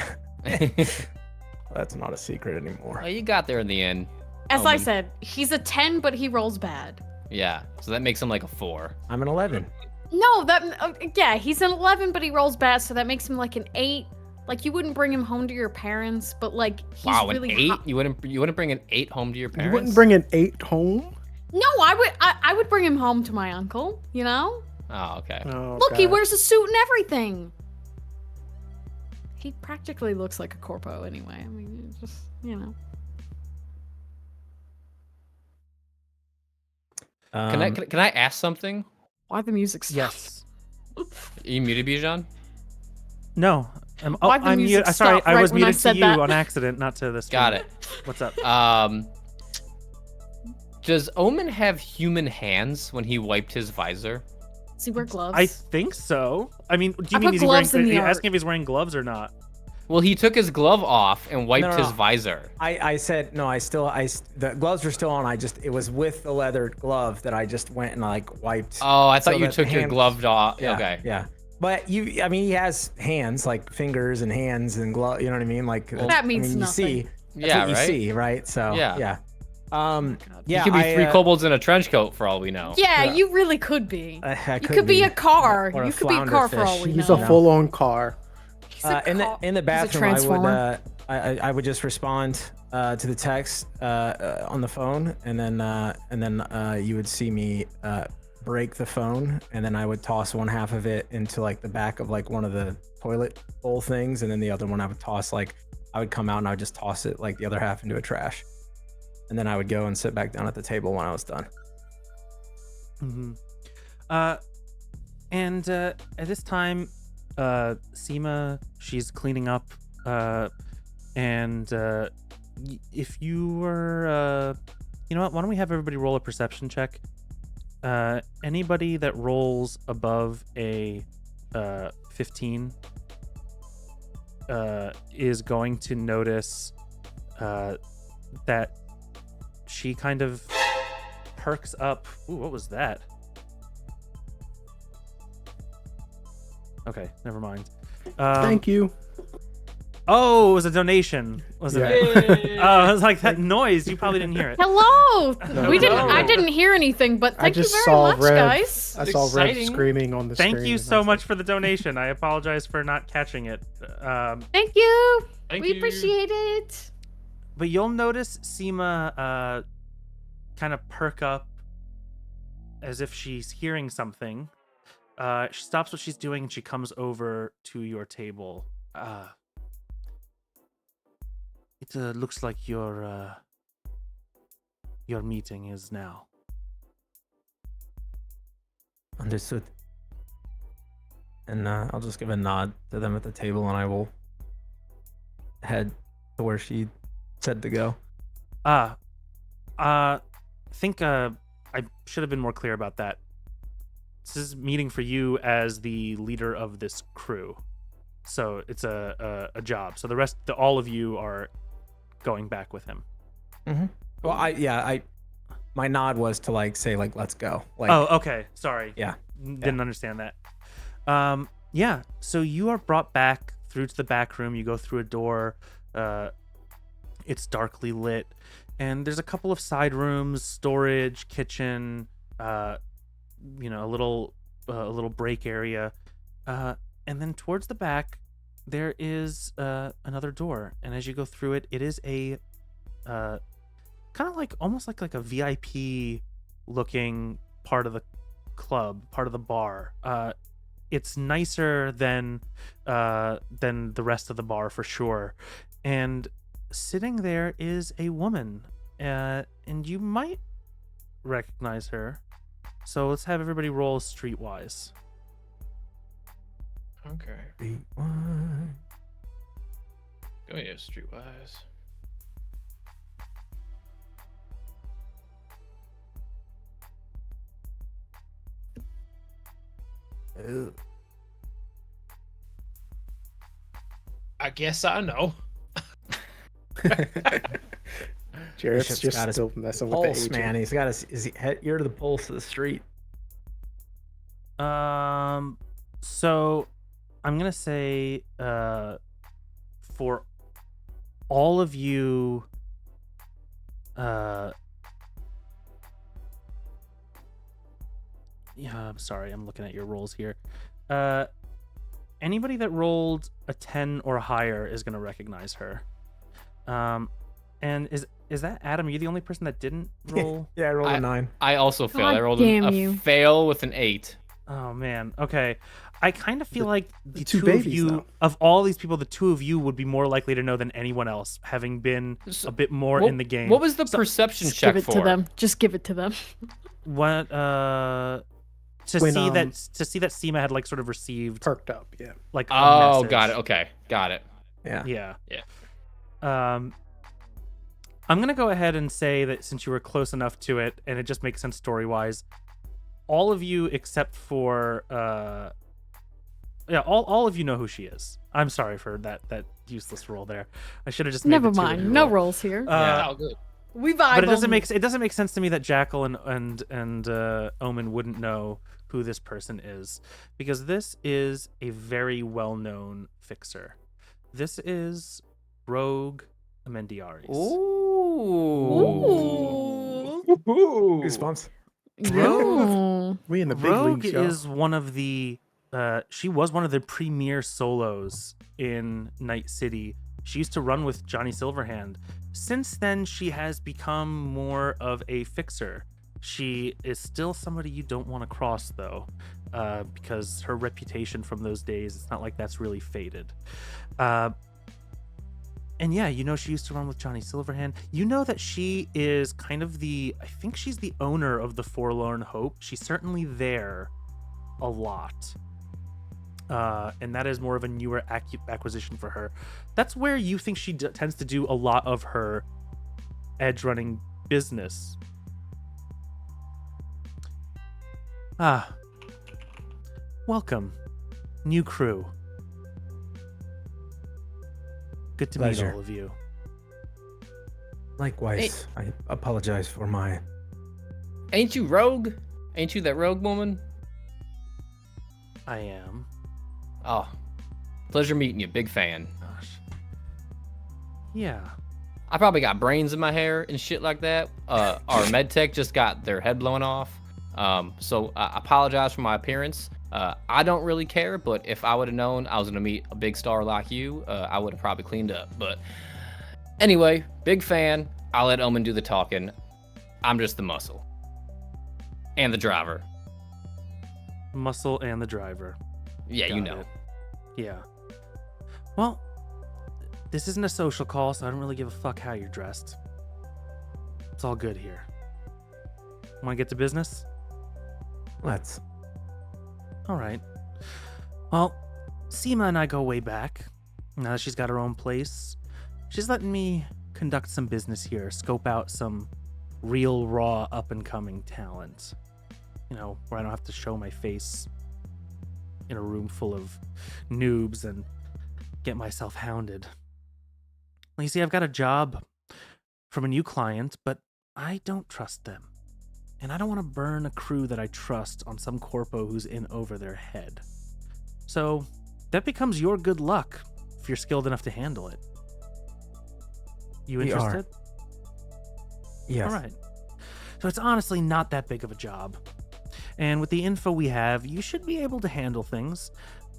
that's not a secret anymore. Well, you got there in the end. As I Omen. said, he's a 10, but he rolls bad. Yeah, so that makes him like a 4. I'm an 11. No, yeah, he's an 11, but he rolls bad, so that makes him like an 8. Like, you wouldn't bring him home to your parents, but like, he's Wow, really an 8? You wouldn't bring an 8 home to your You parents? wouldn't bring an 8 home? No, I would bring him home to my uncle, you know? Oh, okay. Oh, Look, he God. wears a suit and everything. He practically looks like a corpo anyway. I mean, it's just, you know. Can I ask something? Why the music stop? Yes. Are you muted, Bijan? No. Why'd the I'm music muted. Sorry, stop I right was when I muted to said you that? on accident, not to the stream. Got it. What's up? Does Omen have human hands when he wiped his visor? Does he wear gloves? I think so. I mean, do you I mean put is he wearing? gloves in Are the you art. asking if he's wearing gloves or not? Well, he took his glove off and wiped No. his visor. I said no. The gloves were still on. It was with the leather glove that I just went and like wiped. Oh, I thought so you that took your hand- glove off. Yeah, Okay. Yeah. But I mean, he has hands, like fingers and hands and glove. You know what I mean? Like That means I mean, nothing. You see, that's Yeah, what you right? see, right? So Yeah. yeah. He could be 3 kobolds in a trench coat for all we know. Yeah, you really could be. I You could be a car. Or a You could be a flounder car for all fish. we He's know. a full-on car. He's a in car. the He's a bathroom, I transformer. would I would just respond to the text on the phone, and then you would see me break the phone, and then I would toss one half of it into like the back of like one of the toilet bowl things, and then the other one I would toss I would come out and I would just toss it like the other half into a trash, and then I would go and sit back down at the table when I was done. And at this time, Seema, she's cleaning up, and if you were, you know what? Why don't we have everybody roll a perception check? Anybody that rolls above a 15 is going to notice that she kind of perks up. Ooh, what was that? Okay, never mind. Thank you. Oh, it was a donation. Was it? Oh, I was like, that noise. You probably didn't hear it. Hello. We didn't. Hello. I didn't hear anything, but I thank you just very saw much, Rev. guys. I saw Rev Exciting. screaming on the screen. Thank you and so I was much for the donation. I apologize for not catching it. Thank you. Thank We you. appreciate it. But you'll notice Seema kind of perk up as if she's hearing something. She stops what she's doing and she comes over to your table. It looks like your meeting is now Understood. And I'll just give a nod to them at the table, and I will head to where she said to go. Think I should have been more clear about that. This is a meeting for you as the leader of this crew, so it's a job. So all of you are going back with him. Mm-hmm. Well, my nod was to like say like let's go. Like, oh, okay. Sorry. Yeah. Didn't understand that. Yeah. So you are brought back through to the back room. You go through a door. It's darkly lit, and there's a couple of side rooms, storage, kitchen. A little break area, and then towards the back, there is another door. And as you go through it, it is a kind of like almost like a VIP looking part of the club, part of the bar. It's nicer than the rest of the bar for sure. And sitting there is a woman, and you might recognize her. So let's have everybody roll streetwise. Okay. Oh yeah, streetwise. I guess I know. Jarrett's Bishop's just got his still messing with pulse, the agent. man. He's got his ear to the pulse of the street. So I'm gonna say for all of you, I'm sorry, I'm looking at your rolls here. Anybody that rolled a 10 or higher is gonna recognize her. And is that Adam? Are you the only person that didn't roll? Yeah, I rolled a 9. I also failed. God I rolled damn a you. fail with an 8. Oh man. Okay. I kind of feel like the two two of babies, you, though. of all these people, the two of you would be more likely to know than anyone else, having been a bit more in the game. What was the perception Just check give it for? to them. Just give it to them. What? To When, see that Seema had like sort of received Perked up, yeah. like. A Oh, message. got it. Okay, got it. Yeah. Yeah. I'm gonna go ahead and say that since you were close enough to it, and it just makes sense story wise, all of you except for all of you know who she is. I'm sorry for that useless roll there. I should have just made Never the two of you mind. No roll. rolls here. Oh, good. We vibe. But it doesn't only. make sense to me that Jackal and Omen wouldn't know who this person is, because this is a very well-known fixer. This is Rogue Amendiaris. Ooh. Goosebumps. Yo. We in the big Rogue leagues, y'all. is one of the she was one of the premier solos in Night City. She used to run with Johnny Silverhand. Since then, she has become more of a fixer. She is still somebody you don't want to cross, though, because her reputation from those days, it's not like that's really faded. And yeah, you know, she used to run with Johnny Silverhand. You know that she is kind of I think she's the owner of the Forlorn Hope. She's certainly there a lot. And that is more of a newer acquisition for her. That's where you think she tends to do a lot of her edge running business. Welcome, new crew. Good to Pleasure. meet all of you. Likewise, I apologize for my. Ain't you Rogue? Ain't you that Rogue woman? I am. Oh, pleasure meeting you. Big fan. Gosh. Yeah. I probably got brains in my hair and shit like that. Our medtech just got their head blown off. So I apologize for my appearance. I don't really care, but if I would have known I was gonna meet a big star like you, I would have probably cleaned up. But anyway, big fan. I'll let Omen do the talking. I'm just the muscle. And the driver. Muscle and the driver. Yeah, you Got know. it. Yeah. Well, this isn't a social call, so I don't really give a fuck how you're dressed. It's all good here. Want to get to business? Let's. All right. Well, Seema and I go way back. Now that she's got her own place, she's letting me conduct some business here, scope out some real, raw, up-and-coming talent. You know, where I don't have to show my face in a room full of noobs and get myself hounded. You see, I've got a job from a new client, but I don't trust them. And I don't want to burn a crew that I trust on some corpo who's in over their head. So that becomes your good luck if you're skilled enough to handle it. You We are. interested? Yes. All right. So it's honestly not that big of a job. And with the info we have, you should be able to handle things.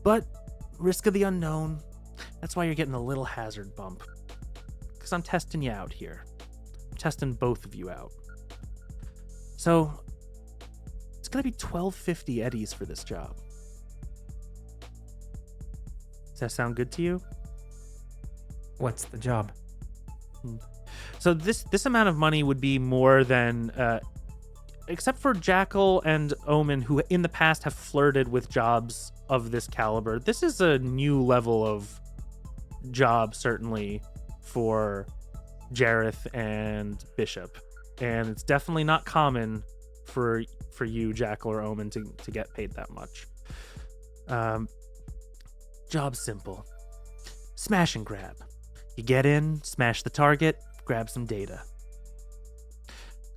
But risk of the unknown, that's why you're getting a little hazard bump. Because I'm testing you out here. I'm testing both of you out. So it's going to be 1250 eddies for this job. Does that sound good to you? What's the job? So this amount of money would be more than, except for Jackal and Omen, who in the past have flirted with jobs of this caliber. This is a new level of job, certainly, for Jareth and Bishop. And it's definitely not common for you, Jackal or Omen, to get paid that much. Job's simple. Smash and grab. You get in, smash the target, grab some data.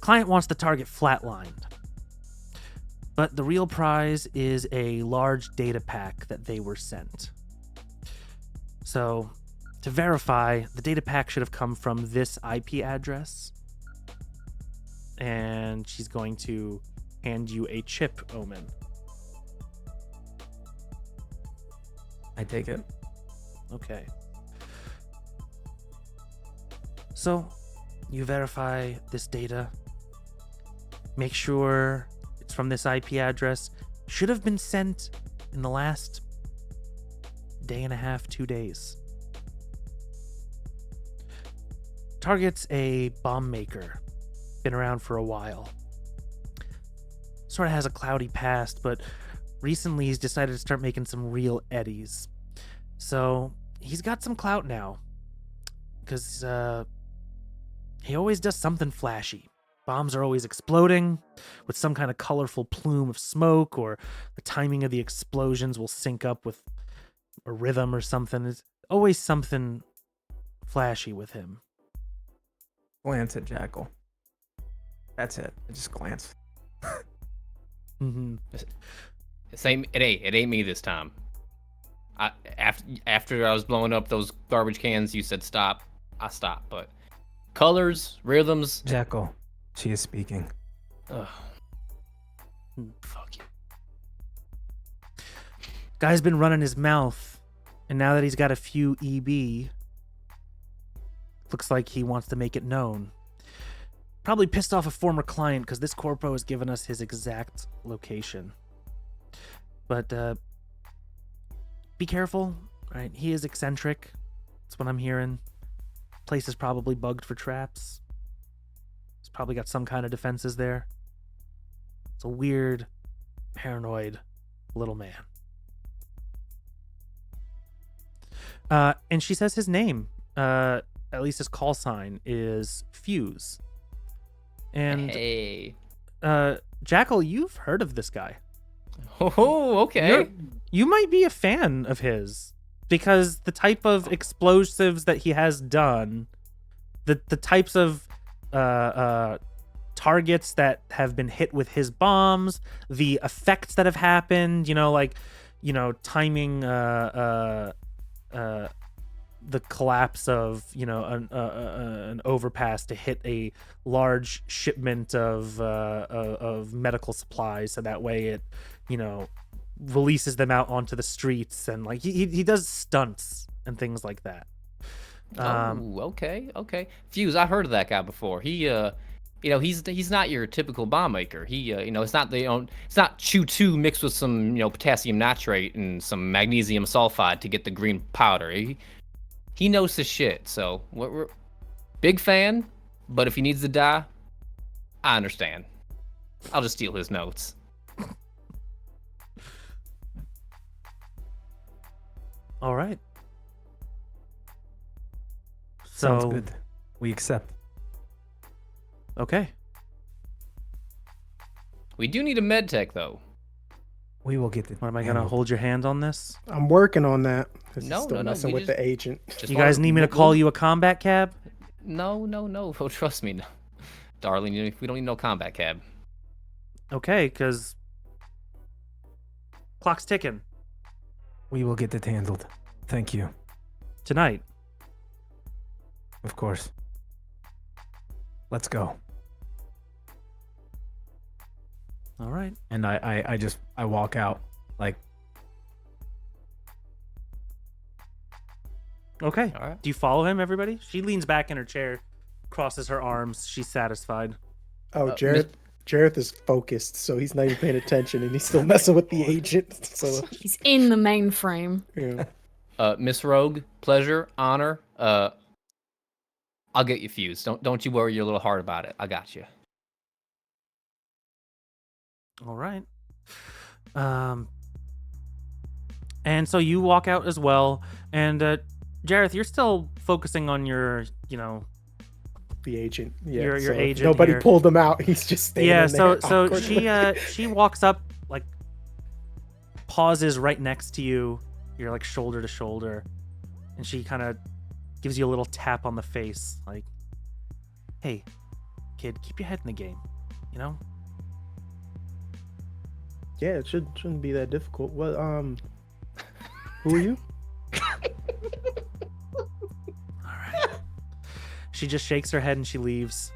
Client wants the target flatlined. But the real prize is a large data pack that they were sent. So, to verify, the data pack should have come from this IP address. And she's going to hand you a chip, Omen. I take it. Okay. So, you verify this data. Make sure it's from this IP address. Should have been sent in the last day and a half, 2 days. Target's a bomb maker. Been around for a while. Sort of has a cloudy past, but recently he's decided to start making some real eddies. So, he's got some clout now. Because, he always does something flashy. Bombs are always exploding with some kind of colorful plume of smoke, or the timing of the explosions will sync up with a rhythm or something. It's always something flashy with him. Glance at Jackal. That's it. I just glance. Mm-hmm. It ain't me this time. After I was blowing up those garbage cans, you said stop. I stopped, but colors, rhythms. Jackal, she is speaking. Ugh. Fuck you. Guy's been running his mouth, and now that he's got a few EB, looks like he wants to make it known. Probably pissed off a former client because this corpo has given us his exact location. But be careful, right? He is eccentric. That's what I'm hearing. Place is probably bugged for traps. He's probably got some kind of defenses there. It's a weird, paranoid little man. And she says his name, at least his call sign, is Fuse. And hey. Jackal, you've heard of this guy. Oh, okay. You might be a fan of his because the type of explosives that he has done, the types of targets that have been hit with his bombs, the effects that have happened, timing the collapse of an overpass to hit a large shipment of medical supplies, so that way it releases them out onto the streets, and like he does stunts and things like that. Okay. Fuse, I've heard of that guy before. He he's not your typical bomb maker. He it's not it's not Chew-2 mixed with some potassium nitrate and some magnesium sulfide to get the green powder. He knows his shit. So we're big fan, but if he needs to die, I understand. I'll just steal his notes. All right. Sounds So, good. We accept. okay. We do need a med tech though. We will get it. What, am I gonna hold your hand on this? I'm working on that. 'Cause he's No, still no, no, messing we with just- the agent. Just You wanna- guys need me to we'll- call you a combat cab? No. Oh, trust me, no. Darling, we don't need no combat cab. Okay, because clock's ticking. We will get it handled. Thank you. Tonight. Of course. Let's go. All right. And I walk out like, Okay. All right. Do you follow him, everybody? She leans back in her chair, crosses her arms. She's satisfied. Oh, Jareth is focused, so he's not even paying attention, and he's still messing with the agent. So He's in the mainframe. yeah. Miss Rogue, pleasure, honor. I'll get you fused. Don't you worry your little heart about it. I got you. All right. And so you walk out as well. And Jareth, you're still focusing on your, The agent. Yeah. Your so if agent Nobody here. pulled him out. He's just standing yeah. there. So awkwardly. she walks up, like pauses right next to you. You're like shoulder to shoulder, and she kind of gives you a little tap on the face, like, "Hey, kid, keep your head in the game, you know." Yeah, it shouldn't be that difficult. What who are you? She just shakes her head and she leaves.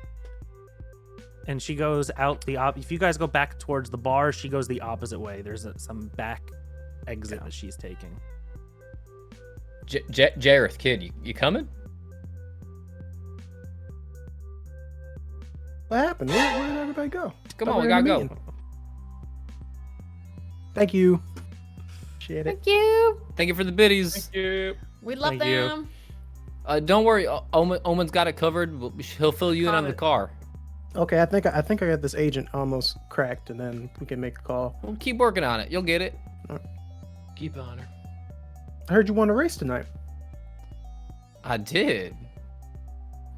And she goes out if you guys go back towards the bar, she goes the opposite way. There's some back exit that she's taking. Jareth, kid, you coming? What happened? Where did everybody go? Come Thought on, we were in gotta a go. meeting. Thank you. Appreciate it. Thank you. Thank you for the biddies. Thank you. We love Thank you. them. Don't worry, Omen's got it covered. He'll fill you in on the car. Okay, I think I got this agent almost cracked, and then we can make a call. We'll keep working on it. You'll get it. Keep on her. I heard you won a race tonight. I did.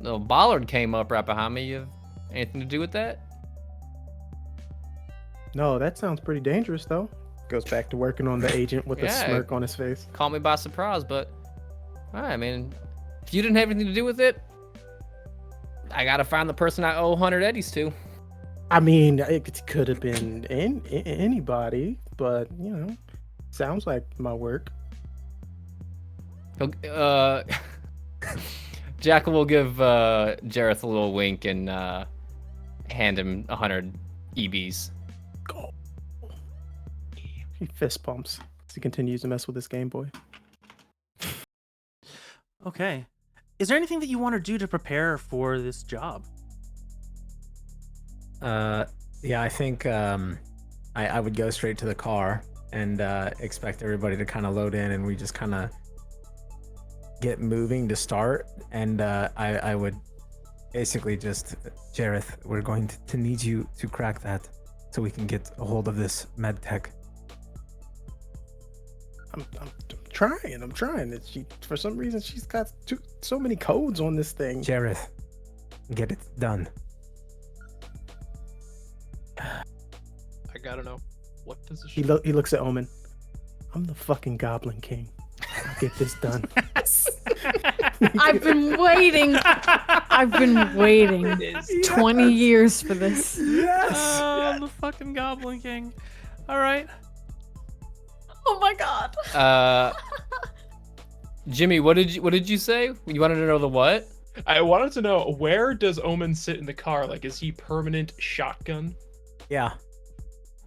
No, Bollard came up right behind me. You have anything to do with that? No, that sounds pretty dangerous, though. Goes back to working on the agent with a Yeah. smirk on his face. Caught me by surprise, but I mean, if you didn't have anything to do with it, I gotta find the person I owe 100 eddies to. I mean, it could have been anybody, but sounds like my work. Jack will give Jareth a little wink and hand him 100 EBs. He fist pumps as he continues to mess with this Game Boy. Okay. Is there anything that you want to do to prepare for this job? Yeah, I think I would go straight to the car and expect everybody to kind of load in, and we just kind of get moving to start. And I would basically just, Jareth, we're going to need you to crack that so we can get a hold of this med tech. I'm trying. For some reason, she's got so many codes on this thing. Jareth, get it done. I gotta know. What does He looks at Omen. I'm the fucking Goblin King. I'll get this done. I've been waiting. I've been waiting 20 years for this. Yes. I'm the fucking Goblin King. All right. Oh my god. Jimmy, what did you say? You wanted to know the what? I wanted to know, where does Omen sit in the car? Like, is he permanent shotgun? Yeah.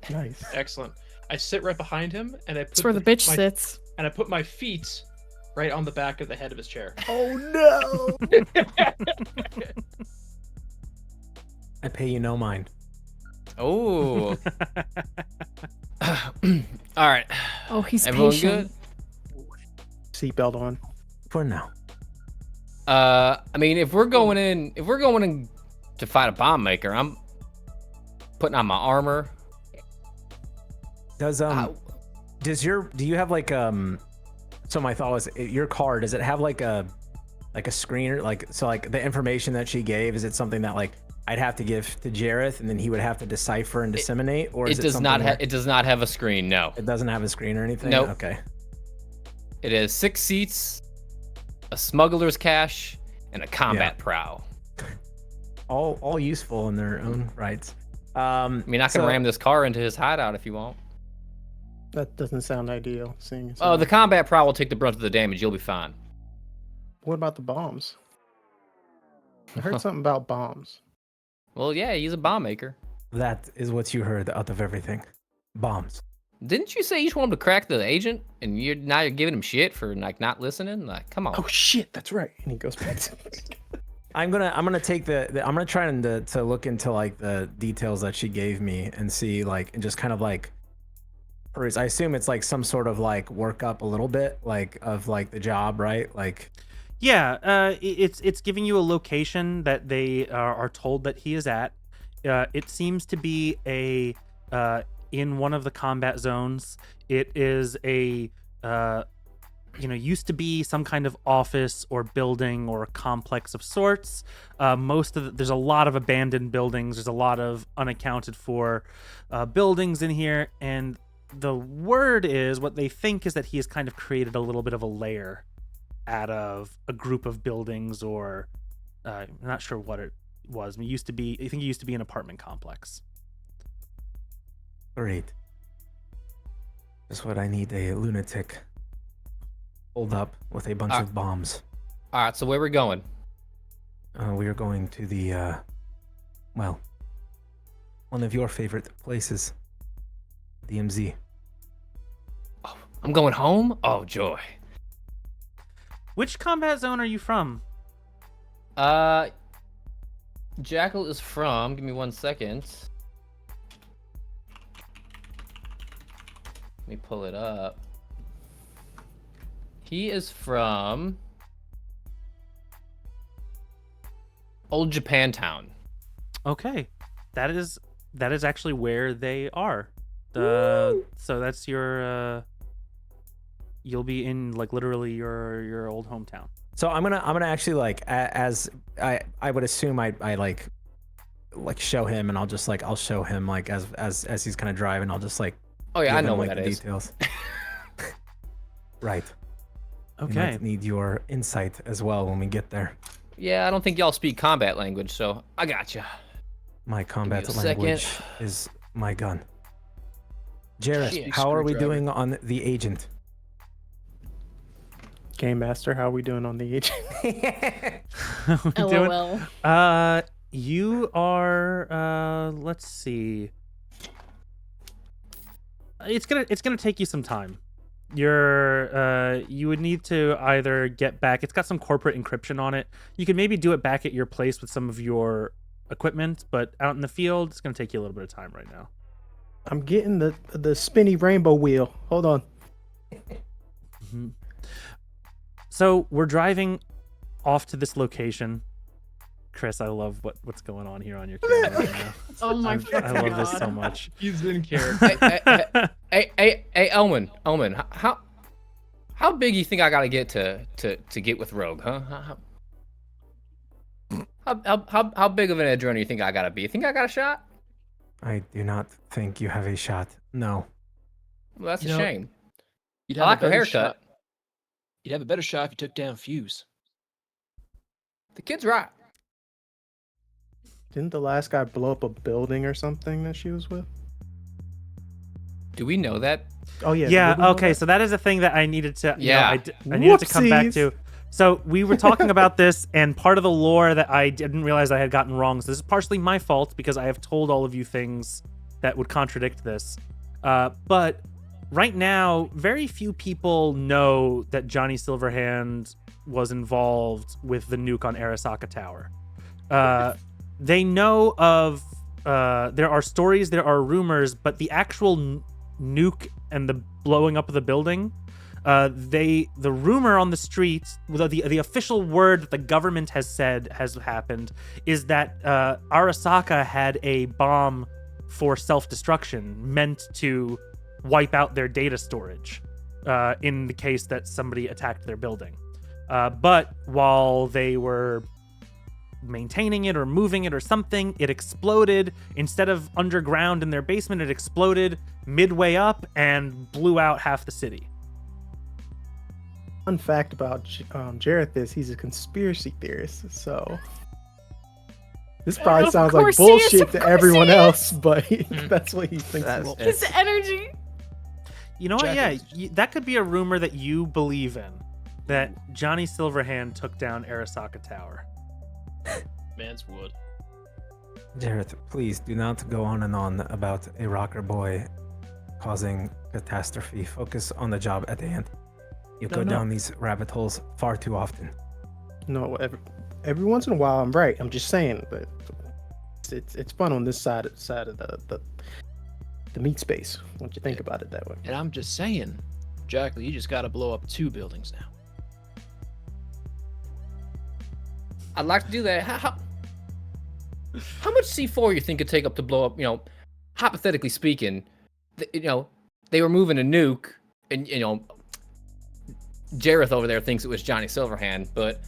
Nice. Excellent. I sit right behind him, and I put That's where the bitch sits. And I put my feet right on the back of the head of his chair. Oh no. I pay you no mind. Oh. All right. Oh, he's Everyone patient. Seatbelt on. For now. I mean, if we're going in to fight a bomb maker, I'm putting on my armor. Do you have like So my thought was, your car, does it have like a screener? Like, so like the information that she gave, is it something that like I'd have to give to Jareth and then he would have to decipher and disseminate, or is It does not have. It does not have a screen. No. It doesn't have a screen or anything. Nope. Okay. It has 6 seats, a smuggler's cache, and a combat prow. All useful in their own rights. I mean, I can ram this car into his hideout if you want. That doesn't sound ideal. Seeing as Oh, the combat prow will take the brunt of the damage. You'll be fine. What about the bombs? I heard something about bombs. Well, yeah, he's a bomb maker. That is what you heard out of everything. Bombs. Didn't you say you just want him to crack the agent, and now you're giving him shit for like not listening? Like, come on. Oh shit, that's right. And he goes back to I'm gonna take I'm gonna try to look into like the details that she gave me and see like, and just kind of like, I assume it's like some sort of like workup a little bit like of like the job, right? Like, Yeah, it's giving you a location that they are told that he is at. It seems to be in one of the combat zones. It is used to be some kind of office or building or a complex of sorts. There's a lot of abandoned buildings. There's a lot of unaccounted for buildings in here, and the word is, what they think is that he has kind of created a little bit of a lair out of a group of buildings, or I'm not sure what it was. I think it used to be an apartment complex. great. Just what I need, a lunatic pulled up with a bunch of bombs. All right, so where we going? We are going to the, one of your favorite places, DMZ. Oh, I'm going home? Oh, joy. Which combat zone are you from? Jackal is from, give me 1 second. Let me pull it up. He is from Old Japantown. Okay, that is actually where they are. So that's your you'll be in like literally your old hometown. So I'm gonna actually like, as I would assume I like show him, and I'll show him like as he's kind of driving, I'll just like, oh yeah, I know him, what like, that the is. details. Right. Okay. We might need your insight as well when we get there. Yeah, I don't think y'all speak combat language, so I got you. My combat Give me a language second. is my gun. Jareth, Shit. how are we Screwdriver. doing on the agent? Game Master, how are we doing on the agent? How we doing? LOL. You are let's see. It's gonna take you some time. You would need to either get back. It's got some corporate encryption on it. You can maybe do it back at your place with some of your equipment, but out in the field, it's gonna take you a little bit of time right now. I'm getting the spinny rainbow wheel. Hold on. Mhm. So we're driving off to this location. Chris, I love what's going on here on your camera right now. Oh my I love this God. so much. He's in character. Hey, Omen, how big you think I gotta get to get with Rogue, huh? How big of an edge runner you think I gotta be? You think I got a shot? I do not think you have a shot. No. Well, that's You a know, shame. You'd I like her better haircut. shot- You'd have a better shot if you took down Fuse. The kid's right. Didn't the last guy blow up a building or something that she was with? Do we know that? Oh yeah. Yeah. did we know Okay. that? So that is a thing that I needed to. Yeah. I needed to come back Whoopsies. to. So we were talking about this, and part of the lore that I didn't realize I had gotten wrong. So this is partially my fault because I have told all of you things that would contradict this. But right now, very few people know that Johnny Silverhand was involved with the nuke on Arasaka Tower. They know of. There are stories, there are rumors, but the actual nuke and the blowing up of the building. The rumor on the streets, the official word that the government has said has happened is that Arasaka had a bomb for self-destruction meant to wipe out their data storage. in the case that somebody attacked their building. But while they were maintaining it or moving it or something, it exploded. Instead of underground in their basement, it exploded midway up and blew out half the city. Fun fact about Jareth is he's a conspiracy theorist, so this probably sounds like bullshit to everyone else, but that's what he thinks. His energy. You know what? Yeah, that could be a rumor that you believe in, that Johnny Silverhand took down Arasaka Tower. Man's wood. Jareth, please do not go on and on about a rocker boy causing catastrophe. Focus on the job at the hand. You go down these rabbit holes far too often. No, every once in a while I'm right. I'm just saying, but it's fun on this side of the meat space. Don't you think about it that way? And I'm just saying, Jackal, you just gotta blow up 2 buildings now. I'd like to do that. How much C4 you think it'd take up to blow up? You know, hypothetically speaking, they were moving a nuke, and Jareth over there thinks it was Johnny Silverhand, but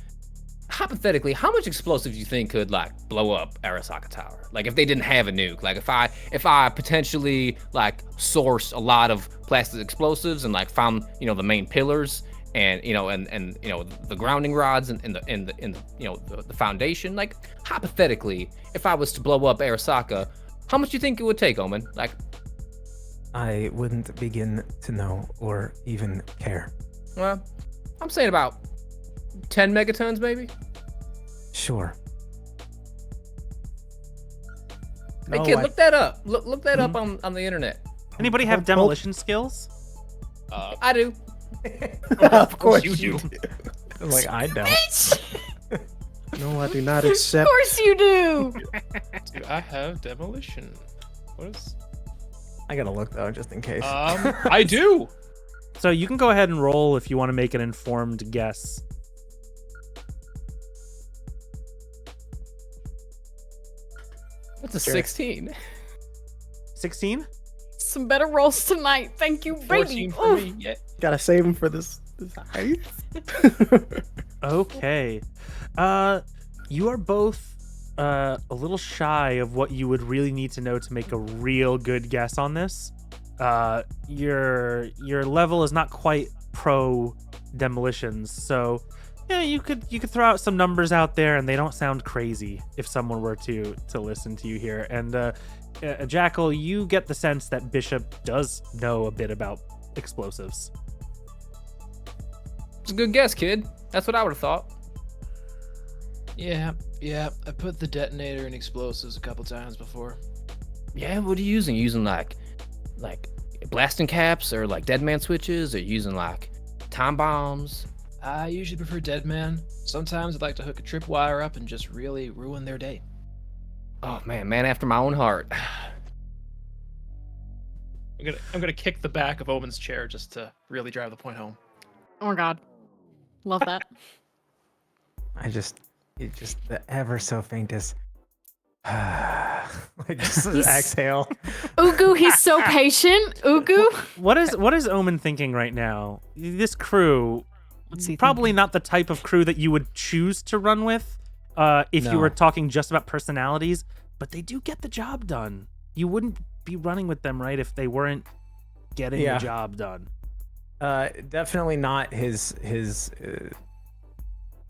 hypothetically, how much explosives do you think could like blow up Arasaka Tower? Like if they didn't have a nuke, like if I potentially like sourced a lot of plastic explosives and like found the main pillars and the grounding rods and the foundation, like hypothetically, if I was to blow up Arasaka, how much do you think it would take, Omen? Like, I wouldn't begin to know or even care. Well, I'm saying about 10 megatons, maybe. Sure. Hey, kid, look that up. Look that up on the internet. Anybody have demolition skills? I do. Of course you do. Like, I don't. No, I do not accept. Of course you do. Do I have demolition? What is? I gotta look though, just in case. I do. So you can go ahead and roll if you want to make an informed guess. What's a 16? 16? Some better rolls tonight. Thank you, baby. 14 for me. Yeah. Gotta save him for this height. Okay. You are both a little shy of what you would really need to know to make a real good guess on this. Your level is not quite pro demolitions, so yeah, you could throw out some numbers out there, and they don't sound crazy if someone were to listen to you here. And Jackal, you get the sense that Bishop does know a bit about explosives. It's a good guess, kid. That's what I would have thought. Yeah. I put the detonator in explosives a couple times before. Yeah, what are you using? You using like blasting caps or like dead man switches, or using like time bombs? I usually prefer dead man. Sometimes I'd like to hook a tripwire up and just really ruin their day. Oh man after my own heart. I'm gonna kick the back of Omen's chair just to really drive the point home. Oh my god. Love that. It just the ever so faintest. Like just exhale. Ugu, he's so patient. Ugu. What is Omen thinking right now? This crew, probably not the type of crew that you would choose to run with if you were talking just about personalities, but they do get the job done. You wouldn't be running with them, right, if they weren't getting the job done. Definitely not his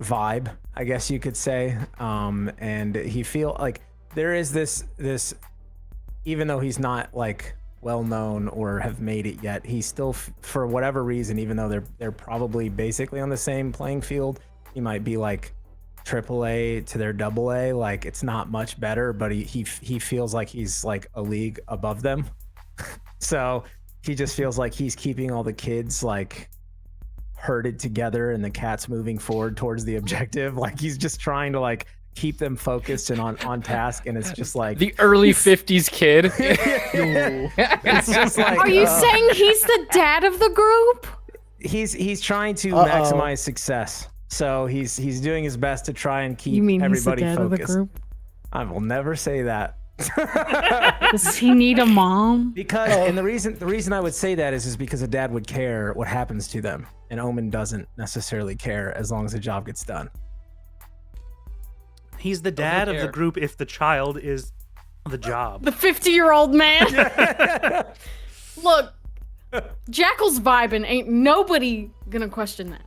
vibe, I guess you could say. And he feel like there is this even though he's not like well known or have made it yet, he still for whatever reason, even though they're probably basically on the same playing field, he might be like AAA to their AA. Like it's not much better, but he feels like he's like a league above them. So he just feels like he's keeping all the kids like herded together and the cat's moving forward towards the objective. Like he's just trying to like keep them focused and on task, and it's just like the early 50s kid. It's just like, are you saying he's the dad of the group? He's trying to maximize success, so he's doing his best to try and keep everybody focused. I will never say that. Does he need a mom? Because and the reason I would say that is because a dad would care what happens to them, and Omen doesn't necessarily care as long as the job gets done. He's the dad of the care. group if the child is the job. The 50-year-old man. Look, Jackal's vibing. Ain't nobody gonna question that.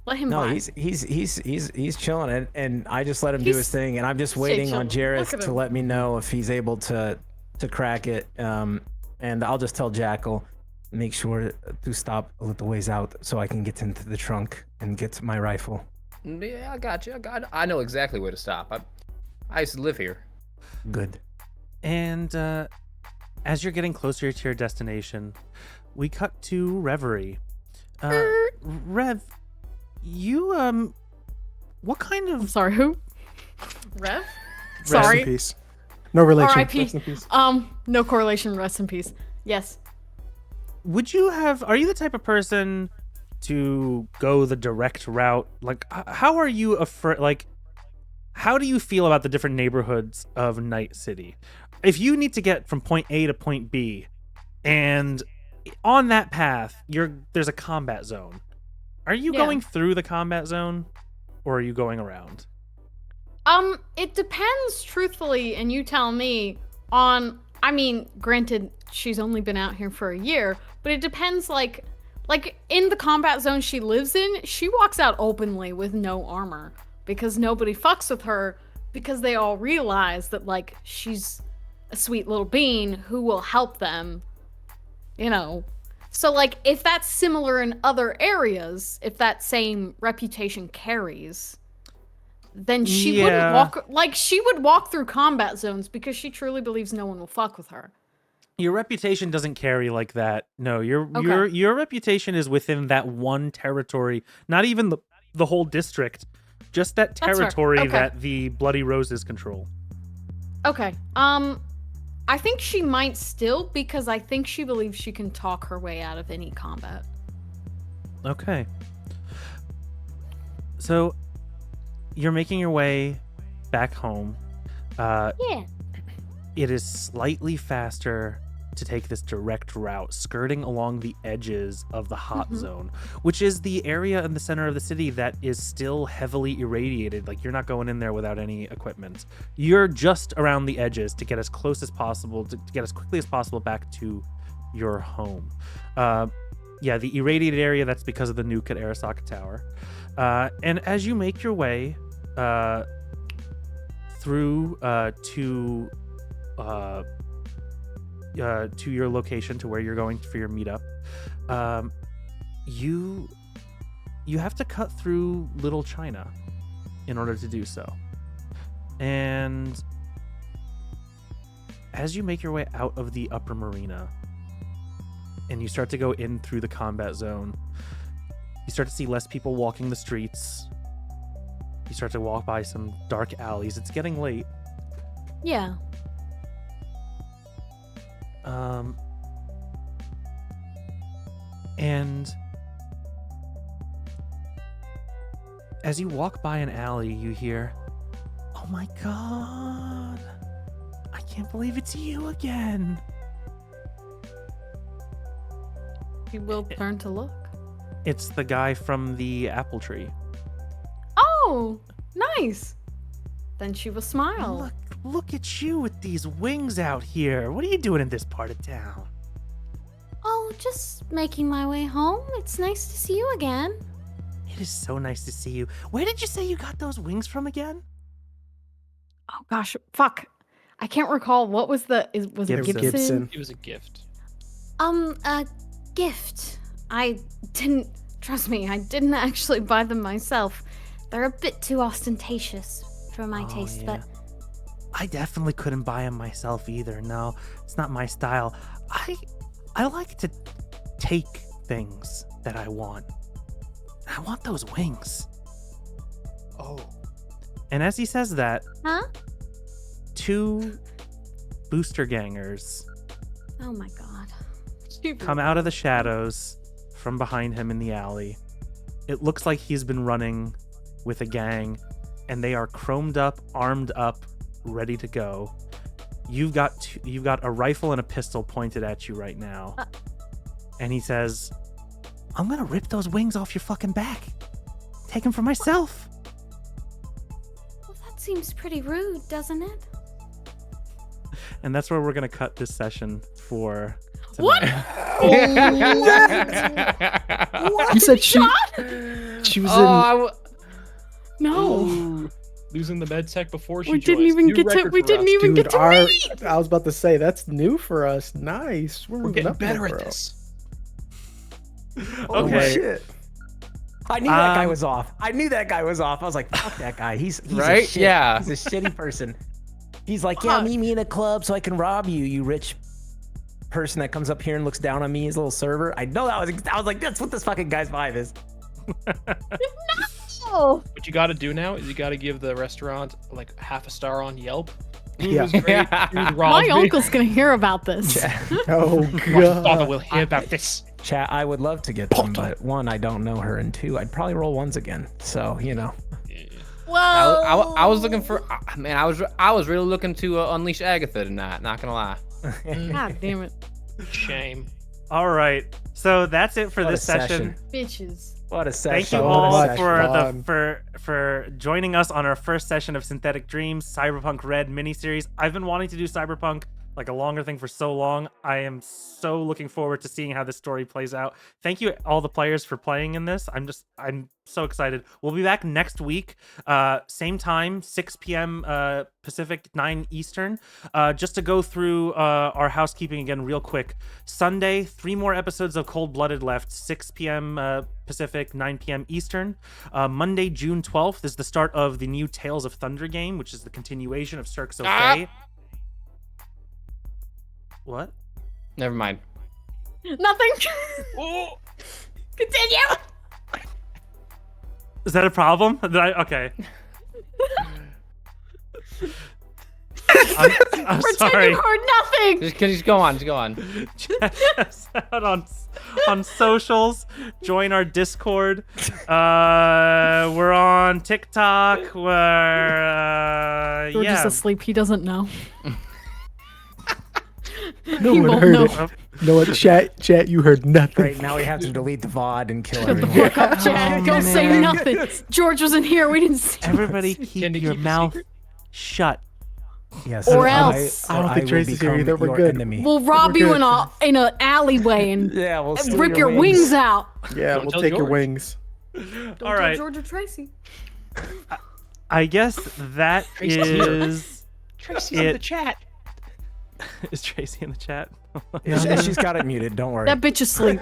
Let him No, vibe. he's chilling, and I just let him do He's- his thing, and I'm just Stay waiting on chilling. Jareth Look at to him. let me know if he's able to crack it. And I'll just tell Jackal, make sure to stop a little ways out so I can get into the trunk and get my rifle. Yeah, I got you. I know exactly where to stop. I used to live here. Good. And as you're getting closer to your destination, we cut to Reverie. Rev, you what kind I'm of sorry, who? Rev? Rest in Sorry. peace. No relation. R.I.P. Rest in peace. No correlation. Rest in peace. Yes. are you the type of person to go the direct route? Like, how are you how do you feel about the different neighborhoods of Night City? If you need to get from point A to point B, and on that path, there's a combat zone. Are you Yeah. going through the combat zone, or are you going around? It depends, truthfully, and you tell me, on, I mean, granted, she's only been out here for a year, but it depends, like in the combat zone she lives in, she walks out openly with no armor, because nobody fucks with her, because they all realize that, like, she's a sweet little bean who will help them, you know. So, like, if that's similar in other areas, if that same reputation carries, then she wouldn't walk, like, she would walk through combat zones because she truly believes no one will fuck with her. Your reputation doesn't carry like that. No, Okay. your reputation is within that one territory, not even the whole district, just that That's fair. territory Okay. that the Bloody Roses control. Okay. I think she might still, because I think she believes she can talk her way out of any combat. Okay. So you're making your way back home. Yeah. It is slightly faster to take this direct route, skirting along the edges of the hot zone, which is the area in the center of the city that is still heavily irradiated. Like, you're not going in there without any equipment. You're just around the edges to get as close as possible, to get as quickly as possible back to your home. Yeah, the irradiated area, that's because of the nuke at Arasaka Tower. And as you make your way through to your location, to where you're going for your meetup, you have to cut through Little China in order to do so. And as you make your way out of the upper marina and you start to go in through the combat zone, you start to see less people walking the streets. You start to walk by some dark alleys. It's getting late. Yeah. And as you walk by an alley, you hear, "Oh my god, I can't believe it's you again." She will turn to look. It's the guy from the apple tree. Oh, nice. Then she will smile. Look at you with these wings out here. What are you doing in this part of town? Oh, just making my way home. It's nice to see you again. It is so nice to see you. Where did you say you got those wings from again? Oh gosh, fuck. I can't recall. What was was it Gibson. Gibson? It was a gift. A gift. I didn't, trust me, I didn't actually buy them myself. They're a bit too ostentatious for my taste, but I definitely couldn't buy them myself either. No, it's not my style. I like to take things that I want. I want those wings. Oh. And as he says that, huh? 2 booster gangers Oh my god. come out of the shadows from behind him in the alley. It looks like he's been running with a gang, and they are chromed up, armed up, ready to go. you've got a rifle and a pistol pointed at you right now, and he says, "I'm gonna rip those wings off your fucking back. Take them for myself." Well, that seems pretty rude, doesn't it? And that's where we're gonna cut this session for What? tonight. You said she was in. No. Losing the med tech before she We didn't joins. even New get to. record We for didn't us. even get Dude, to meet. I was about to say that's new for us. Nice. We're moving getting up there, better at bro. this. Oh, Okay. shit. I knew that guy Um, was off. I was like, fuck that guy. He's Right? A shit. Yeah. He's a shitty person. He's like, yeah, meet me in a club so I can rob you, you rich person that comes up here and looks down on me, his little server. I know I was like, that's what this fucking guy's vibe is. Oh. What you got to do now is you got to give the restaurant like half a star on Yelp. Food Yeah. was great. Food robbed My me. uncle's gonna hear about this. Oh My father god. will hear about this. Chat, I would love to get them, but one, I don't know her, and two, I'd probably roll ones again. So, you know. Well, I was looking for, man, I was really looking to unleash Agatha tonight, not gonna lie. God damn it, Shame. All right, so that's it for What this a session. bitches. What a session. Thank you So all much for fun. for joining us on our first session of Synthetic Dreams Cyberpunk Red miniseries. I've been wanting to do Cyberpunk, like a longer thing, for so long. I am so looking forward to seeing how this story plays out. Thank you all the players for playing in this. I'm so excited. We'll be back next week, same time, 6 p.m. Pacific, 9 Eastern, just to go through our housekeeping again real quick. Sunday, 3 more episodes of Cold Blooded left, 6 p.m. Pacific, 9 p.m. Eastern. Monday, June 12th is the start of the new Tales of Thunder game, which is the continuation of Cirque Soleil. What? Never mind. Nothing. Continue. Is that a problem? Okay. I'm Pretend sorry. you heard nothing. Just go on, just go on. Check us out on socials. Join our Discord. We're on TikTok. We're George is yeah. asleep. He doesn't know. No He one won't heard know. it. No one, chat, you heard nothing. Great, now we have to delete the VOD and kill Shut the everyone. fuck up, Chad. Don't say man. nothing. George wasn't here. We didn't see. Everybody keep Can you your keep a mouth secret? shut. Yes, Or I- else. I I don't think will Tracy's here become either. We're your good. enemy. We'll rob We're you good. in an alleyway and Yeah, we'll steal rip your wings out. Yeah, Don't we'll tell take your George. wings. Don't All right. tell George or Tracy. I guess that Tracy's here. is. Tracy's in the chat. Is Tracy in the chat? She's got it muted. Don't worry. That bitch is asleep.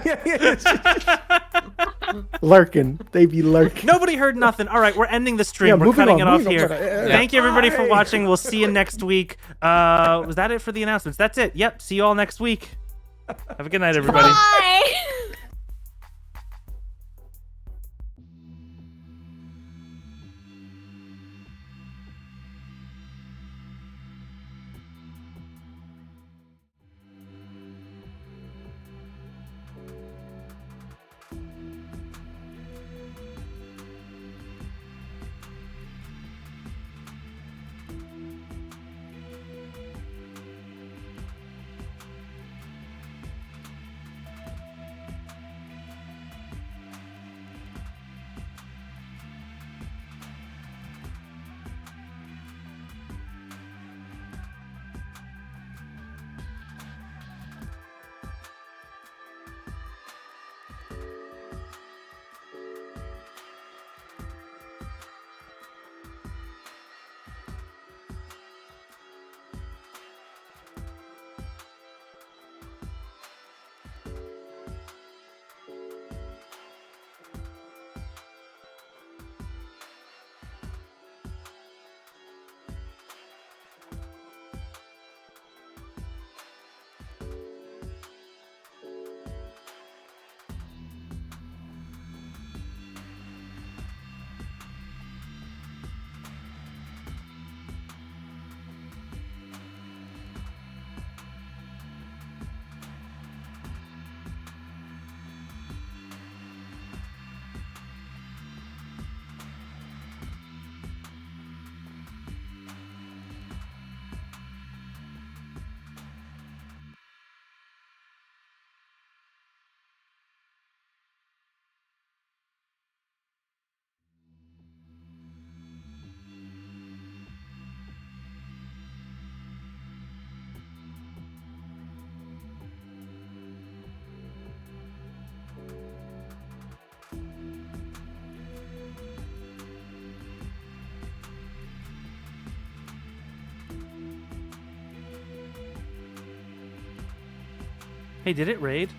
Lurking. They be lurking. Nobody heard nothing. All right, we're ending the stream. Yeah, we're moving cutting on, it off moving on. here. Yeah. Thank you everybody for Bye. watching. We'll see you next week. Was that it for the announcements? That's it. Yep. See you all next week. Have a good night, everybody. Bye. Hey, did it raid?